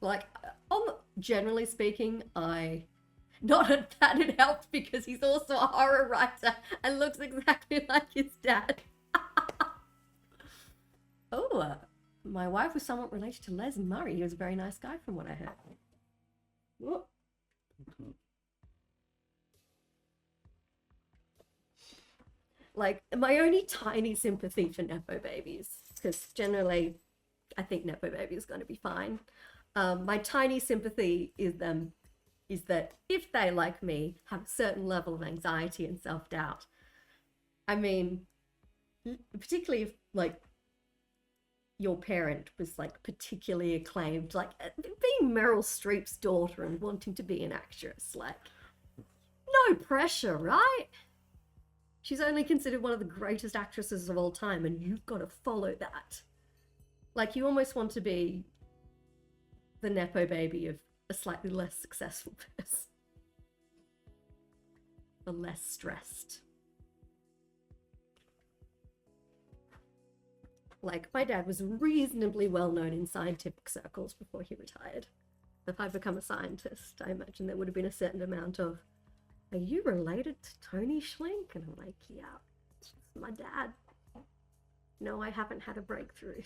Like, generally speaking, not that it helped because he's also a horror writer and looks exactly like his dad. My wife was somewhat related to Les Murray. He was a very nice guy from what I heard. Whoa. Like, my only tiny sympathy for Nepo babies, because generally I think Nepo baby is going to be fine. My tiny sympathy is that if they, like me, have a certain level of anxiety and self-doubt, I mean, particularly if, like, your parent was, like, particularly acclaimed, like, being Meryl Streep's daughter and wanting to be an actress, like, no pressure, right? She's only considered one of the greatest actresses of all time, and you've got to follow that. Like, you almost want to be the Nepo baby of a slightly less successful person. The less stressed. Like, my dad was reasonably well known in scientific circles before he retired. If I'd become a scientist, I imagine there would have been a certain amount of, are you related to Tony Schlink? And I'm like, yeah, it's my dad. No, I haven't had a breakthrough.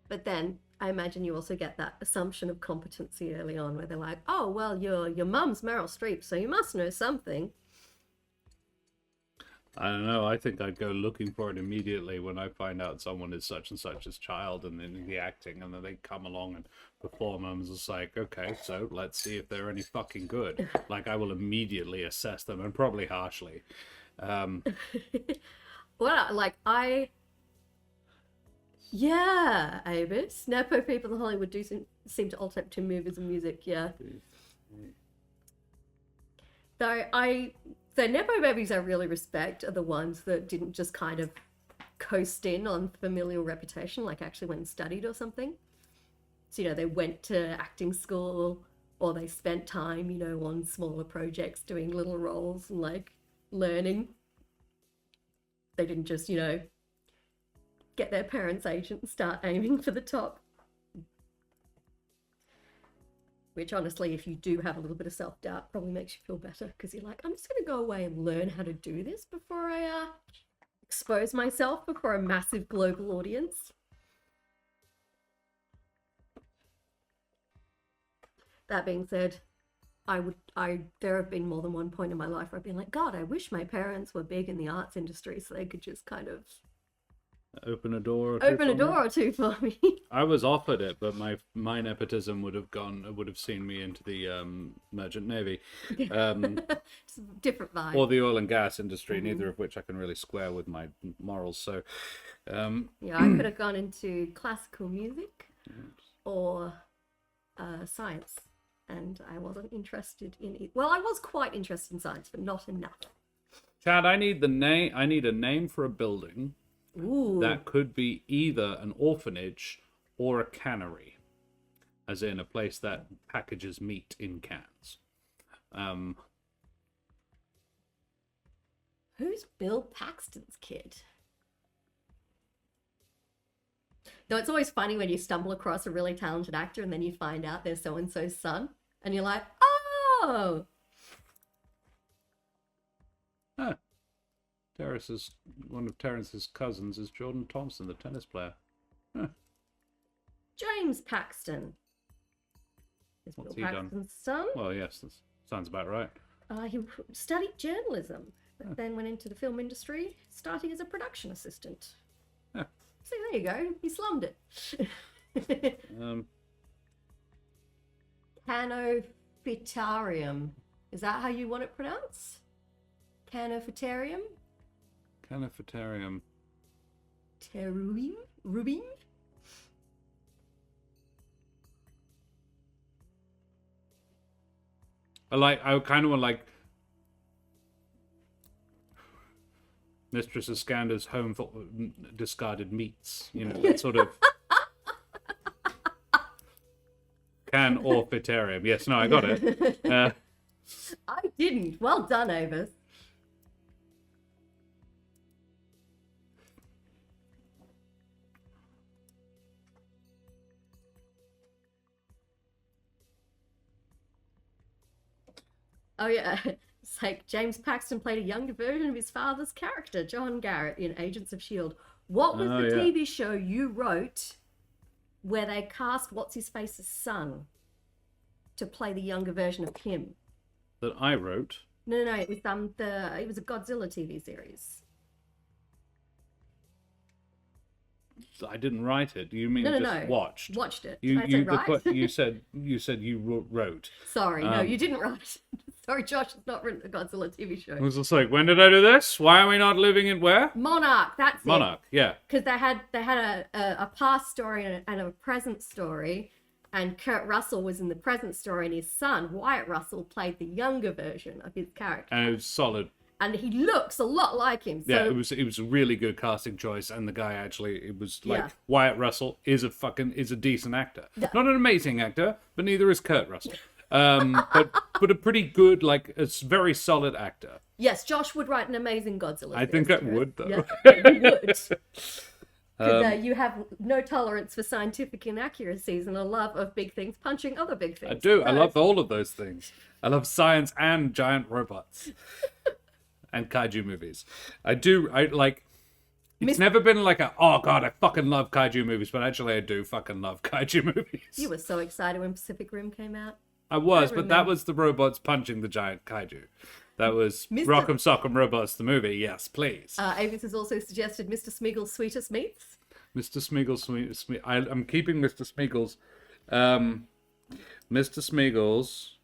But then I imagine you also get that assumption of competency early on where they're like, oh, well, your mum's Meryl Streep, so you must know something. I don't know. I think I'd go looking for it immediately when I find out someone is such and such as child and then the acting, and then they come along and perform. I'm just like, okay, so let's see if they're any fucking good. Like, I will immediately assess them, and probably harshly. Yeah, Avis. Nepo people in Hollywood do seem to alternate to movies and music, yeah. The Nepo babies I really respect are the ones that didn't just kind of coast in on familial reputation, like actually went and studied or something. So, they went to acting school, or they spent time, on smaller projects doing little roles and, like, learning. They didn't just, get their parents' agent and start aiming for the top. Which, honestly, if you do have a little bit of self-doubt, probably makes you feel better, because you're like, I'm just going to go away and learn how to do this before I expose myself before a massive global audience. That being said, there have been more than one point in my life where I've been like, God, I wish my parents were big in the arts industry so they could just kind of open a door or two for me. I was offered it, but my nepotism would have seen me into the merchant navy, Just a different vibe, or the oil and gas industry, neither of which I can really square with my morals. So yeah, I could have gone into classical music or science, and I wasn't interested in it. Well, I was quite interested in science, but not enough. Chad, I need a name for a building. Ooh. That could be either an orphanage or a cannery, as in a place that packages meat in cans. Who's Bill Paxton's kid? Though it's always funny when you stumble across a really talented actor and then you find out they're so-and-so's son, and you're like, oh! Huh. One of Terrence's cousins is Jordan Thompson, the tennis player. Huh. James Paxton. Is What's Bill he done? Paxton's son? Well, yes, that sounds about right. He studied journalism, but then went into the film industry, starting as a production assistant. Huh. So there you go. He slummed it. Canophytarium. Is that how you want it pronounced? Canophytarium? Canophytarium. Teruim? Rubin? I kind of want like Mistress Iskander's home for discarded meats. You know, that sort of can or fitarium. Yes, no, I got it. I didn't. Well done, Avis. Oh yeah, it's like James Paxton played a younger version of his father's character, John Garrett, in Agents of S.H.I.E.L.D. What was the TV show you wrote where they cast What's-His-Face's son to play the younger version of him? That I wrote? No, it was it was a Godzilla TV series. I didn't write it. You mean No. watched? Watched it. You said you wrote. Sorry, no, you didn't write it. Sorry, Josh has not written a Godzilla TV show. I was just like, when did I do this? Why are we not living in where? Monarch, that's Monarch, yeah. Because they had a past story and a present story, and Kurt Russell was in the present story, and his son, Wyatt Russell, played the younger version of his character. And it was solid. And he looks a lot like him. So... Yeah, it was a really good casting choice, and the guy actually, it was like, Wyatt Russell is a decent actor. Yeah. Not an amazing actor, but neither is Kurt Russell. But a pretty good, like, a very solid actor. Yes, Josh would write an amazing Godzilla. I think I would, though. Yeah, you would. Because you have no tolerance for scientific inaccuracies and a love of big things punching other big things. I do. I love all of those things. I love science and giant robots. And kaiju movies. I do. I like. It's never been like oh god, I fucking love kaiju movies, but actually I do fucking love kaiju movies. You were so excited when Pacific Rim came out. I was, but that was the robots punching the giant kaiju. That was Rock'em Sock'em Robots, the movie. Yes, please. Avis has also suggested Mr. Smeagol's Sweetest Meats. Mr. Smeagol's I'm keeping Mr. Smeagol's. Mr. Smeagol's.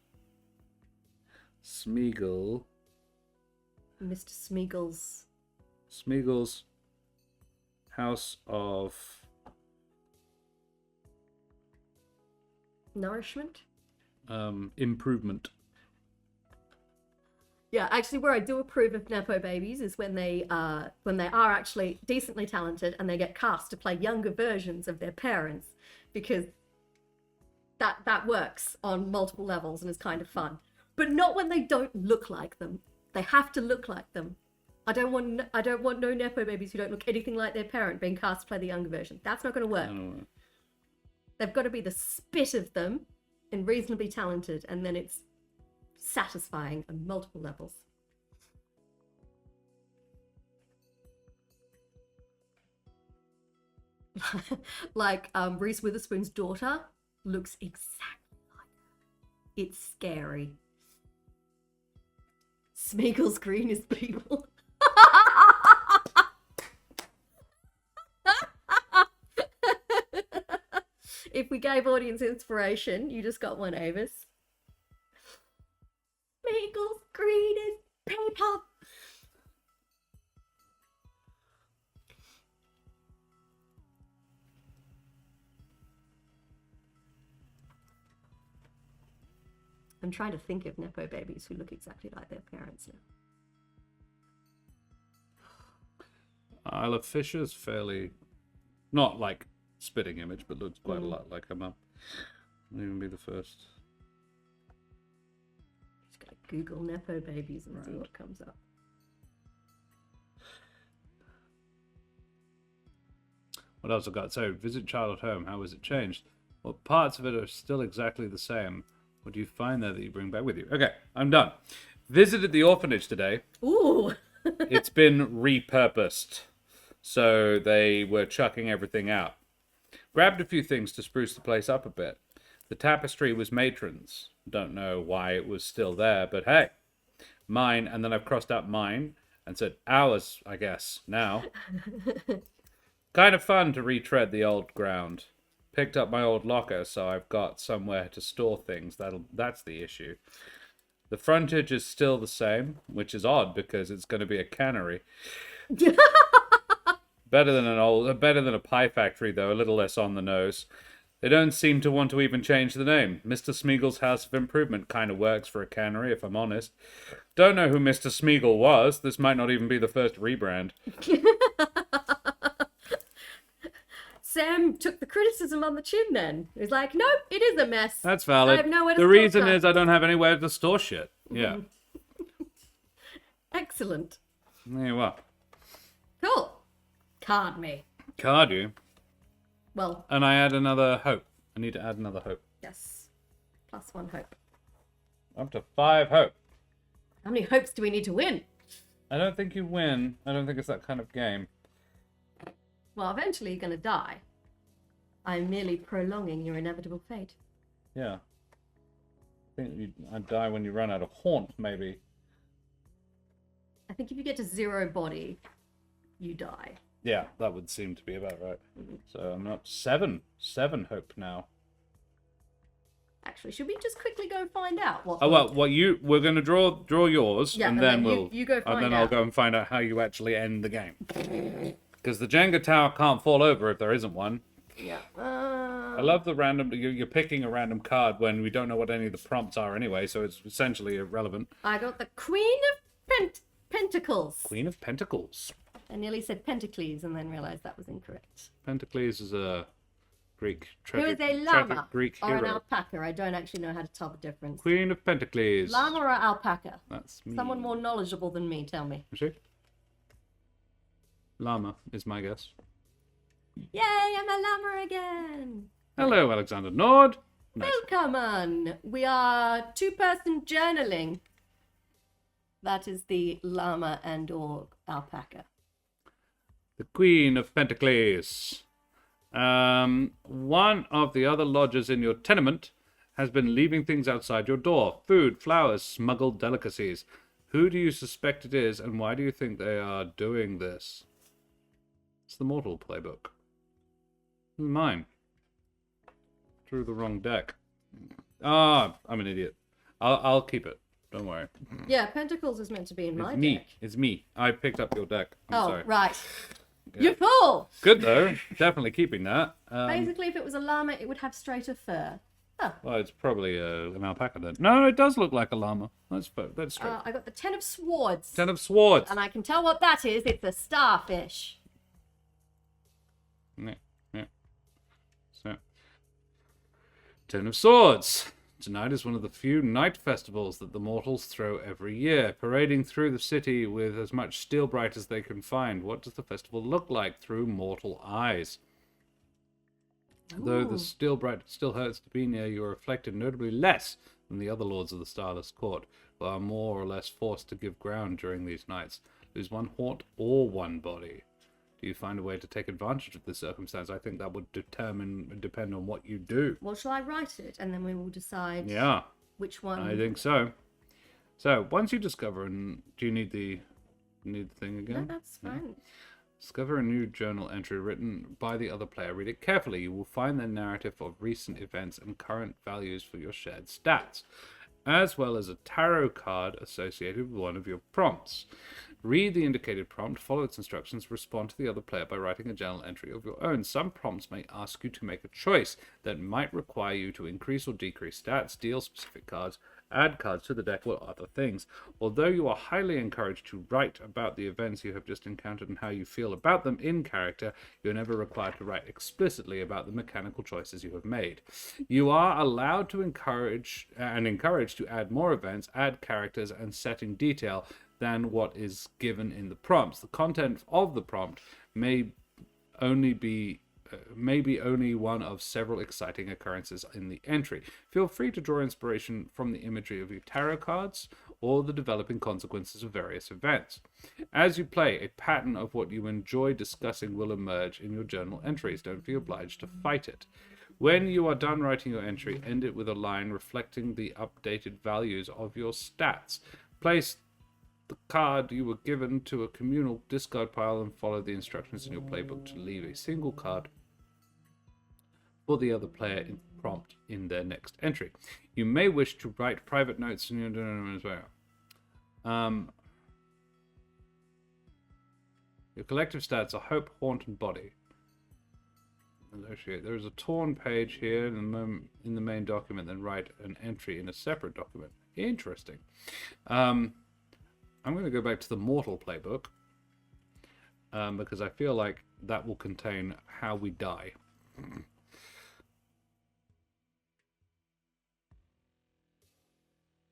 Smeagol. Mr. Smeagol's. Smeagol's House of Nourishment. Improvement. Yeah, actually, where I do approve of Nepo babies is when they are actually decently talented and they get cast to play younger versions of their parents, because that works on multiple levels and is kind of fun. But not when they don't look like them. They have to look like them. I don't want no Nepo babies who don't look anything like their parent being cast to play the younger version. That's not going to work. They've got to be the spit of them and reasonably talented, and then it's satisfying on multiple levels. Like Reese Witherspoon's daughter looks exactly like her. It's scary. Smeagol's green is people. If we gave audience inspiration, you just got one, Avis. Smeagol's green is people. I'm trying to think of Nepo babies who look exactly like their parents now. Isle of Fisher's fairly, not like spitting image, but looks quite a lot like her mum. Wouldn't even be the first. Just gotta Google Nepo babies and see what comes up. What else I got? So, visit childhood home. How has it changed? What parts of it are still exactly the same? What do you find there that you bring back with you? Okay, I'm done. Visited the orphanage today. Ooh! It's been repurposed. So they were chucking everything out. Grabbed a few things to spruce the place up a bit. The tapestry was matron's. Don't know why it was still there, but hey. Mine, and then I've crossed out mine and said ours, I guess, now. Kind of fun to retread the old ground. Picked up my old locker, so I've got somewhere to store things. That's the issue. The frontage is still the same, which is odd because it's going to be a cannery. Better than a pie factory, though, a little less on the nose. They don't seem to want to even change the name. Mr. Smeagol's House of Improvement kind of works for a cannery, if I'm honest. Don't know who Mr. Smeagol was. This might not even be the first rebrand. Sam took the criticism on the chin then. He was like, nope, it is a mess. That's valid. I have nowhere to the store reason stuff. is I don't have anywhere to store shit. Yeah. Excellent. There you are. Cool. Card me. Card you. Well, And I add another hope. I need to add another hope. yes. +1 hope. Up to 5 hope. How many hopes do we need to win? I don't think you win. I don't think it's that kind of game. Well, eventually you're going to die. I'm merely prolonging your inevitable fate. Yeah. I think I'd die when you run out of haunt, maybe. I think if you get to 0 body, you die. Yeah, that would seem to be about right. So I'm up to 7 hope now. Actually, should we just quickly go find out what? Oh well, we're gonna draw yours, Yeah, and then you go find and then out. I'll go and find out how you actually end the game. Because the Jenga tower can't fall over if there isn't one. Yeah. I love the random. You're picking a random card when we don't know what any of the prompts are anyway, so it's essentially irrelevant. I got the Queen of Pentacles. Queen of Pentacles. I nearly said Pentacles and then realized that was incorrect. Pentacles is a Greek Who is tragic a llama Greek or an hero. alpaca? I don't actually know how to tell the difference. Queen of Pentacles. Llama or alpaca? That's me. Someone more knowledgeable than me, tell me. Is she? Llama is my guess. Yay, I'm a llama again! Hello, Alexander Nord. Nice. Welcome on! We are 2-person journaling. That is the llama and or alpaca. The Queen of Pentacles. One of the other lodgers in your tenement has been leaving things outside your door. Food, flowers, smuggled delicacies. Who do you suspect it is, and why do you think they are doing this? It's the Mortal playbook. Mine. Drew the wrong deck. Ah, I'm an idiot. I'll keep it. Don't worry. Yeah, Pentacles is meant to be in my It's me. deck. It's me. I picked up your deck. I'm sorry. Right. Yeah. You fool! Good though. Definitely keeping that. Basically, if it was a llama, it would have straighter fur. Oh. Well, it's probably an alpaca then. No, it does look like a llama. That's straight. I got the Ten of Swords. Ten of Swords. And I can tell what that is. It's a starfish. Yeah, yeah. So, Ten of Swords. Tonight is one of the few night festivals that the mortals throw every year, parading through the city with as much steel bright as they can find. What does the festival look like through mortal eyes? Though the steel bright still hurts to be near, you are reflected notably less than the other lords of the Starless Court, who are more or less forced to give ground during these nights. Lose one haunt or one body. Do you find a way to take advantage of this circumstance? I think that would depend on what you do. Well, shall I write it? And then we will decide Yeah, which one. I think so. So, once you discover, and do you need the thing No, again? that's fine. Discover a new journal entry written by the other player. Read it carefully. You will find the narrative of recent events and current values for your shared stats, as well as a tarot card associated with one of your prompts. Read the indicated prompt, follow its instructions, respond to the other player by writing a journal entry of your own. Some prompts may ask you to make a choice that might require you to increase or decrease stats, deal specific cards, add cards to the deck, or other things. Although you are highly encouraged to write about the events you have just encountered and how you feel about them in character, you're never required to write explicitly about the mechanical choices you have made. You are allowed to encouraged to add more events, add characters, and setting detail than what is given in the prompts. The content of the prompt may be only one of several exciting occurrences in the entry. Feel free to draw inspiration from the imagery of your tarot cards or the developing consequences of various events. As you play, a pattern of what you enjoy discussing will emerge in your journal entries. Don't feel obliged to fight it. When you are done writing your entry, end it with a line reflecting the updated values of your stats. Place the card you were given to a communal discard pile and follow the instructions in your playbook to leave a single card for the other player in the prompt in their next entry. You may wish to write private notes in your as well. Your collective stats are hope, haunt, and body. Negotiate. There is a torn page here in the main document, then write an entry in a separate document. Interesting. I'm going to go back to the Mortal playbook because I feel like that will contain how we die.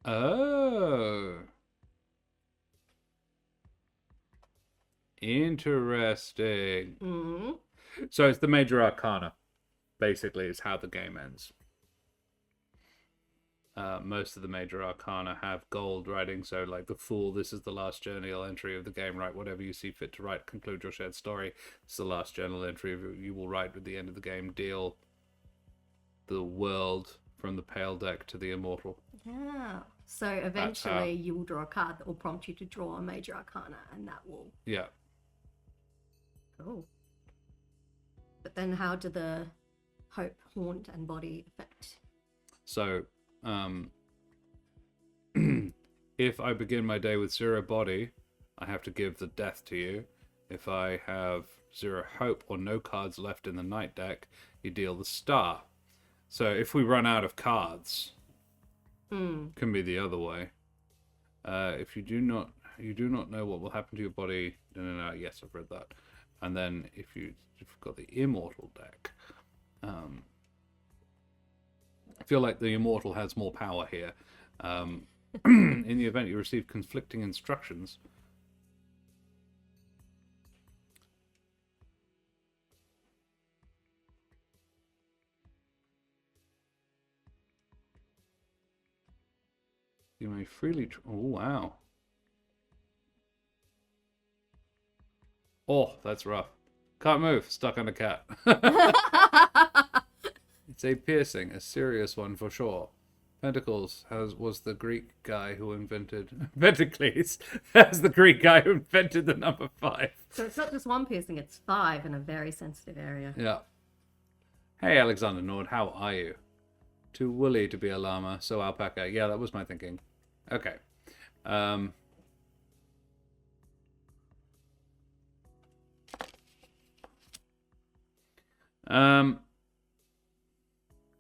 Oh. Interesting. Mm-hmm. So it's the Major Arcana, basically, is how the game ends. Most of the Major Arcana have gold writing, so like the Fool, this is the last journal entry of the game, write whatever you see fit to write, conclude your shared story. It's the last journal entry you will write at the end of the game, deal the world from the Pale deck to the Immortal. Yeah. So eventually you will draw a card that will prompt you to draw a Major Arcana, and that will... Yeah. Cool. But then how do the hope, haunt, and body affect? So, if I begin my day with 0 body, I have to give the death to you. If I have 0 hope or no cards left in the night deck, you deal the star. So if we run out of cards, can be the other way. If you do not know what will happen to your body. No. Yes, I've read that. And then if you've got the Immortal deck, I feel like the Immortal has more power here. In the event you receive conflicting instructions, you may freely... Oh, wow. Oh, that's rough. Can't move. Stuck on a cat. It's a piercing, a serious one for sure. Pentacles was the Greek guy who invented... Pentacles as the Greek guy who invented the number 5. So it's not just one piercing, it's 5 in a very sensitive area. Yeah. Hey, Alexander Nord, how are you? Too woolly to be a llama, so alpaca. Yeah, that was my thinking. Okay.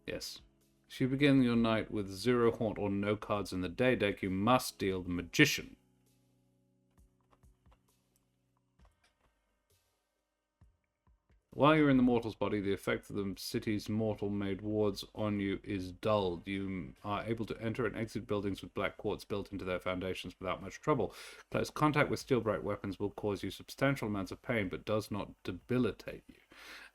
Yes. If you begin your night with 0 haunt or no cards in the day deck, you must deal the Magician. While you're in the mortal's body, the effect of the city's mortal made wards on you is dulled. You are able to enter and exit buildings with black quartz built into their foundations without much trouble. Close contact with steel-bright weapons will cause you substantial amounts of pain, but does not debilitate you.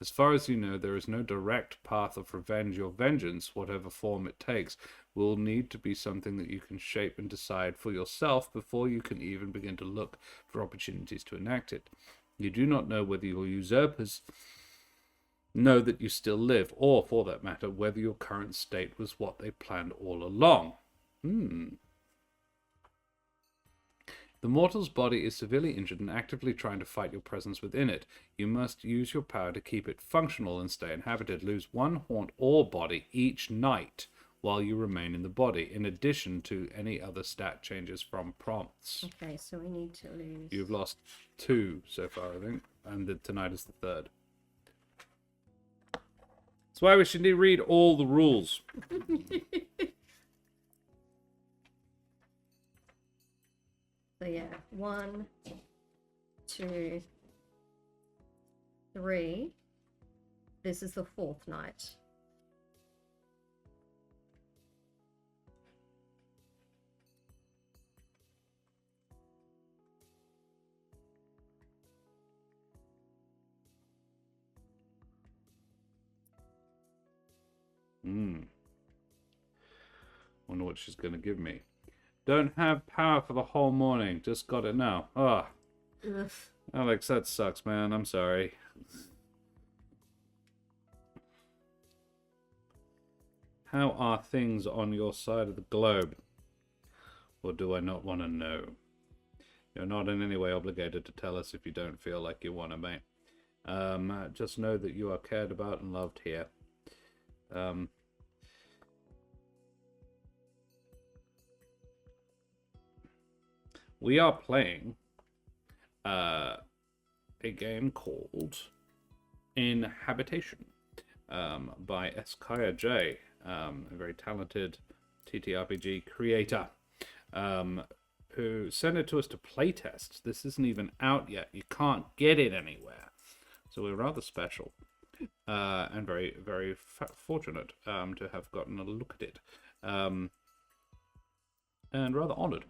As far as you know, there is no direct path of revenge or vengeance, whatever form it takes. Will need to be something that you can shape and decide for yourself before you can even begin to look for opportunities to enact it. You do not know whether your usurpers know that you still live, or, for that matter, whether your current state was what they planned all along. The mortal's body is severely injured and actively trying to fight your presence within it. You must use your power to keep it functional and stay inhabited. Lose 1 haunt or body each night while you remain in the body, in addition to any other stat changes from prompts. Okay, so we need to lose... You've lost 2 so far, I think, and tonight is the 3rd. That's why we should read all the rules. So yeah, 1, 2, 3. This is the 4th night. Wonder what she's gonna give me. Don't have power for the whole morning. Just got it now. Ah, Ugh. Alex, that sucks, man. I'm sorry. How are things on your side of the globe? Or do I not want to know? You're not in any way obligated to tell us if you don't feel like you want to, mate. Just know that you are cared about and loved here. We are playing a game called inHabitation by Kaiya J, a very talented TTRPG creator, who sent it to us to playtest. This isn't even out yet. You can't get it anywhere. So we're rather special and very, very fortunate to have gotten a look at it. And rather honored.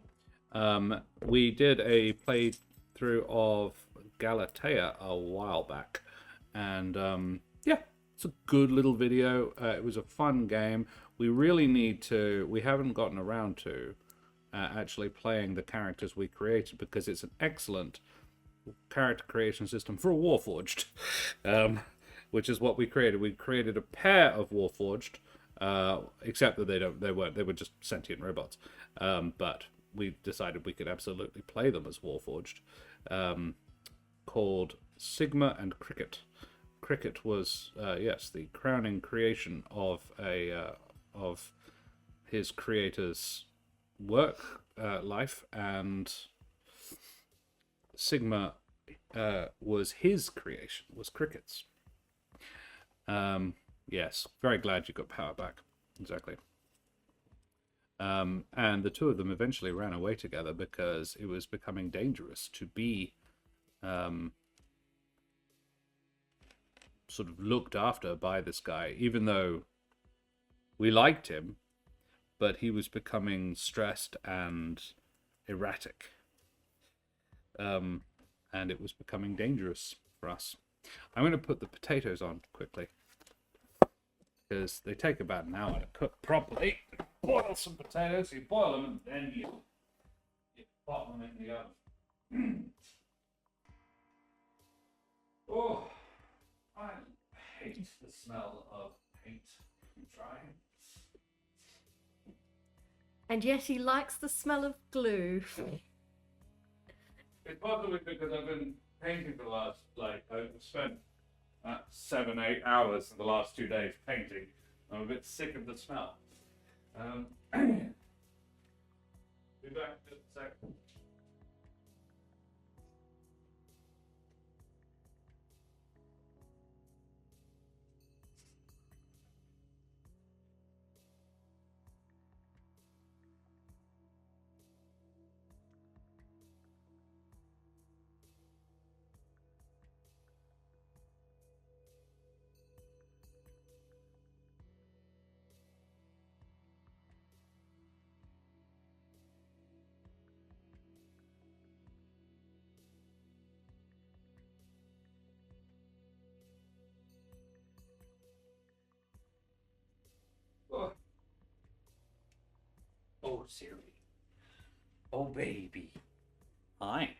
We did a playthrough of Galatea a while back, and yeah, it's a good little video. It was a fun game. We really need to, we haven't gotten around to actually playing the characters we created, because it's an excellent character creation system for a Warforged, which is what we created. We created a pair of Warforged, except that they were just sentient robots, but we decided we could absolutely play them as Warforged, called Sigma and Cricket. Cricket was, yes, the crowning creation of of his creator's work life, and Sigma was his creation, was Cricket's. Yes, very glad you got power back. Exactly. And the two of them eventually ran away together because it was becoming dangerous to be sort of looked after by this guy, even though we liked him, but he was becoming stressed and erratic. And it was becoming dangerous for us. I'm going to put the potatoes on quickly, because they take about an hour to cook properly. Boil some potatoes, you boil them, and then you pop them in the oven. Oh, I hate the smell of paint drying. And yet he likes the smell of glue. It's possibly because I've been painting for the last, I've spent 7-8 hours in the last 2 days painting. I'm a bit sick of the smell. Be back in just a second. Oh, Siri. Oh, baby. Hi.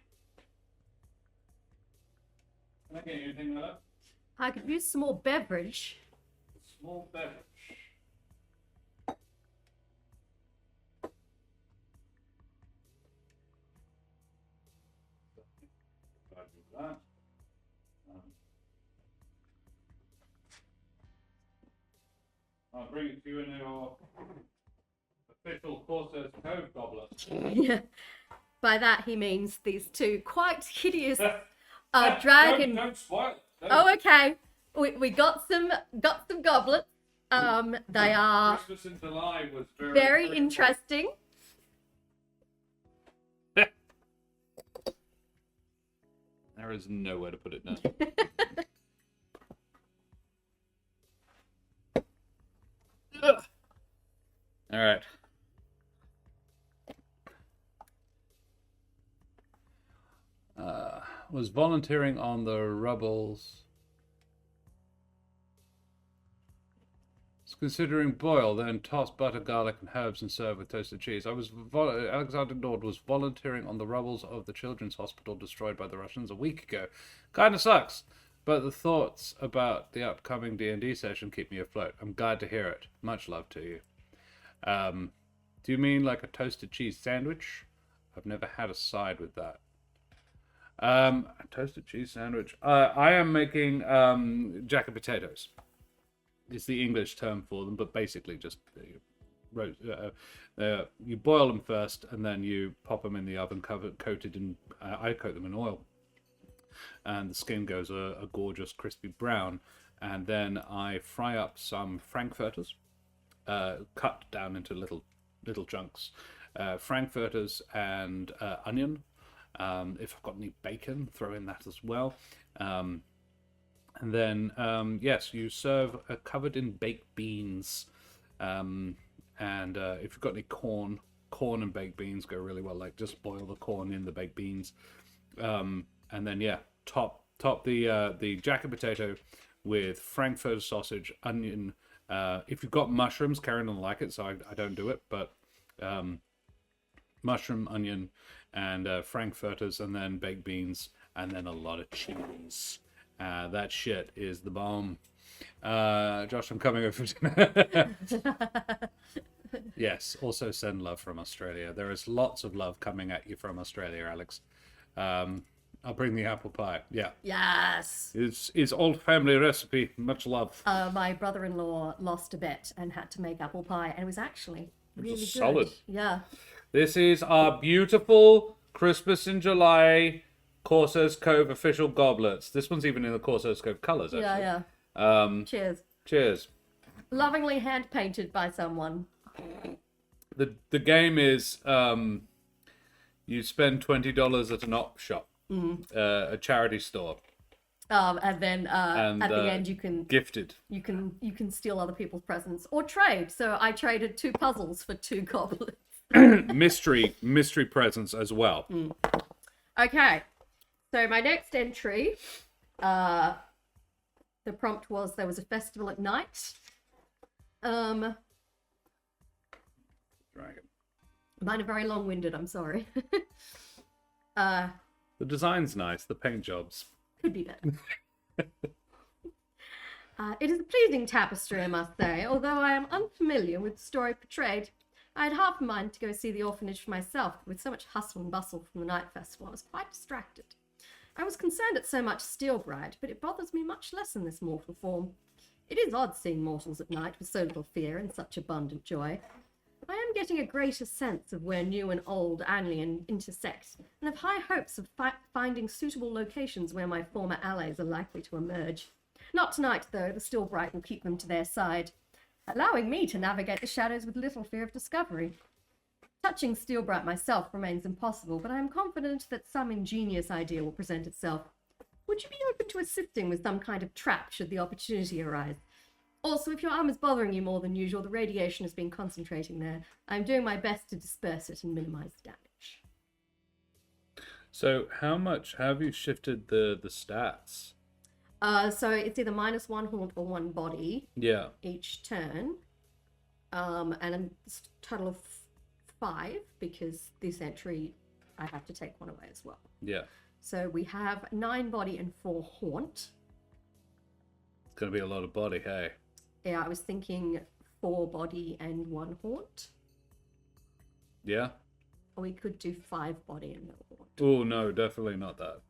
Can I get you anything like that? I could use some more beverage. Small beverage. That. I'll bring it to you in your official Corsair's Code goblet. Yeah. By that he means these two quite hideous dragon. Don't spoil it. Oh, okay. We got some goblets. They are Christmas in July was very interesting. There is nowhere to put it now. All right. Was volunteering on the Rebels. Considering boil, then toss butter, garlic, and herbs and serve with toasted cheese. Alexander Nord was volunteering on the rubbles of the children's hospital destroyed by the Russians a week ago. Kinda sucks, but the thoughts about the upcoming D&D session keep me afloat. I'm glad to hear it. Much love to you. Do you mean like a toasted cheese sandwich? I've never had a side with that. A toasted cheese sandwich. I am making jacket potatoes. It's the English term for them, but basically just you boil them first, and then you pop them in the oven, coated in. I coat them in oil, and the skin goes a gorgeous crispy brown, and then I fry up some frankfurters, cut down into little chunks, frankfurters and onion. If I've got any bacon, throw in that as well. And then, yes, you serve covered in baked beans. And if you've got any corn and baked beans go really well. Like, just boil the corn in the baked beans. And then, yeah, top the jacket potato with frankfurter sausage, onion. If you've got mushrooms, Karen will like it, so I don't do it. But mushroom, onion, and frankfurters, and then baked beans, and then a lot of cheese. That shit is the bomb. Josh, I'm coming over for dinner. Yes, also send love from Australia. There is lots of love coming at you from Australia, Alex. I'll bring the apple pie. Yeah. Yes. It's old family recipe. Much love. My brother-in-law lost a bet and had to make apple pie, and it was actually really good. Solid. Yeah. This is our beautiful Christmas in July Corsair's Cove official goblets. This one's even in the Corsair's Cove colours, actually. Yeah. Cheers. Cheers. Lovingly hand-painted by someone. The game is you spend $20 at an op shop, a charity store. And then at the end you can gifted. You can steal other people's presents or trade. So I traded 2 puzzles for 2 goblets. mystery presents as well. Okay. So my next entry, the prompt was there was a festival at night. Dragon. Mine are very long-winded, I'm sorry. The design's nice, the paint jobs. Could be better. It is a pleasing tapestry, I must say, although I am unfamiliar with the story portrayed. I had half a mind to go see the orphanage for myself, but with so much hustle and bustle from the night festival, I was quite distracted. I was concerned at so much steel bride, but it bothers me much less in this mortal form. It is odd seeing mortals at night with so little fear and such abundant joy. I am getting a greater sense of where new and old alien intersect, and have high hopes of finding suitable locations where my former allies are likely to emerge. Not tonight, though. The still bright will keep them to their side, allowing me to navigate the shadows with little fear of discovery. Touching Steelbright myself remains impossible, but I am confident that some ingenious idea will present itself. Would you be open to assisting with some kind of trap should the opportunity arise? Also, if your arm is bothering you more than usual, the radiation has been concentrating there. I am doing my best to disperse it and minimize the damage. So how much have you shifted the stats? So it's either -1 haunt or 1 body. Yeah. Each turn. And a total of 5, because this entry I have to take 1 away as well. Yeah. So we have 9 body and 4 haunt. It's gonna be a lot of body, hey. Yeah, I was thinking 4 body and 1 haunt. Yeah. Or we could do 5 body and no haunt. Oh no, definitely not that.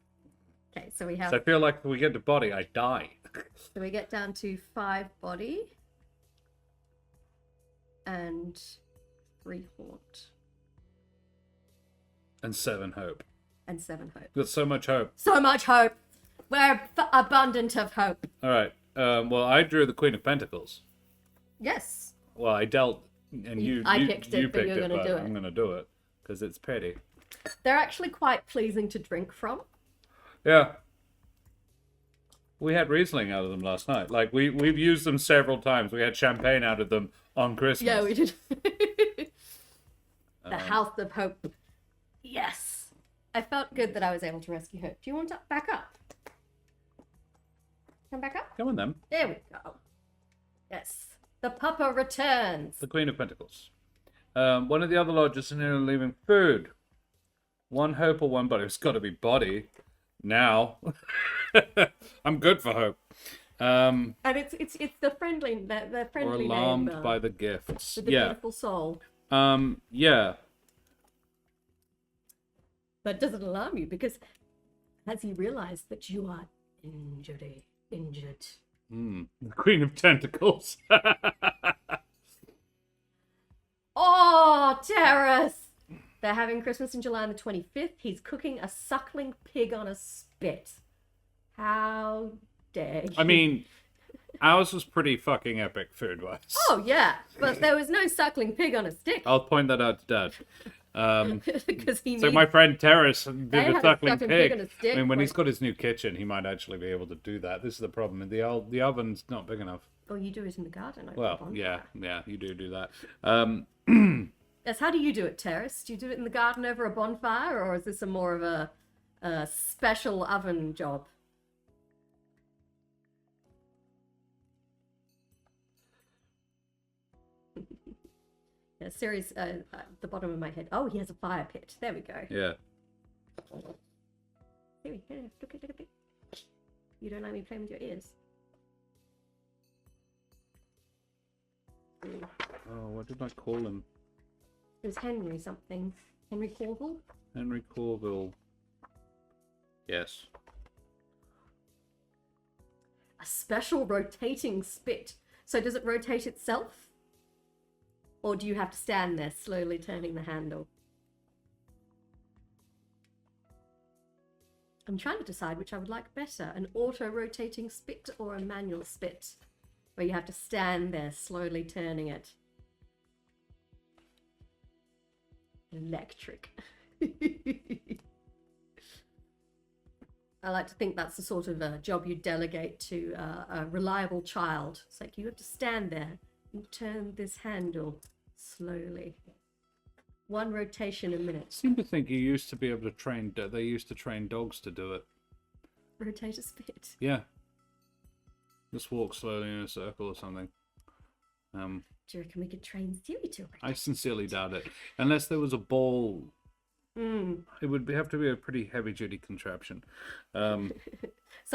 Okay, so we have. So I feel like if we get to body, I die. So we get down to 5 body and 3 haunt. And 7 hope. And 7 hope. Got so much hope. So much hope. We're abundant of hope. All right. Well, I drew the Queen of Pentacles. Yes. Well, I dealt, and I picked it, but you're gonna do it. I'm gonna do it because it's pretty. They're actually quite pleasing to drink from. Yeah, We had Riesling out of them last night. Like, we've used them several times. We had champagne out of them on Christmas. Yeah, we did. The House of Hope. Yes. I felt good that I was able to rescue Hope. Do you want to back up? Come back up? Come on, then. There we go. Yes. The Papa returns. The Queen of Pentacles. One of the other lodges is nearly leaving food. One Hope or one Body. It's got to be Body. Now. I'm good for Hope. And it's the friendly Or alarmed name, by the gifts. with the beautiful soul. Yeah. But it doesn't alarm you because has he realized that you are injured? The Queen of Tentacles. Oh, Terrace! They're having Christmas in July on the 25th. He's cooking a suckling pig on a spit. How dare you? I mean, ours was pretty fucking epic food-wise. Oh, yeah. But there was no suckling pig on a stick. I'll point that out to Dad. Because he So needs... my friend Terrace did They a had a suckling suckling pig on a pig. stick, I mean, when like- he's got his new kitchen, he might actually be able to do that. This is the problem. The oven's not big enough. Oh, you do it in the garden. Over Well, the bonfire. yeah, you do that. Yes, how do you do it, Terrace? Do you do it in the garden over a bonfire, or is this a more of a special oven job? Yeah, Siri's at the bottom of my head. Oh, he has a fire pit. There we go. Yeah. Siri, look at it. You don't like me playing with your ears. Oh, what did I call him? It was Henry something. Henry Corville? Henry Corville. Yes. A special rotating spit. So does it rotate itself? Or do you have to stand there slowly turning the handle? I'm trying to decide which I would like better. An auto-rotating spit or a manual spit? Where you have to stand there slowly turning it. Electric. I like to think that's the sort of job you delegate to a reliable child. It's like you have to stand there and turn this handle slowly. One rotation a minute. I seem to think you used to be able to train. They used to train dogs to do it. Rotate a spit. Yeah. Just walk slowly in a circle or something. Do you reckon we could train Siri to it? I sincerely doubt it. Unless there was a ball. It would have to be a pretty heavy-duty contraption. Some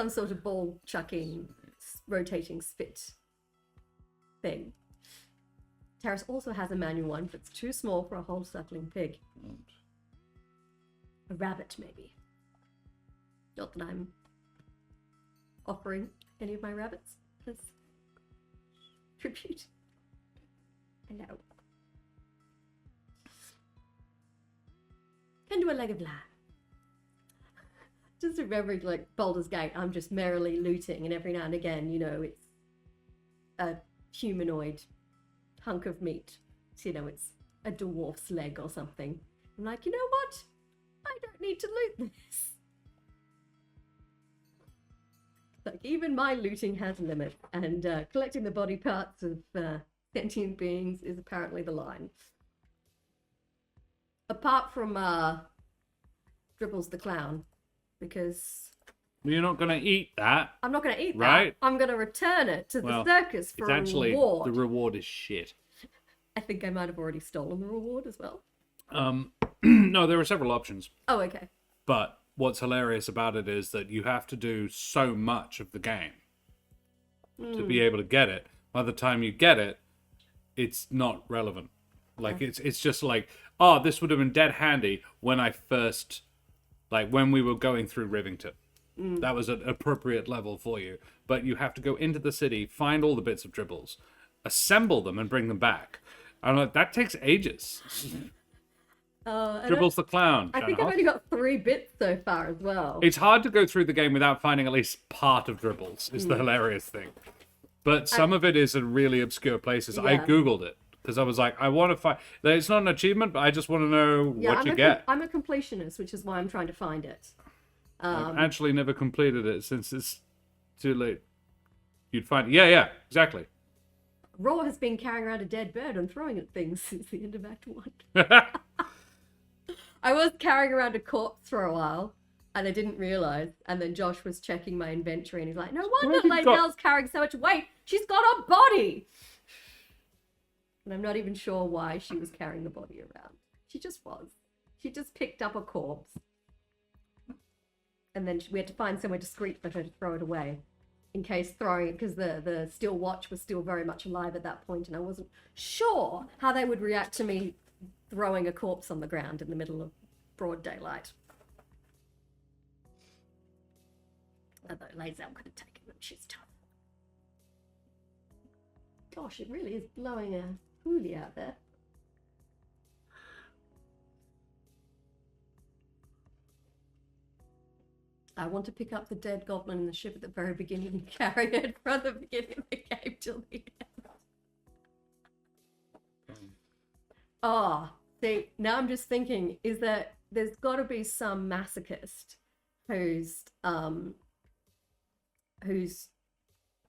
sort of ball chucking, rotating spit thing. Terrace also has a manual one, but it's too small for a whole suckling pig. A rabbit, maybe. Not that I'm offering any of my rabbits as tribute. Hello. Can do a leg of lamb. Just remembering, like, Baldur's Gate, I'm just merrily looting, and every now and again, you know, it's a humanoid hunk of meat. So, you know, it's a dwarf's leg or something. I'm like, you know what? I don't need to loot this. Like, even my looting has a limit, and collecting the body parts of sentient beings is apparently the line. Apart from Dribbles the clown, because You're not going to eat that. I'm not going to eat Right. that. I'm going to return it to Well, the circus for It's a actually, reward. the reward is shit. I think I might have already stolen the reward as well. No, there are several options. Oh, okay. But what's hilarious about it is that you have to do so much of the game to be able to get it. By the time you get it, it's not relevant. Like, it's just like, oh, this would have been dead handy when I first, like, when we were going through Rivington. That was an appropriate level for you. But you have to go into the city, find all the bits of dribbles, assemble them, and bring them back. I'm like, that takes ages. Dribbles the clown. I think I've only got 3 bits so far as well. It's hard to go through the game without finding at least part of dribbles, is the hilarious thing. But some of it is in really obscure places. I Yeah. Googled it, because I was like, I want to find... It's not an achievement, but I just want to know what you get. I'm a completionist, which is why I'm trying to find it. I've actually never completed it since it's too late. You'd find... Yeah, exactly. Raw has been carrying around a dead bird and throwing at things since the end of Act 1. I was carrying around a corpse for a while, and I didn't realise. And then Josh was checking my inventory, and he's like, no wonder Lae'zel's carrying so much weight. She's got a body! And I'm not even sure why she was carrying the body around. She just was. She just picked up a corpse. And then we had to find somewhere discreet for her to throw it away. In case throwing it, because the still watch was still very much alive at that point, and I wasn't sure how they would react to me throwing a corpse on the ground in the middle of broad daylight. Although Lae'zel could have taken them, she's tough. Gosh, it really is blowing a hoolie out there. I want to pick up the dead goblin in the ship at the very beginning and carry it from the beginning of the game till the end. Oh, see, now I'm just thinking, is that there's got to be some masochist who's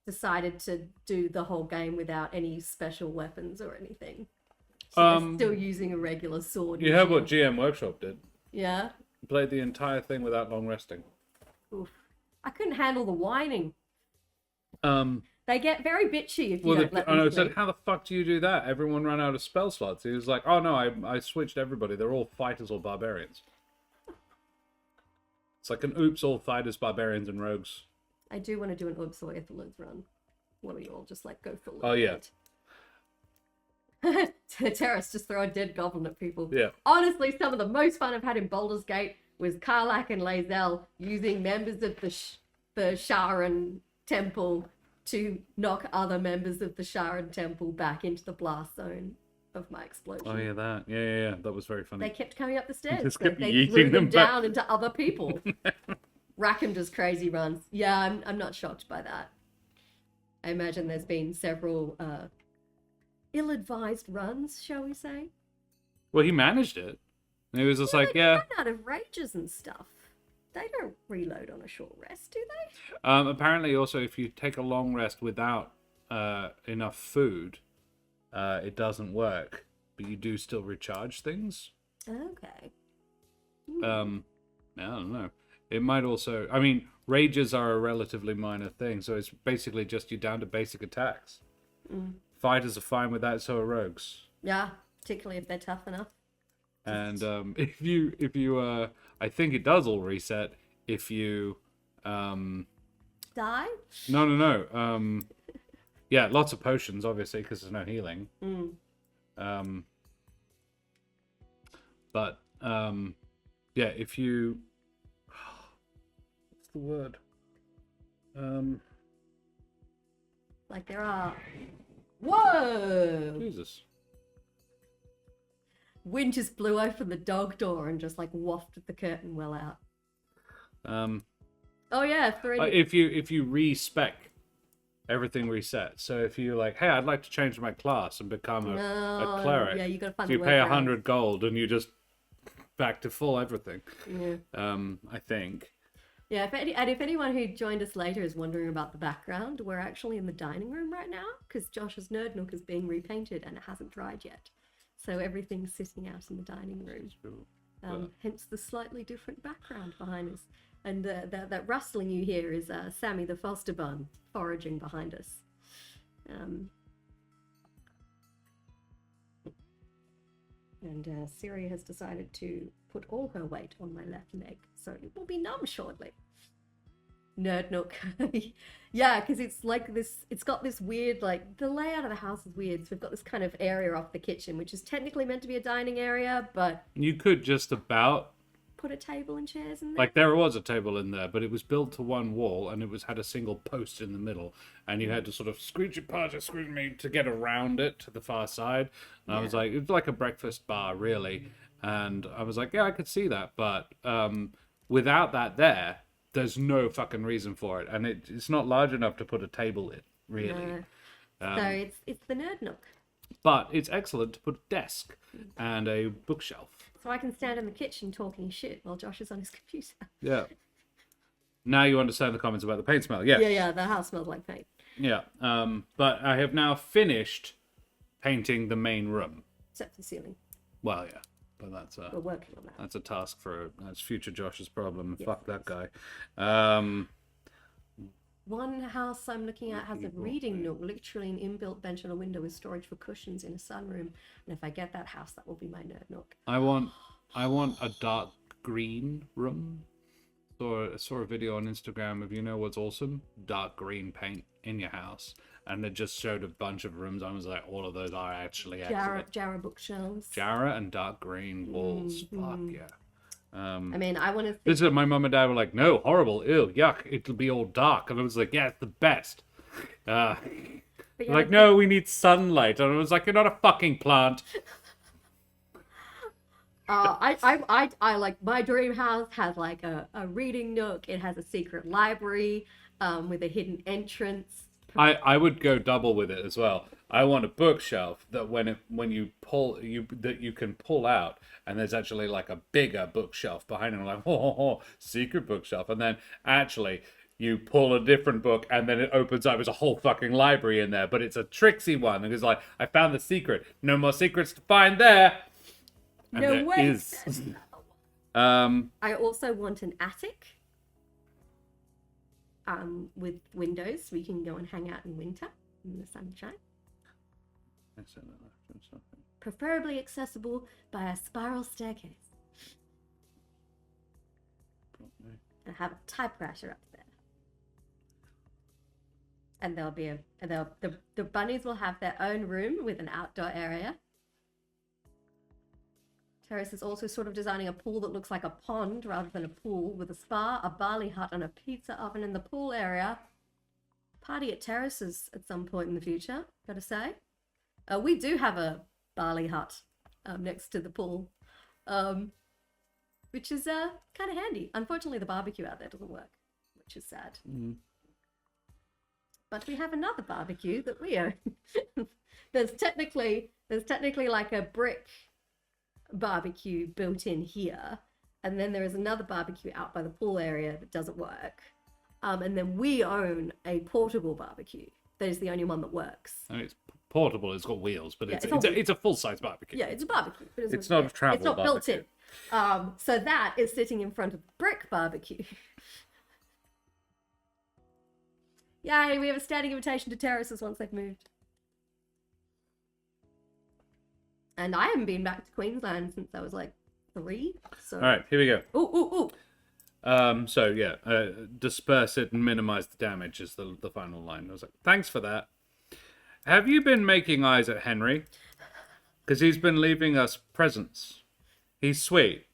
decided to do the whole game without any special weapons or anything. So they're still using a regular sword. You heard what GM Workshop did. Yeah? Played the entire thing without long resting. Oof. I couldn't handle the whining. They get very bitchy if you don't let them I sleep. said, how the fuck do you do that? Everyone ran out of spell slots. He was like, oh no, I switched everybody. They're all fighters or barbarians. It's like an oops, all fighters, barbarians, and rogues. I do want to do an oops or Ethelred's run. What do you all just like go full Oh, yeah. Terrace, just throw a dead goblin at people. Yeah. Honestly, some of the most fun I've had in Baldur's Gate was Karlach and Lae'zel using members of the Sharan Temple to knock other members of the Sharan Temple back into the blast zone of my explosion. Oh yeah, that. Yeah. That was very funny. They kept coming up the stairs. Just kept They yeeting threw them them back. down into other people. Rackham does crazy runs. Yeah, I'm not shocked by that. I imagine there's been several ill-advised runs, shall we say. Well, he managed it. And he was just like, yeah. Run out of rages and stuff. They don't reload on a short rest, do they? Apparently, also, if you take a long rest without enough food, it doesn't work. But you do still recharge things. Okay. I don't know. It might also... I mean, rages are a relatively minor thing, so it's basically just you down to basic attacks. Fighters are fine with that, so are rogues. Yeah, particularly if they're tough enough. And if you I think it does all reset if you Die? No. Yeah, lots of potions, obviously, because there's no healing. But yeah, if you what's the word? Like there are... Whoa! Jesus. Wind just blew open the dog door and just like wafted the curtain well out. Oh yeah, if you respec, everything resets. So if you like, hey, I'd like to change my class and become a cleric. Yeah, you gotta find so you the pay workaround. 100 gold and you just back to full everything. Yeah. I think. Yeah, if anyone who joined us later is wondering about the background, we're actually in the dining room right now because Josh's Nerd Nook is being repainted and it hasn't dried yet. So everything's sitting out in the dining room. Hence the slightly different background behind us. And that rustling you hear is Sammy the foster bun foraging behind us. And Siri has decided to put all her weight on my left leg, so it will be numb shortly. Nerd Nook. Yeah, because it's like this, it's got this weird, like, the layout of the house is weird. So we've got this kind of area off the kitchen, which is technically meant to be a dining area, but... You could just about... Put a table and chairs in there? Like, there was a table in there, but it was built to one wall, and it had a single post in the middle, and you had to sort of scooch it past me to get around it to the far side. And I was like, it was like a breakfast bar, really. And I was like, yeah, I could see that, but without that there's no fucking reason for it, and it's not large enough to put a table in, really. No. So it's the Nerd Nook. But it's excellent to put a desk and a bookshelf. So I can stand in the kitchen talking shit while Josh is on his computer. Yeah. Now you understand the comments about the paint smell. Yes. Yeah, the house smells like paint. Yeah. But I have now finished painting the main room. Except for the ceiling. Well, yeah. But We're working on that. that's a task that's future Josh's problem. Yes, Fuck that guy. One house I'm looking at has a reading nook, literally an inbuilt bench and a window with storage for cushions in a sunroom. And if I get that house, that will be my nerd nook. I want a dark green room. Saw a video on Instagram of, you know what's awesome? Dark green paint in your house. And it just showed a bunch of rooms. I was like, all of those are actually excellent. Jarrah bookshelves. Jarrah and dark green walls. Fuck yeah. I mean, I want to think... This is my mum and dad were like, no, horrible, ew, yuck, it'll be all dark. And I was like, yeah, it's the best. Like, no, we need sunlight. And I was like, you're not a fucking plant. I like, my dream house has like a reading nook. It has a secret library with a hidden entrance. I would go double with it as well. I want a bookshelf that when you can pull out, and there's actually like a bigger bookshelf behind it. I'm like, secret bookshelf, and then actually you pull a different book, and then it opens up. There's a whole fucking library in there, but it's a tricksy one. And it's like, I found the secret. No more secrets to find there. And no there way. is. I also want an attic. With windows, so we can go and hang out in winter in the sunshine. Preferably accessible by a spiral staircase. And have a typewriter up there. And there'll be the bunnies will have their own room with an outdoor area. Terrace is also sort of designing a pool that looks like a pond rather than a pool, with a spa, a barley hut, and a pizza oven in the pool area. Party at Terraces at some point in the future, gotta say. We do have a barley hut next to the pool, which is kind of handy. Unfortunately, the barbecue out there doesn't work, which is sad. But we have another barbecue that we own. There's technically like a brick barbecue built in here, and then there is another barbecue out by the pool area that doesn't work, and then we own a portable barbecue that is the only one that works. I mean, it's portable, it's got wheels, but Yeah, it's a full-size barbecue. Yeah, it's a barbecue, but It's not a travel it's not barbecue. built in. So that is sitting in front of brick barbecue. Yay, we have a standing invitation to Terraces once they've moved. And I haven't been back to Queensland since I was like 3. So. All right, here we go. Ooh. So yeah, disperse it and minimize the damage is the final line. I was like, thanks for that. Have you been making eyes at Henry? Because he's been leaving us presents. He's sweet,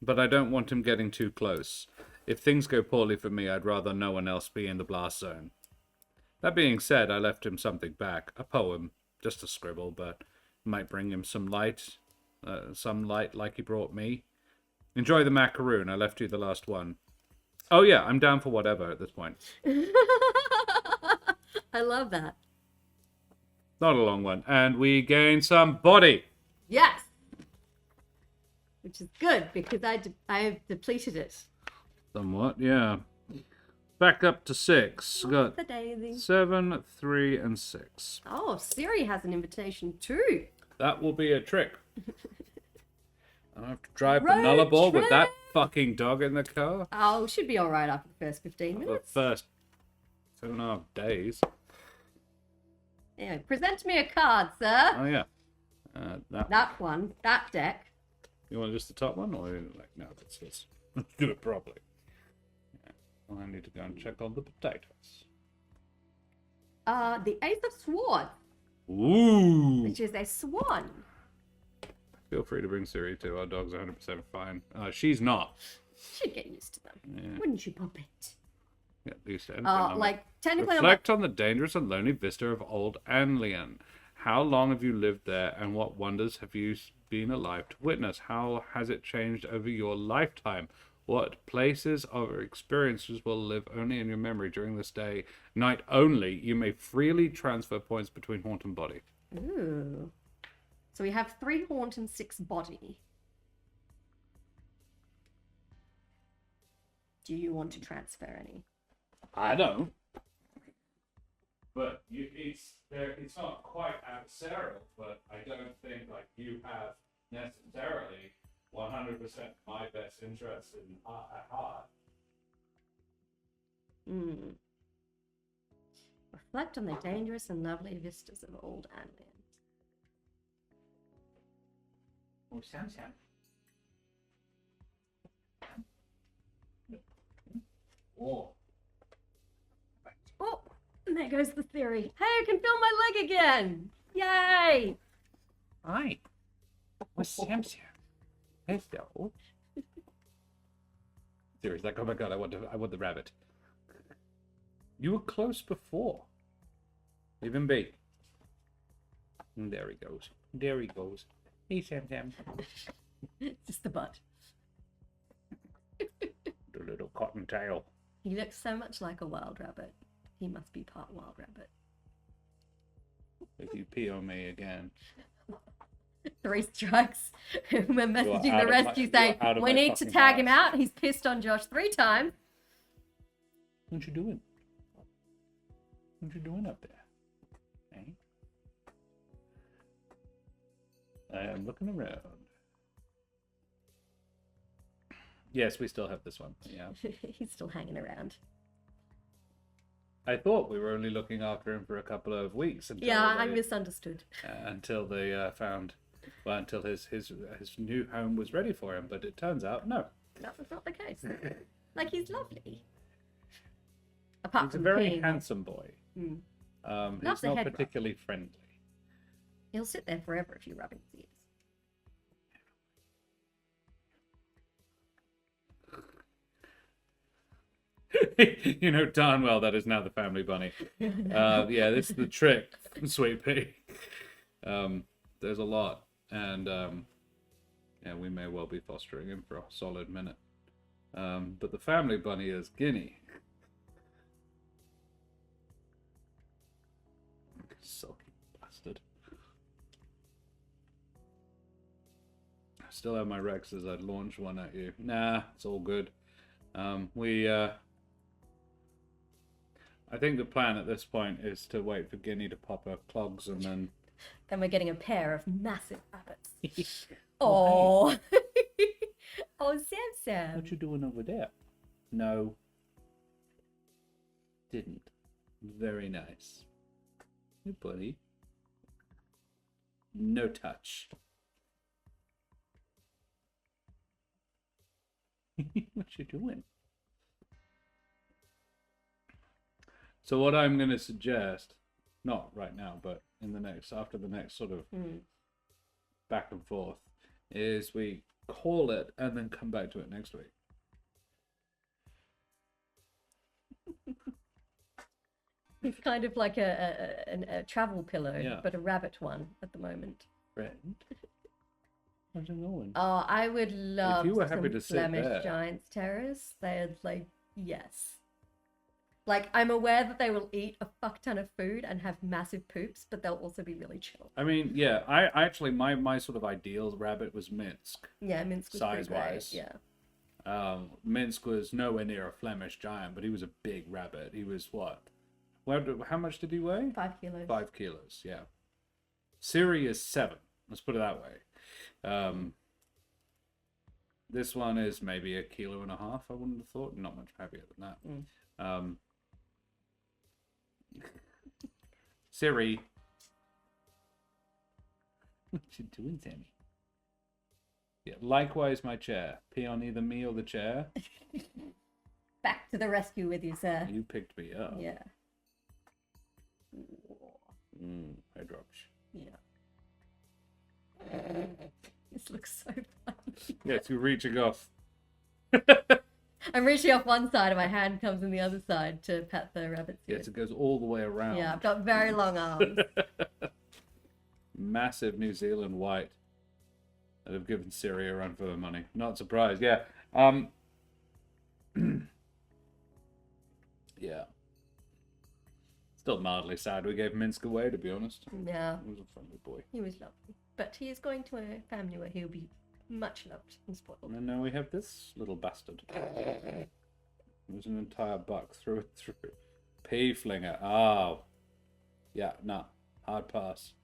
but I don't want him getting too close. If things go poorly for me, I'd rather no one else be in the blast zone. That being said, I left him something back. A poem. Just a scribble, but might bring him some light like he brought me. Enjoy the macaroon. I left you the last one. Oh yeah, I'm down for whatever at this point. I love that. Not a long one. And we gain some body. Yes. Which is good because I have depleted it. Somewhat, yeah. Back up to 6. Got The daisy. 7, 3, and 6. Oh, Siri has an invitation too. That will be a trick. I have to drive Road the Nullarbor with trip. that fucking dog in the car. Oh, should be all right after the first 15 The minutes. first 2.5 days. Anyway, present me a card, sir. Oh yeah. That. That one, that deck. You want just the top one, or like no? Let's do it properly. Yeah. Well, I need to go and check on the potatoes. The Ace of Swords, Ooh. which is a swan. Feel free to bring Siri too. Our dog's 100% fine. She's not. Should get used to them. Yeah. Wouldn't you, Puppet? Yeah, at least anything. Like, technically, Reflect on the dangerous and lonely vista of Old Anlian. How long have you lived there, and what wonders have you been alive to witness? How has it changed over your lifetime? What places or experiences will live only in your memory during this day? Night only, you may freely transfer points between haunt and body. Ooh. So we have 3 haunt and 6 body. Do you want to transfer any? I don't. But it's not quite adversarial, but I don't think like you have necessarily 100% my best interest at heart. Reflect on the dangerous and lovely vistas of old Anlian. Oh, Sam. Oh. Oh, and there goes the theory. Hey, I can feel my leg again. Yay! Hi. What's Sam? Hello. Seriously, like, oh my god, I want the rabbit. You were close before. Leave him be. And there he goes. There he goes. Hey, Sam. Just the butt. The little cottontail. He looks so much like a wild rabbit. He must be part wild rabbit. If you pee on me again. 3 strikes. We're messaging out the of rescue saying, out of we my need to fucking tag him house." out. He's pissed on Josh 3 times. What you doing? What you doing up there? Hey? I am looking around. Yes, we still have this one. Yeah. He's still hanging around. I thought we were only looking after him for a couple of weeks until I misunderstood. Until they until his new home was ready for him. But it turns out no. That was not the case. Like, he's lovely. Apart He's a from very peeing. handsome boy. Mm. He's Loves the not head rub. particularly friendly. He'll sit there forever if you rub his ears. You know darn well that is now the family bunny. Yeah, this is the trick, Sweet Pea. There's a lot, and yeah, we may well be fostering him for a solid minute. But the family bunny is Guinea. Sulky bastard. I still have my Rexes. I'd launch one at you. Nah, it's all good. I think the plan at this point is to wait for Guinea to pop her clogs and then... Then we're getting a pair of massive rabbits. Oh, Oh. Oh, Sam. What you doing over there? No. Didn't. Very nice. Hey, buddy. No touch. What you doing? So what I'm going to suggest, not right now, but after the next sort of back and forth, is we call it and then come back to it next week. It's kind of like a travel pillow, Yeah. but a rabbit one at the moment. Friend? How's it going? Oh, I would love you were some happy to sit Flemish there. Giants terrors. They'd like, yes. Like, I'm aware that they will eat a fuck ton of food and have massive poops, but they'll also be really chill. I mean, yeah, I actually, my sort of ideal rabbit was Minsk. Yeah, Minsk was pretty great. Size-wise. Yeah. Minsk was nowhere near a Flemish giant, but he was a big rabbit. He was what? How much did he weigh? 5 kilos. 5 kilos, yeah. Siri is 7. Let's put it that way. This one is maybe 1.5 kilos, I wouldn't have thought. Not much heavier than that. Siri. What you doing, Sammy? Yeah, likewise my chair. Pee on either me or the chair. Back to the rescue with you, sir. You picked me up. Yeah. Head drops. Yeah. This looks so funny. Yes, you're reaching off. I'm reaching off one side and my hand comes in the other side to pat the rabbit's ear. Yes, it goes all the way around. Yeah, I've got very long arms. Massive New Zealand white that have given Siri a run for their money. Not surprised. Yeah. Yeah. Still mildly sad we gave Minsk away, to be honest. Yeah, He was a friendly boy. he was lovely. But he is going to a family where he'll be much loved and spoiled. And now we have this little bastard. It was an entire buck through and through. P-flinger. Oh. Yeah, no. Hard pass.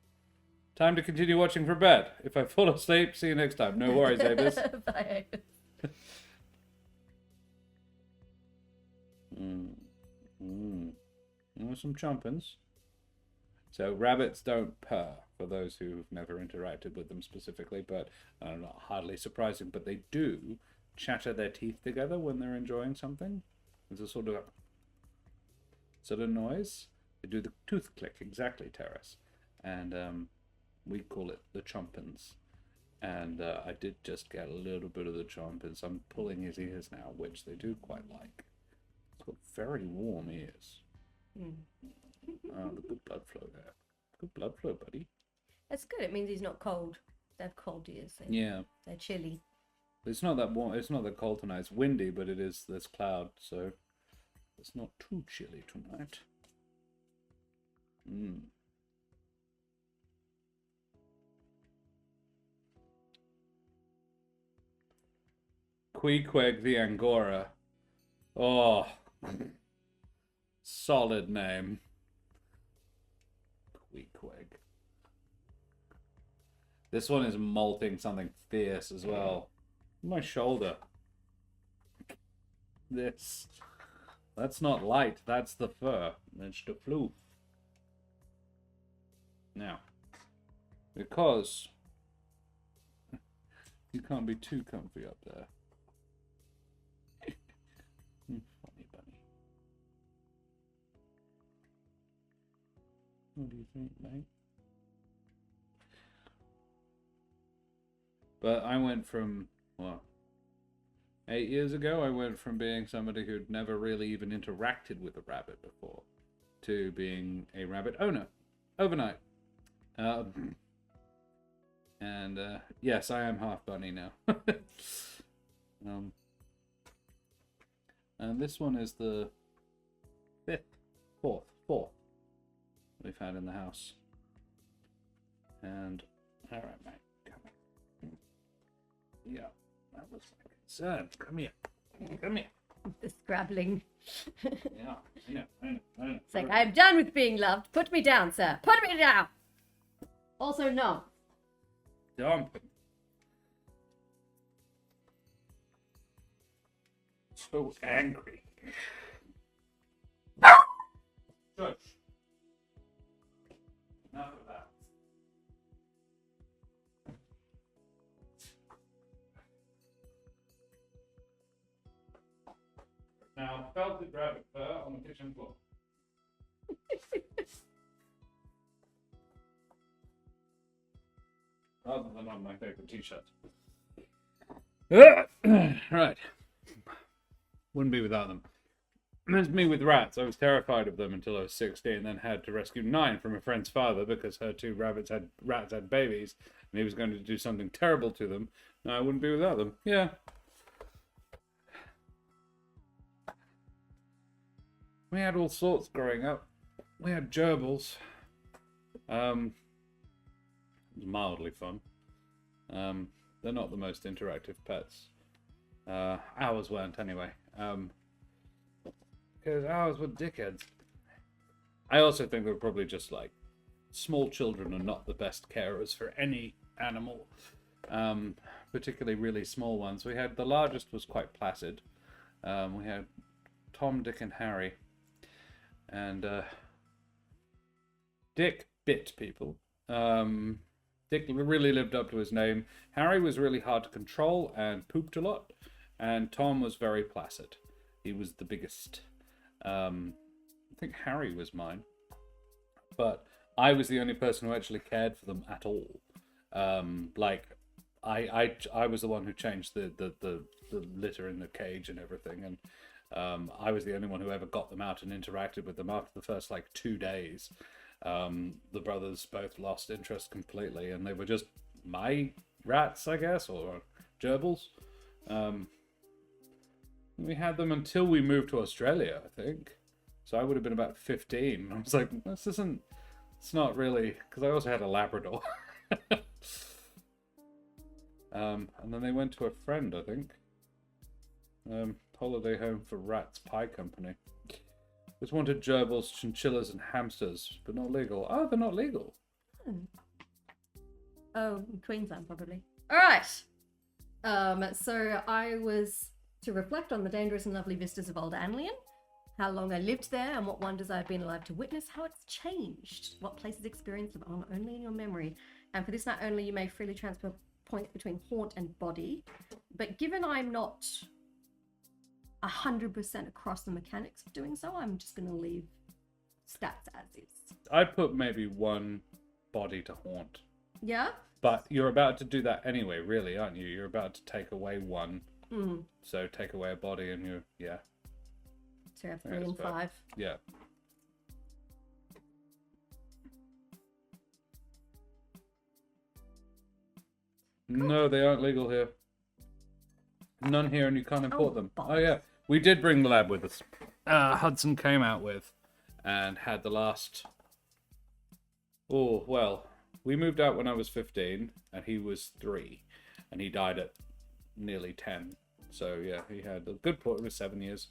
Time to continue watching for bed. If I fall asleep, see you next time. No worries, Avis. Bye. Some chompins. So rabbits don't purr, for those who've never interacted with them specifically, but not hardly surprising, but they do chatter their teeth together when they're enjoying something. There's a sort of noise. They do the tooth click, exactly, Terrace. And we call it the chompins. And I did just get a little bit of the chompins. I'm pulling his ears now, which they do quite like. He's got very warm ears. The good blood flow there. Good blood flow, buddy. That's good. It means he's not cold. They have cold ears. Yeah. They're chilly. It's not that warm. It's not that cold tonight. It's windy, but it is. There's cloud, so it's not too chilly tonight. Queequeg the Angora. Oh, solid name. Queequeg. This one is molting something fierce as well. My shoulder. That's not light. That's the fur. That's the flu. Now, because you can't be too comfy up there. Funny bunny. What do you think, mate? But I went from, 8 years ago, I went from being somebody who'd never really even interacted with a rabbit before to being a rabbit owner overnight. Yes, I am half bunny now. And this one is the fourth we've had in the house. And, alright, mate, come here. Yeah, that was my concern. Come here. Come here. The scrabbling. Yeah, I know. It's like, I'm done with being loved. Put me down, sir. Put me down. Also, no. Dumping. So angry. Shush. Enough of that. Now, felted rabbit fur on the kitchen floor. Rather than on my favorite t-shirt. Right. Wouldn't be without them. That's me with rats. I was terrified of them until I was 16, then had to rescue 9 from a friend's father because her 2 rats had babies, and he was going to do something terrible to them. No, I wouldn't be without them. Yeah. We had all sorts growing up. We had gerbils. It was mildly fun. They're not the most interactive pets. Ours weren't anyway. Because ours were dickheads. I also think they were probably just like small children are not the best carers for any animal. Particularly really small ones. We had the largest was quite placid. We had Tom, Dick, and Harry. And Dick bit people. Dick really lived up to his name. Harry was really hard to control and pooped a lot. And Tom was very placid. He was the biggest. I think Harry was mine. But I was the only person who actually cared for them at all. I was the one who changed the litter in the cage and everything. And I was the only one who ever got them out and interacted with them after the first 2 days. The brothers both lost interest completely, and they were just my rats, I guess, or gerbils. We had them until we moved to Australia, I think. So I would have been about 15. I was like, it's not really, because I also had a Labrador. And then they went to a friend, I think. holiday home for rats pie company. Just wanted gerbils, chinchillas, and hamsters, but not legal. Oh, they're not legal. Oh, Queensland probably. All right. So I was to reflect on the dangerous and lovely vistas of Old Anlian, how long I lived there, and what wonders I've been alive to witness, how it's changed, what places experience live on only in your memory. And for this, not only you may freely transfer points between haunt and body, but given I'm not 100% across the mechanics of doing so, I'm just going to leave stats as is. I'd put maybe one body to haunt. Yeah? But you're about to do that anyway, really, aren't you? You're about to take away one. Mm. So take away a body and you're, yeah. So you have 3 and 5. Yeah. Cool. No, they aren't legal here. None here, and you can't import them. Bollocks. Oh, yeah. We did bring the lab with us. Hudson came out with and had the last... Oh, well, we moved out when I was 15, and he was 3. And he died at nearly 10. So, yeah, he had a good point. It was 7 years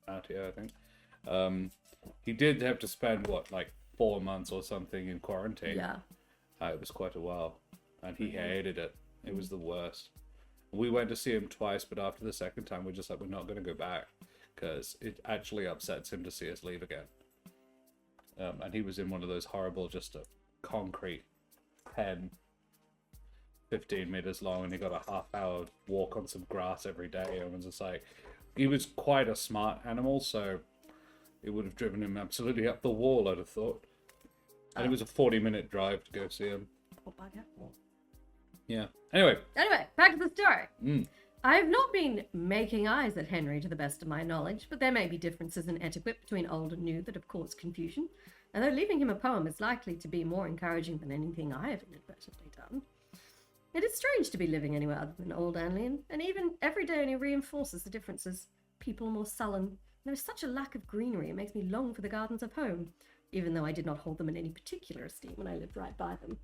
out here, I think. He did have to spend, 4 months or something in quarantine. Yeah. It was quite a while. And he hated it. It was the worst. We went to see him twice, but after the second time, we're just like, we're not going to go back. Because it actually upsets him to see us leave again. And he was in one of those horrible, just a concrete pen, 15 meters long, and he got a half-hour walk on some grass every day. And was just like, he was quite a smart animal, so it would have driven him absolutely up the wall, I'd have thought. And it was a 40-minute drive to go see him. Poor bugger. Yeah. Anyway, back to the story. I have not been making eyes at Henry to the best of my knowledge, but there may be differences in etiquette between old and new that have caused confusion, and though leaving him a poem is likely to be more encouraging than anything I have inadvertently done, it is strange to be living anywhere other than Old Anlian, and even every day only reinforces the differences. People are more sullen. There is such a lack of greenery, it makes me long for the gardens of home, even though I did not hold them in any particular esteem when I lived right by them.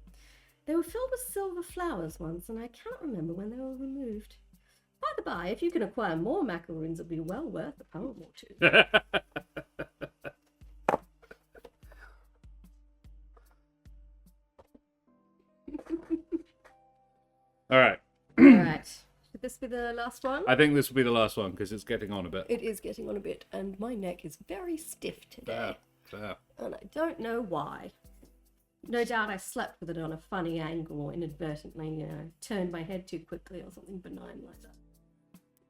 They were filled with silver flowers once, and I cannot remember when they were removed. By the by, if you can acquire more macaroons, it'll be well worth a poem or two. all right. All right. Should this be the last one? I think this will be the last one because it's getting on a bit. It is getting on a bit, and my neck is very stiff today. Fair. And I don't know why. No doubt I slept with it on a funny angle or inadvertently, turned my head too quickly or something benign like that.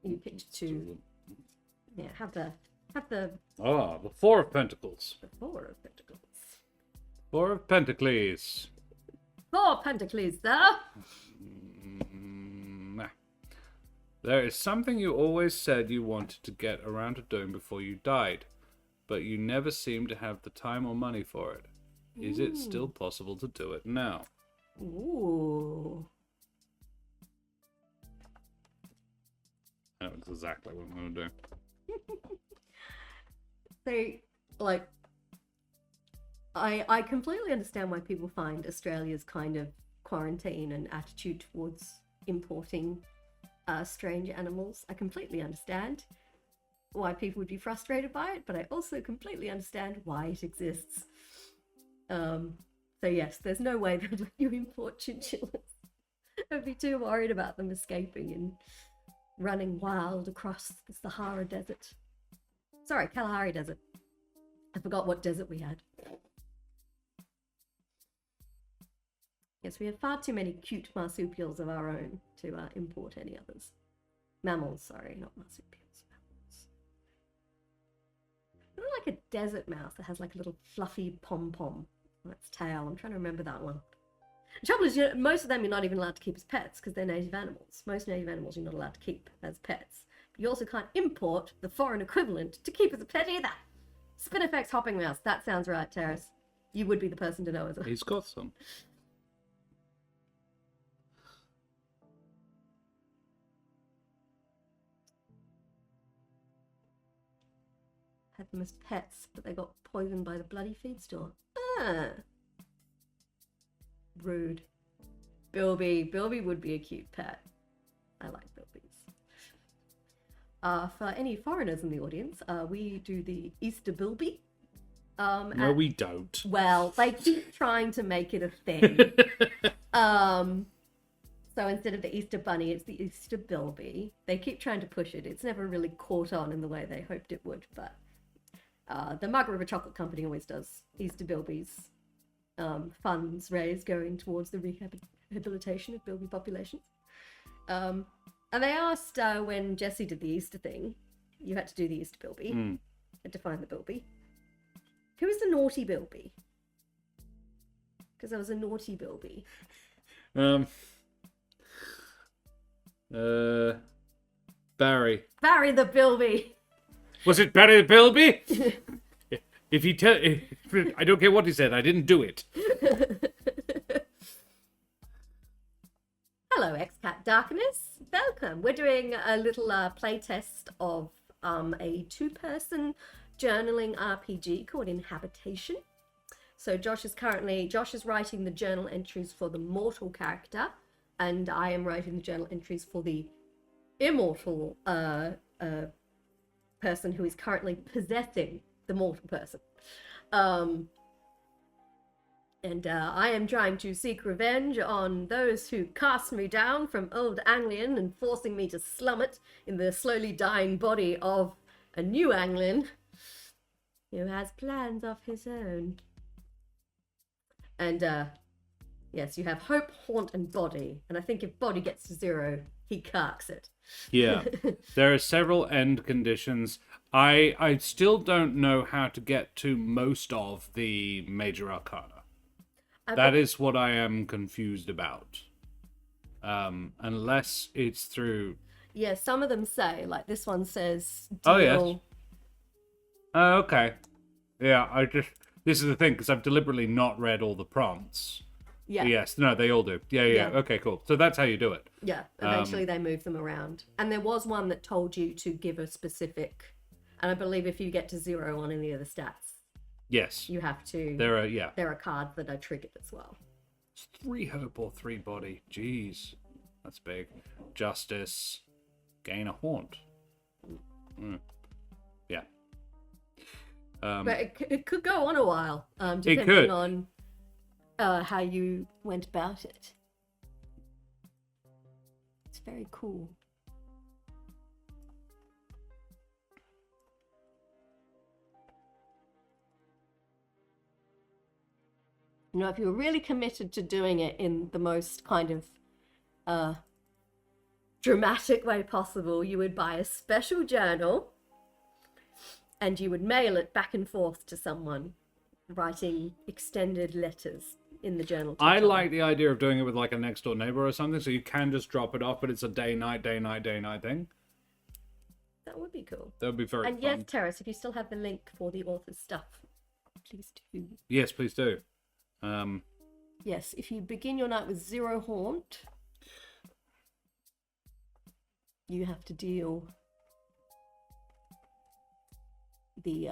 You picked two. Yeah, have the the 4 of Pentacles. The 4 of Pentacles. 4 of Pentacles. 4 Pentacles, there. There is something you always said you wanted to get around to doing before you died, but you never seemed to have the time or money for it. Is it still possible to do it now? Ooh. That's exactly what I'm going to do. So, I completely understand why people find Australia's kind of quarantine and attitude towards importing strange animals. I completely understand why people would be frustrated by it, but I also completely understand why it exists. So yes, there's no way they would let you import chinchillas. I'd be too worried about them escaping and running wild across the Sahara Desert. Sorry, Kalahari Desert. I forgot what desert we had. Yes, we have far too many cute marsupials of our own to import any others. Mammals, sorry, not marsupials. Mammals. I don't like a desert mouse that has like a little fluffy pom-pom on its tail. I'm trying to remember that one. The trouble is, most of them you're not even allowed to keep as pets because they're native animals. Most native animals you're not allowed to keep as pets. But you also can't import the foreign equivalent to keep as a pet either. Spinifex hopping mouse. That sounds right, Terrace. You would be the person to know as well. He's got some. Had them as pets, but they got poisoned by the bloody feed store. Ah. Rude. Bilby. Bilby would be a cute pet. I like Bilbies. For any foreigners in the audience, we do the Easter Bilby. No, we don't. Well, they keep trying to make it a thing. So instead of the Easter Bunny, it's the Easter Bilby. They keep trying to push it. It's never really caught on in the way they hoped it would, but the Mug River Chocolate Company always does Easter Bilbies. Funds raised going towards the rehabilitation of Bilby populations. And they asked when Jesse did the Easter thing, you had to do the Easter Bilby. Had to find the Bilby. Who is the naughty Bilby? Because there was a naughty Bilby. Barry. Barry the Bilby. Was it Barry the Bilby? If you tell, I don't care what he said. I didn't do it. Hello, Expat Darkness. Welcome. We're doing a little playtest of a two-person journaling RPG called inHabitation. So Josh is writing the journal entries for the mortal character, and I am writing the journal entries for the immortal person who is currently possessing the mortal person. And I am trying to seek revenge on those who cast me down from Old Anglian and forcing me to slum it in the slowly dying body of a new Anglian who has plans of his own. And yes, you have hope, haunt, and body. And I think if body gets to 0, he carks it. Yeah. There are several end conditions. I still don't know how to get to most of the major arcana. That is what I am confused about. Unless it's through... Yeah, some of them say, like this one says... Oh, yes. Oh, okay. Yeah, this is the thing, because I've deliberately not read all the prompts. Yeah. Yes, no, they all do. Yeah. Okay, cool. So that's how you do it. Yeah, eventually they move them around. And there was one that told you to give a specific... And I believe if you get to 0 on any of the stats, yes, you have to... There are cards that are triggered as well. It's 3 hope or 3 body. Jeez, that's big. Justice, gain a haunt. Yeah. But it could go on a while, depending on how you went about it. It's very cool. You know, if you were really committed to doing it in the most kind of dramatic way possible, you would buy a special journal and you would mail it back and forth to someone, writing extended letters in the journal. I like the idea of doing it with like a next door neighbor or something, so you can just drop it off, but it's a day-night thing. That would be cool. That would be very fun. And yes, Terrace, if you still have the link for the author's stuff, please do. Yes, please do. Yes, if you begin your night with 0 haunt, you have to deal the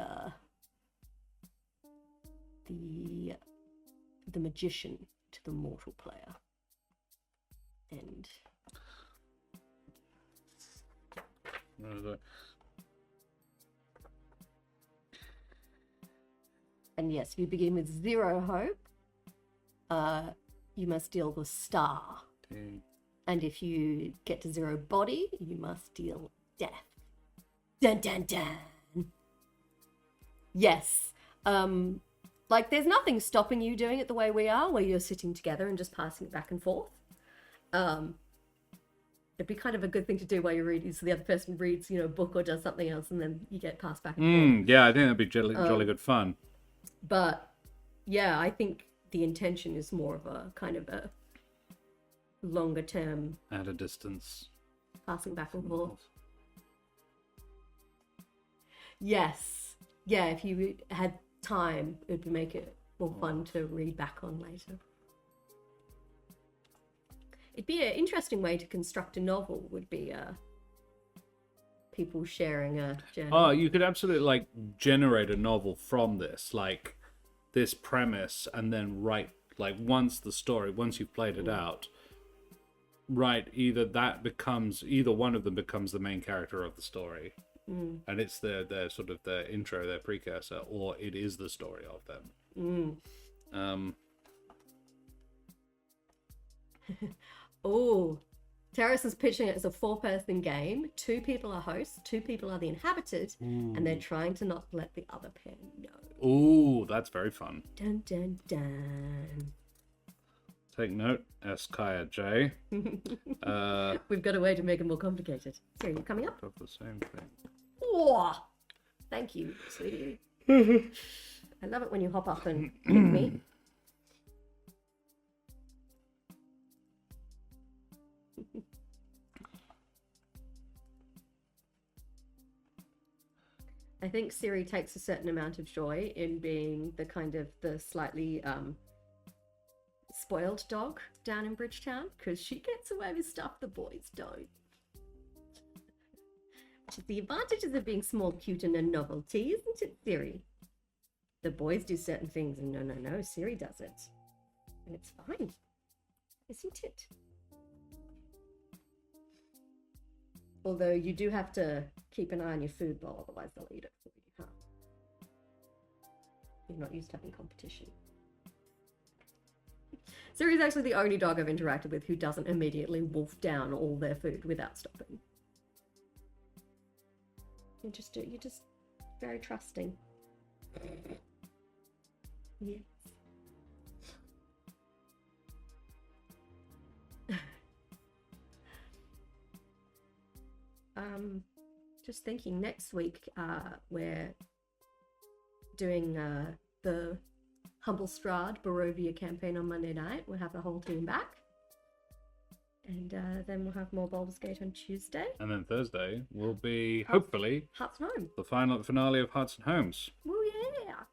magician to the mortal player. And yes, if you begin with 0 hope, you must deal the star. And if you get to 0 body, you must deal death. Dun dun dun. Yes. Like there's nothing stopping you doing it the way we are, where you're sitting together and just passing it back and forth. It'd be kind of a good thing to do while you're reading, so the other person reads, a book or does something else, and then you get passed back and forth. Yeah, I think that'd be jolly good fun. But yeah, I think the intention is more of a kind of a longer term, at a distance, passing back and forth. Yes. Yeah, if you had time, it would make it more fun to read back on later. It'd be an interesting way to construct a novel, would be people sharing a journal. Oh, you could absolutely generate a novel from this, this premise, and then write, once you've played it out, right, either one of them becomes the main character of the story, and it's their sort of their intro, their precursor, or it is the story of them. Oh, Terrace is pitching it as a 4-person game. 2 people are hosts, 2 people are the inhabited, and they're trying to not let the other pair know. Ooh, that's very fun. Dun dun dun. Take note, Kaiya J. We've got a way to make it more complicated. So you're coming up? Of the same thing. Oh, thank you, sweetie. I love it when you hop up and pick me. I think Siri takes a certain amount of joy in being the kind of the slightly spoiled dog down in Bridgetown, because she gets away with stuff the boys don't. Which is the advantages of being small, cute, and a novelty, isn't it, Siri? The boys do certain things, and no, Siri does it. And it's fine, isn't it? Although you do have to keep an eye on your food bowl, otherwise they'll eat it for you, huh? You're not used to having competition. Siri's actually the only dog I've interacted with who doesn't immediately wolf down all their food without stopping. You're just very trusting. Yes. Just thinking next week, we're doing the Humble Strahd Barovia campaign on Monday night. We'll have the whole team back. And then we'll have more Baldur's Gate on Tuesday. And then Thursday will be, hopefully, Hearts and Home. the finale of Hearts and Homes. Oh, yeah.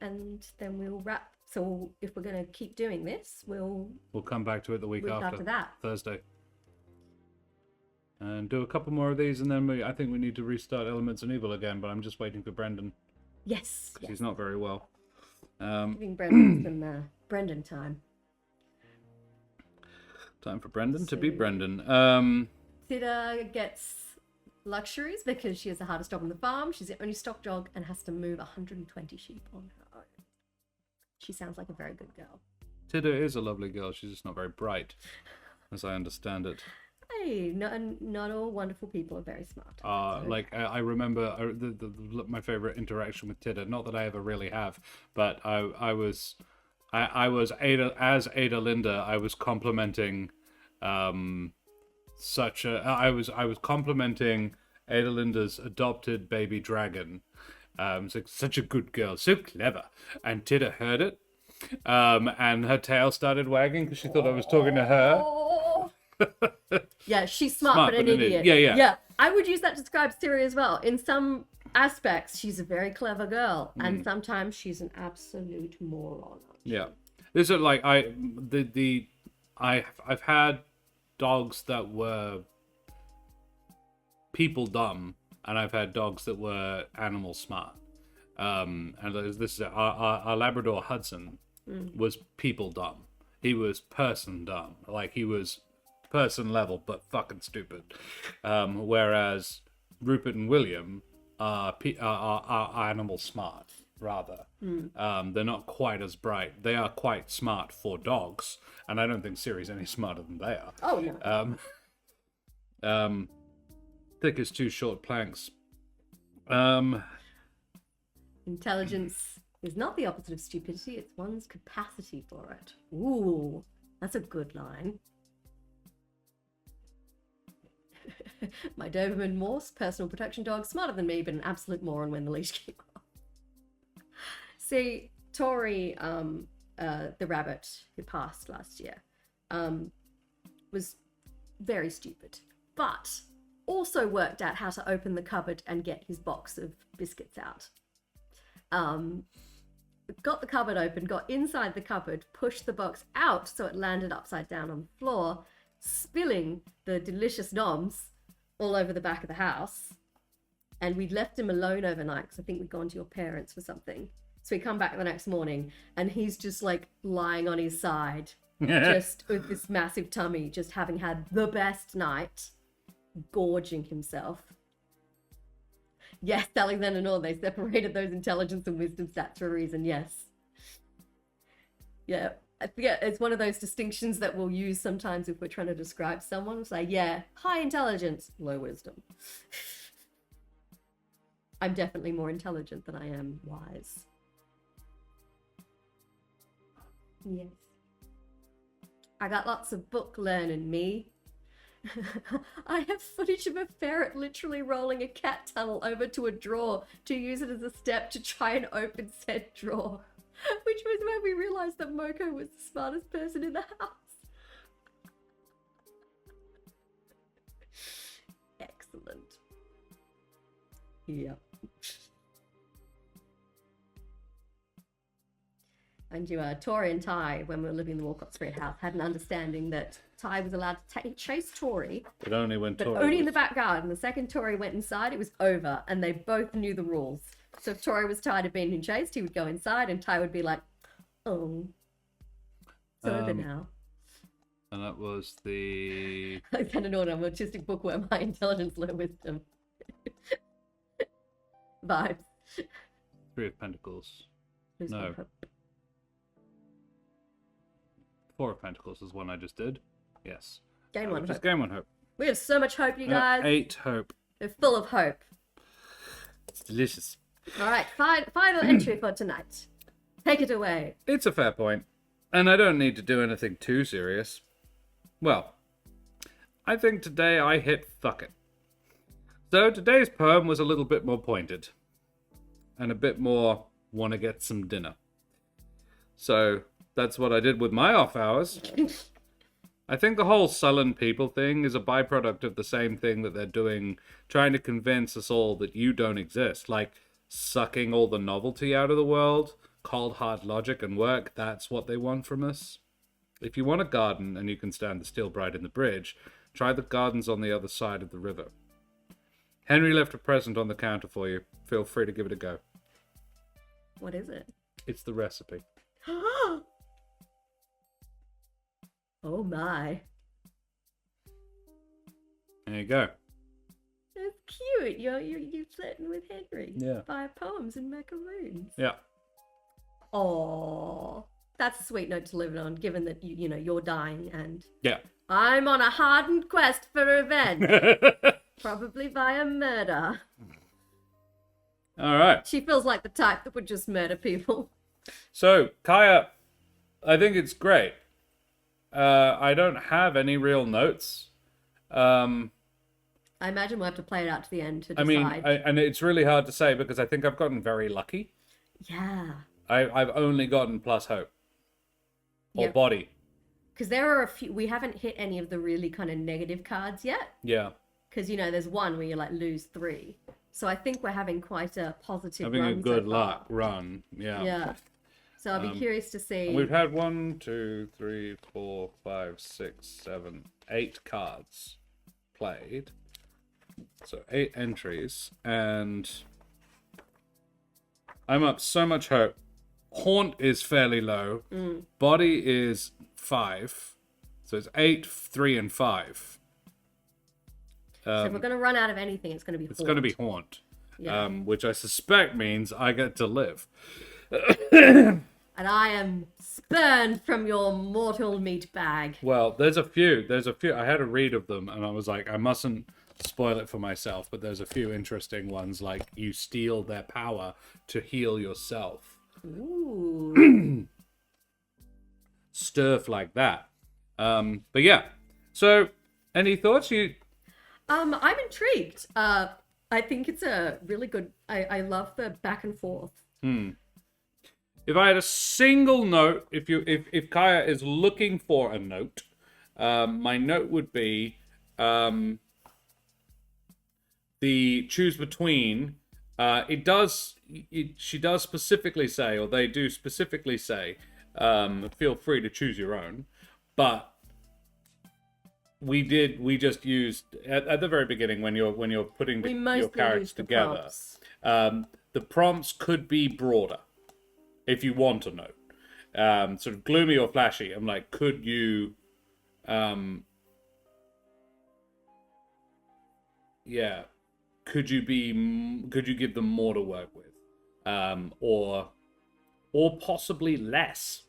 And then we'll wrap. So if we're going to keep doing this, we'll come back to it the week after that. Thursday. And do a couple more of these, and then I think we need to restart Elements and Evil again, but I'm just waiting for Brendan. Yes. He's not very well. Giving Brendan some Brendan time. Time for Brendan to be Brendan. Thida gets luxuries because she has the hardest job on the farm. She's the only stock dog and has to move 120 sheep on her own. She sounds like a very good girl. Thida is a lovely girl. She's just not very bright, as I understand it. Hey, not all wonderful people are very smart. I remember my favorite interaction with Thida. Not that I ever really have, but I was Ada Linda. I was complimenting I was complimenting Ada Linda's adopted baby dragon. Such a good girl, so clever. And Thida heard it, and her tail started wagging because she thought I was talking to her. Yeah, she's smart but an idiot. Yeah. I would use that to describe Siri as well. In some aspects, she's a very clever girl, and sometimes she's an absolute moron. Yeah, this is like I've had dogs that were people dumb, and I've had dogs that were animal smart. And this is our Labrador Hudson was people dumb. He was person dumb. Like he was person level, but fucking stupid. Whereas Rupert and William are animal smart, rather. They're not quite as bright. They are quite smart for dogs, and I don't think Siri's any smarter than they are. Oh no. Thick as 2 short planks. Intelligence is not the opposite of stupidity, it's one's capacity for it. Ooh, that's a good line. My Doberman Morse, personal protection dog, smarter than me, but an absolute moron when the leash came off. See, Tori, the rabbit who passed last year, was very stupid, but also worked out how to open the cupboard and get his box of biscuits out. Got the cupboard open, got inside the cupboard, pushed the box out so it landed upside down on the floor, spilling the delicious noms all over the back of the house. And we'd left him alone overnight because I think we'd gone to your parents for something. So we come back the next morning and he's just like lying on his side just with this massive tummy, just having had the best night, gorging himself. Yes, Alexander Nor, they separated those intelligence and wisdom stats for a reason, yes. Yeah, I forget, it's one of those distinctions that we'll use sometimes if we're trying to describe someone. It's like, yeah, high intelligence, low wisdom. I'm definitely more intelligent than I am wise. Yes. I got lots of book learning, me. I have footage of a ferret literally rolling a cat tunnel over to a drawer to use it as a step to try and open said drawer. Which was when we realized that Moko was the smartest person in the house. Excellent. Yep. And Tori and Ty, when we were living in the Walcott Street house, had an understanding that Ty was allowed to chase Tori. But only when Tori only in the back garden. The second Tori went inside, it was over, and they both knew the rules. So if Tori was tired of being chased, he would go inside, and Ty would be like, "Oh, it's over now." And that was the... Alexander Norton, autistic bookworm, high intelligence, low wisdom. Vibes. Three of Pentacles. Lose No. hope. Four of Pentacles is one I just did. Yes. Gain one Just hope. gain one hope. We have so much hope, you guys. 8 hope. They're full of hope. It's delicious. All right, final entry for tonight. Take it away. It's a fair point. And I don't need to do anything too serious. Well, I think today I hit fuck it. So today's poem was a little bit more pointed. And a bit more wanna get some dinner. So that's what I did with my off hours. I think the whole sullen people thing is a byproduct of the same thing that they're doing, trying to convince us all that you don't exist. Like, sucking all the novelty out of the world, cold hard logic and work, that's what they want from us. If you want a garden and you can stand the steel bride in the bridge, try the gardens on the other side of the river. Henry left a present on the counter for you. Feel free to give it a go. What is it? It's the recipe. Oh my. There you go. That's cute. You're flirting with Henry. Yeah. Via poems and macaroons. Yeah. Oh, that's a sweet note to live it on, given that you're dying and Yeah. I'm on a hardened quest for revenge. Probably via murder. All right. She feels like the type that would just murder people. So, Kaiya, I think it's great. I don't have any real notes. I imagine we'll have to play it out to the end to decide. And it's really hard to say because I think I've gotten very lucky. Yeah. I've only gotten plus hope. Or Yep. body. Because there are a few, we haven't hit any of the really kind of negative cards yet. Yeah. Because, there's one where you lose 3. So I think we're having quite a positive Having run a good so far. luck run. Yeah. Yeah. So I'll be curious to see. And we've had 1, 2, 3, 4, 5, 6, 7, 8 cards played. So 8 entries. And I'm up so much hope. Haunt is fairly low. Body is 5. So it's 8, 3, and 5. So if we're going to run out of anything, it's going to be It's going to be Haunt. Yeah. Which I suspect means I get to live. And I am spurned from your mortal meat bag. Well, there's a few. I had a read of them, and I was like, I mustn't spoil it for myself, but there's a few interesting ones, like you steal their power to heal yourself. Ooh. Stuff like that. But yeah. So, any thoughts? I'm intrigued. I think it's a really good. I love the back and forth. If I had a single note, if Kaiya is looking for a note, my note would be the choose between. She does specifically say, or they do specifically say, feel free to choose your own, but we just used at the very beginning when you're putting your characters together. The prompts could be broader if you want a note. sort of gloomy or flashy. I'm like, could you yeah, could you give them more to work with, or possibly less?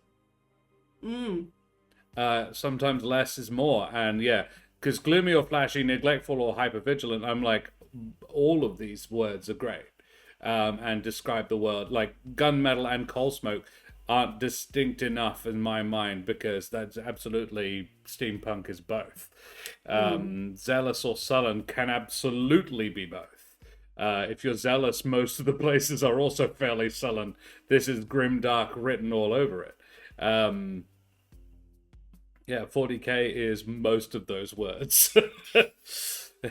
Sometimes less is more, and yeah, because gloomy or flashy, neglectful or hypervigilant, I'm like, all of these words are great, and describe the world. Like gunmetal and coal smoke aren't distinct enough in my mind, because that's absolutely steampunk is both. Zealous or sullen can absolutely be both. If you're zealous, most of the places are also fairly sullen. This is grimdark written all over it. Yeah, 40k is most of those words.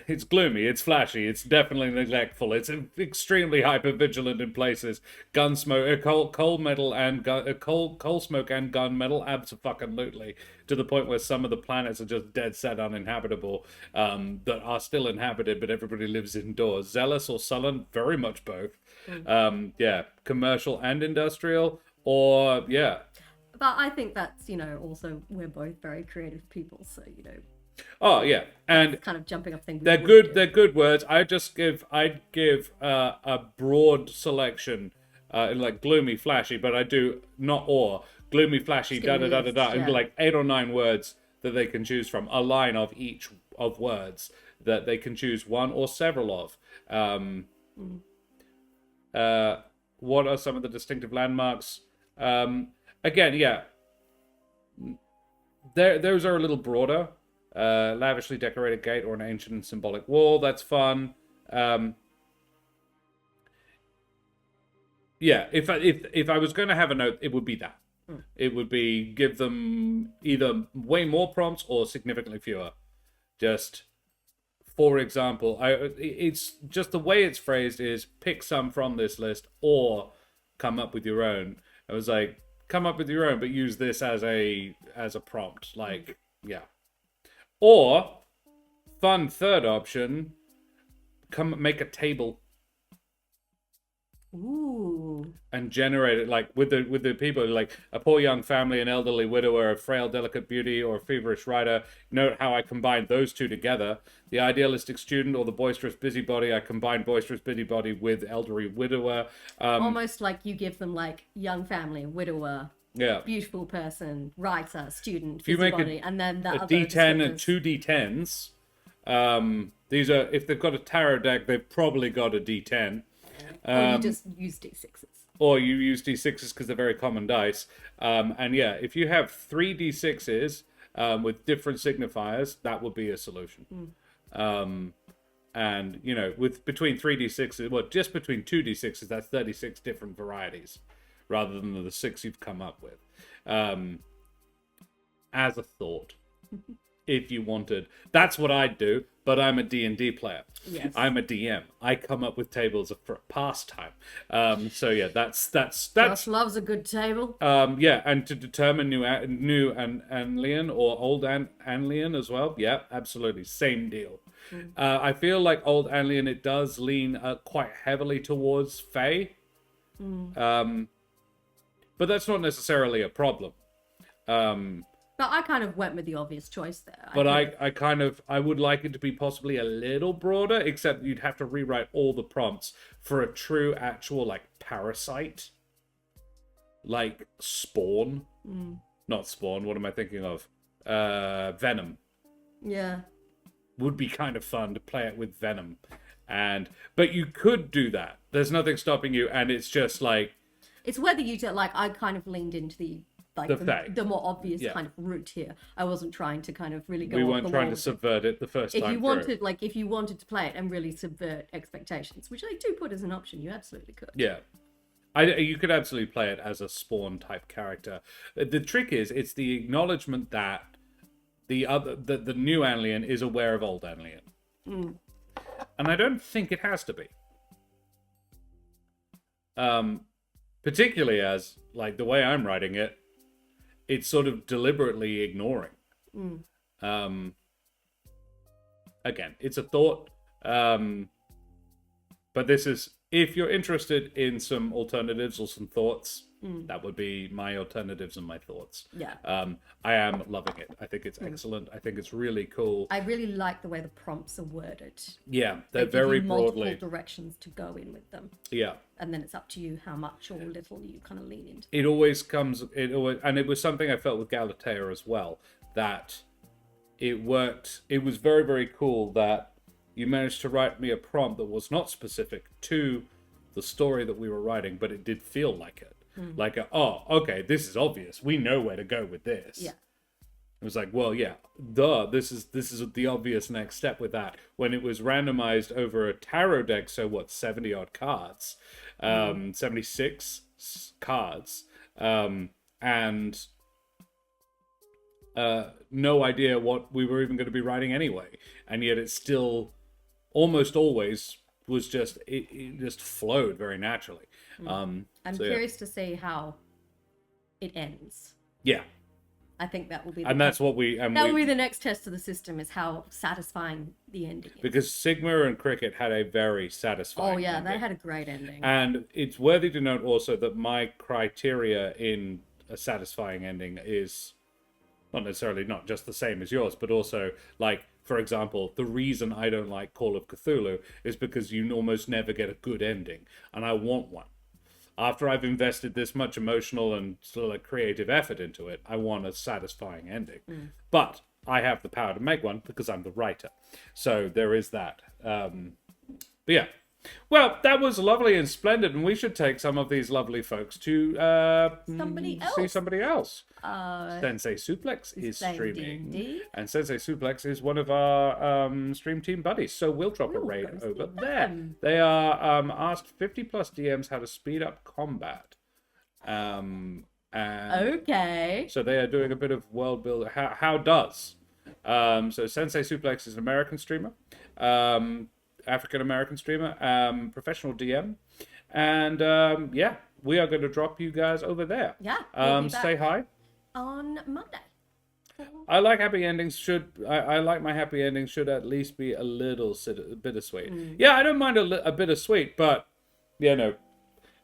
It's gloomy, it's flashy, it's definitely neglectful, it's extremely hyper-vigilant in places. Gunsmoke, coal metal and coal smoke and gunmetal, abso-fucking-lutely. To the point where some of the planets are just dead set uninhabitable, that are still inhabited, but everybody lives indoors. Zealous or sullen, very much both. Yeah, commercial and industrial, or yeah. But I think that's, also we're both very creative people, so, Oh yeah, and kind of jumping up thing. They're good. They're good words. I'd give a broad selection, like gloomy, flashy, but I do not or gloomy, flashy, da da da da da, and like 8 or 9 words that they can choose from. A line of each of words that they can choose one or several of. What are some of the distinctive landmarks? Again, yeah, those are a little broader. Lavishly decorated gate or an ancient and symbolic wall. That's fun. Yeah, if I was going to have a note, it would be that. It would be give them either way more prompts or significantly fewer. Just, for example, it's just the way it's phrased is pick some from this list or come up with your own. I was like, come up with your own, but use this as a prompt. Like, yeah. Or, fun third option, come make a table. Ooh. And generate it, like, with the people, like, a poor young family, an elderly widower, a frail, delicate beauty, or a feverish writer. Note how I combine those two together. The idealistic student or the boisterous busybody, I combine boisterous busybody with elderly widower. Almost like you give them, like, young family, widower, yeah, beautiful person, writer, student, if you make busybody, and then the other D10 and descriptors. 2 D10s, these are, if they've got a tarot deck, they've probably got a D10. Or you just use D6s. Or you use D6s because they're very common dice. And yeah, if you have 3 D6s with different signifiers, that would be a solution. And, with between 3 D6s, well, just between 2 D6s, that's 36 different varieties, rather than the 6 you've come up with. As a thought. If you wanted. That's what I'd do, but I'm a D&D player. Yes. I'm a DM. I come up with tables for pastime. So yeah, that's Josh loves a good table. yeah, and to determine new Anlian or old Anlian as well. Yeah, absolutely. Same deal. I feel like old Anlian, it does lean quite heavily towards Fae. But that's not necessarily a problem. But I kind of went with the obvious choice there. But I would like it to be possibly a little broader, except you'd have to rewrite all the prompts for a true, actual, like, parasite. Like, spawn. Not spawn, what am I thinking of? Venom. Yeah. Would be kind of fun to play it with Venom. But you could do that. There's nothing stopping you, and it's just like... It's whether you do, like, I kind of leaned into the more obvious kind of route here. I wasn't trying to kind of really go. We weren't trying to subvert it the first time. If you wanted to play it and really subvert expectations, which I do put as an option, you absolutely could. Yeah, you could absolutely play it as a spawn type character. The trick is, it's the acknowledgement that the new Anlian is aware of old Anlian, and I don't think it has to be. Particularly as, like, the way I'm writing it, it's sort of deliberately ignoring. Again, it's a thought, but this is if you're interested in some alternatives or some thoughts, that would be my alternatives and my thoughts. Yeah. I am loving it. I think it's excellent. I think it's really cool. I really like the way the prompts are worded. Yeah, they're They give very you multiple broadly. directions to go in with them. Yeah. And then it's up to you how much or little you kind of lean into. It always comes, and it was something I felt with Galatea as well, that it worked. It was very, very cool that you managed to write me a prompt that was not specific to the story that we were writing, but it did feel like it. Like, oh, okay, this is obvious. We know where to go with this. Yeah. It was like, well, yeah, this is the obvious next step with that. When it was randomized over a tarot deck, so what, 70 odd cards, 76 cards, and no idea what we were even going to be writing anyway, and yet it still almost always was just it just flowed very naturally. I'm curious to see how it ends. Yeah. I think that will be And that's what we... that will be the next test of the system, is how satisfying the ending is. Because Sigma and Cricket had a very satisfying ending. They had a great ending. And it's worthy to note also that my criteria in a satisfying ending is not necessarily not just the same as yours, but also, like, for example, the reason I don't like Call of Cthulhu is because you almost never get a good ending, and I want one. After I've invested this much emotional and sort of like creative effort into it, I want a satisfying ending. But I have the power to make one because I'm the writer. So there is that. But yeah. Well, that was lovely and splendid, and we should take some of these lovely folks to see somebody else. Sensei Suplex is streaming, D&D. and Sensei Suplex is one of our stream team buddies, so we'll drop a raid over there. They are asked 50 plus DMs how to speed up combat. And Okay. so they are doing a bit of world building. How does? So Sensei Suplex is an American streamer. African American streamer, professional DM, and yeah, we are going to drop you guys over there. Yeah. We'll be back say hi on Monday. I like happy endings. I like my happy endings should at least be a little bittersweet. Yeah, I don't mind a bittersweet, but you know,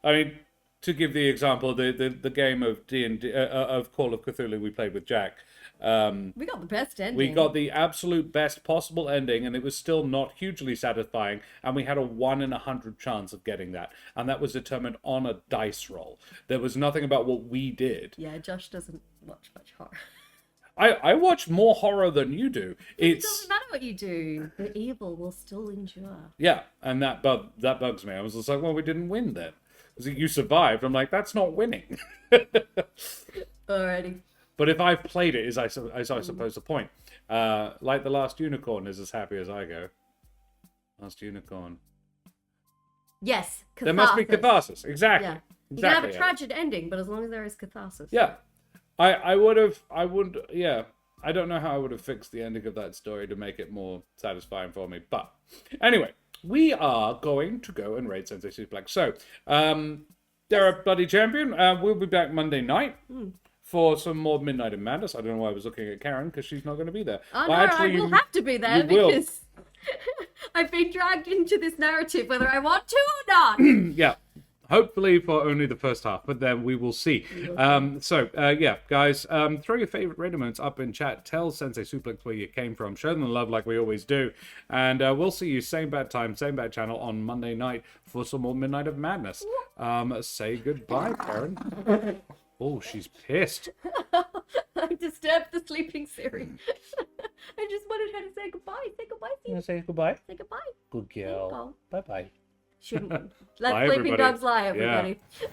I mean, to give the example, the game of D&D of Call of Cthulhu we played with Jack. We got the best ending. We got the absolute best possible ending, and it was still not hugely satisfying, and we had a 1 in 100 chance of getting that, and that was determined on a dice roll. There was nothing about what we did. Yeah, Josh doesn't watch much horror. I watch more horror than you do. It doesn't matter what you do. The evil will still endure. Yeah, and that bugs me. I was just like, well, we didn't win then. You survived. I'm like, that's not winning. Alrighty. But if I've played it, I suppose the point. Like the Last Unicorn is as happy as I go. Last Unicorn. Yes, catharsis. There must be catharsis. Exactly. Yeah. You Exactly. can have a tragic ending, but as long as there is catharsis. Yeah. I don't know how I would have fixed the ending of that story to make it more satisfying for me. But anyway, we are going to go and raid Sensei Suplex. So, they're a bloody champion. We'll be back Monday night. For some more Midnight in Madness. I don't know why I was looking at Karen, because she's not going to be there. Oh, well, no, actually, I will have to be there because I've been dragged into this narrative whether I want to or not. Yeah. Hopefully for only the first half, but then we will see. Yeah, guys, throw your favorite raid moments up in chat. Tell Sensei Suplex where you came from. Show them the love like we always do. And we'll see you same bad time, same bad channel on Monday night for some more Midnight of Madness. Say goodbye, Karen. Oh, she's pissed. I disturbed the sleeping Siri. I just wanted her to say goodbye. Say goodbye, Siri. Say goodbye. Say goodbye. Good girl. Bye-bye. Shouldn't. Let Bye, sleeping everybody. dogs lie, everybody. Yeah.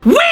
Whee!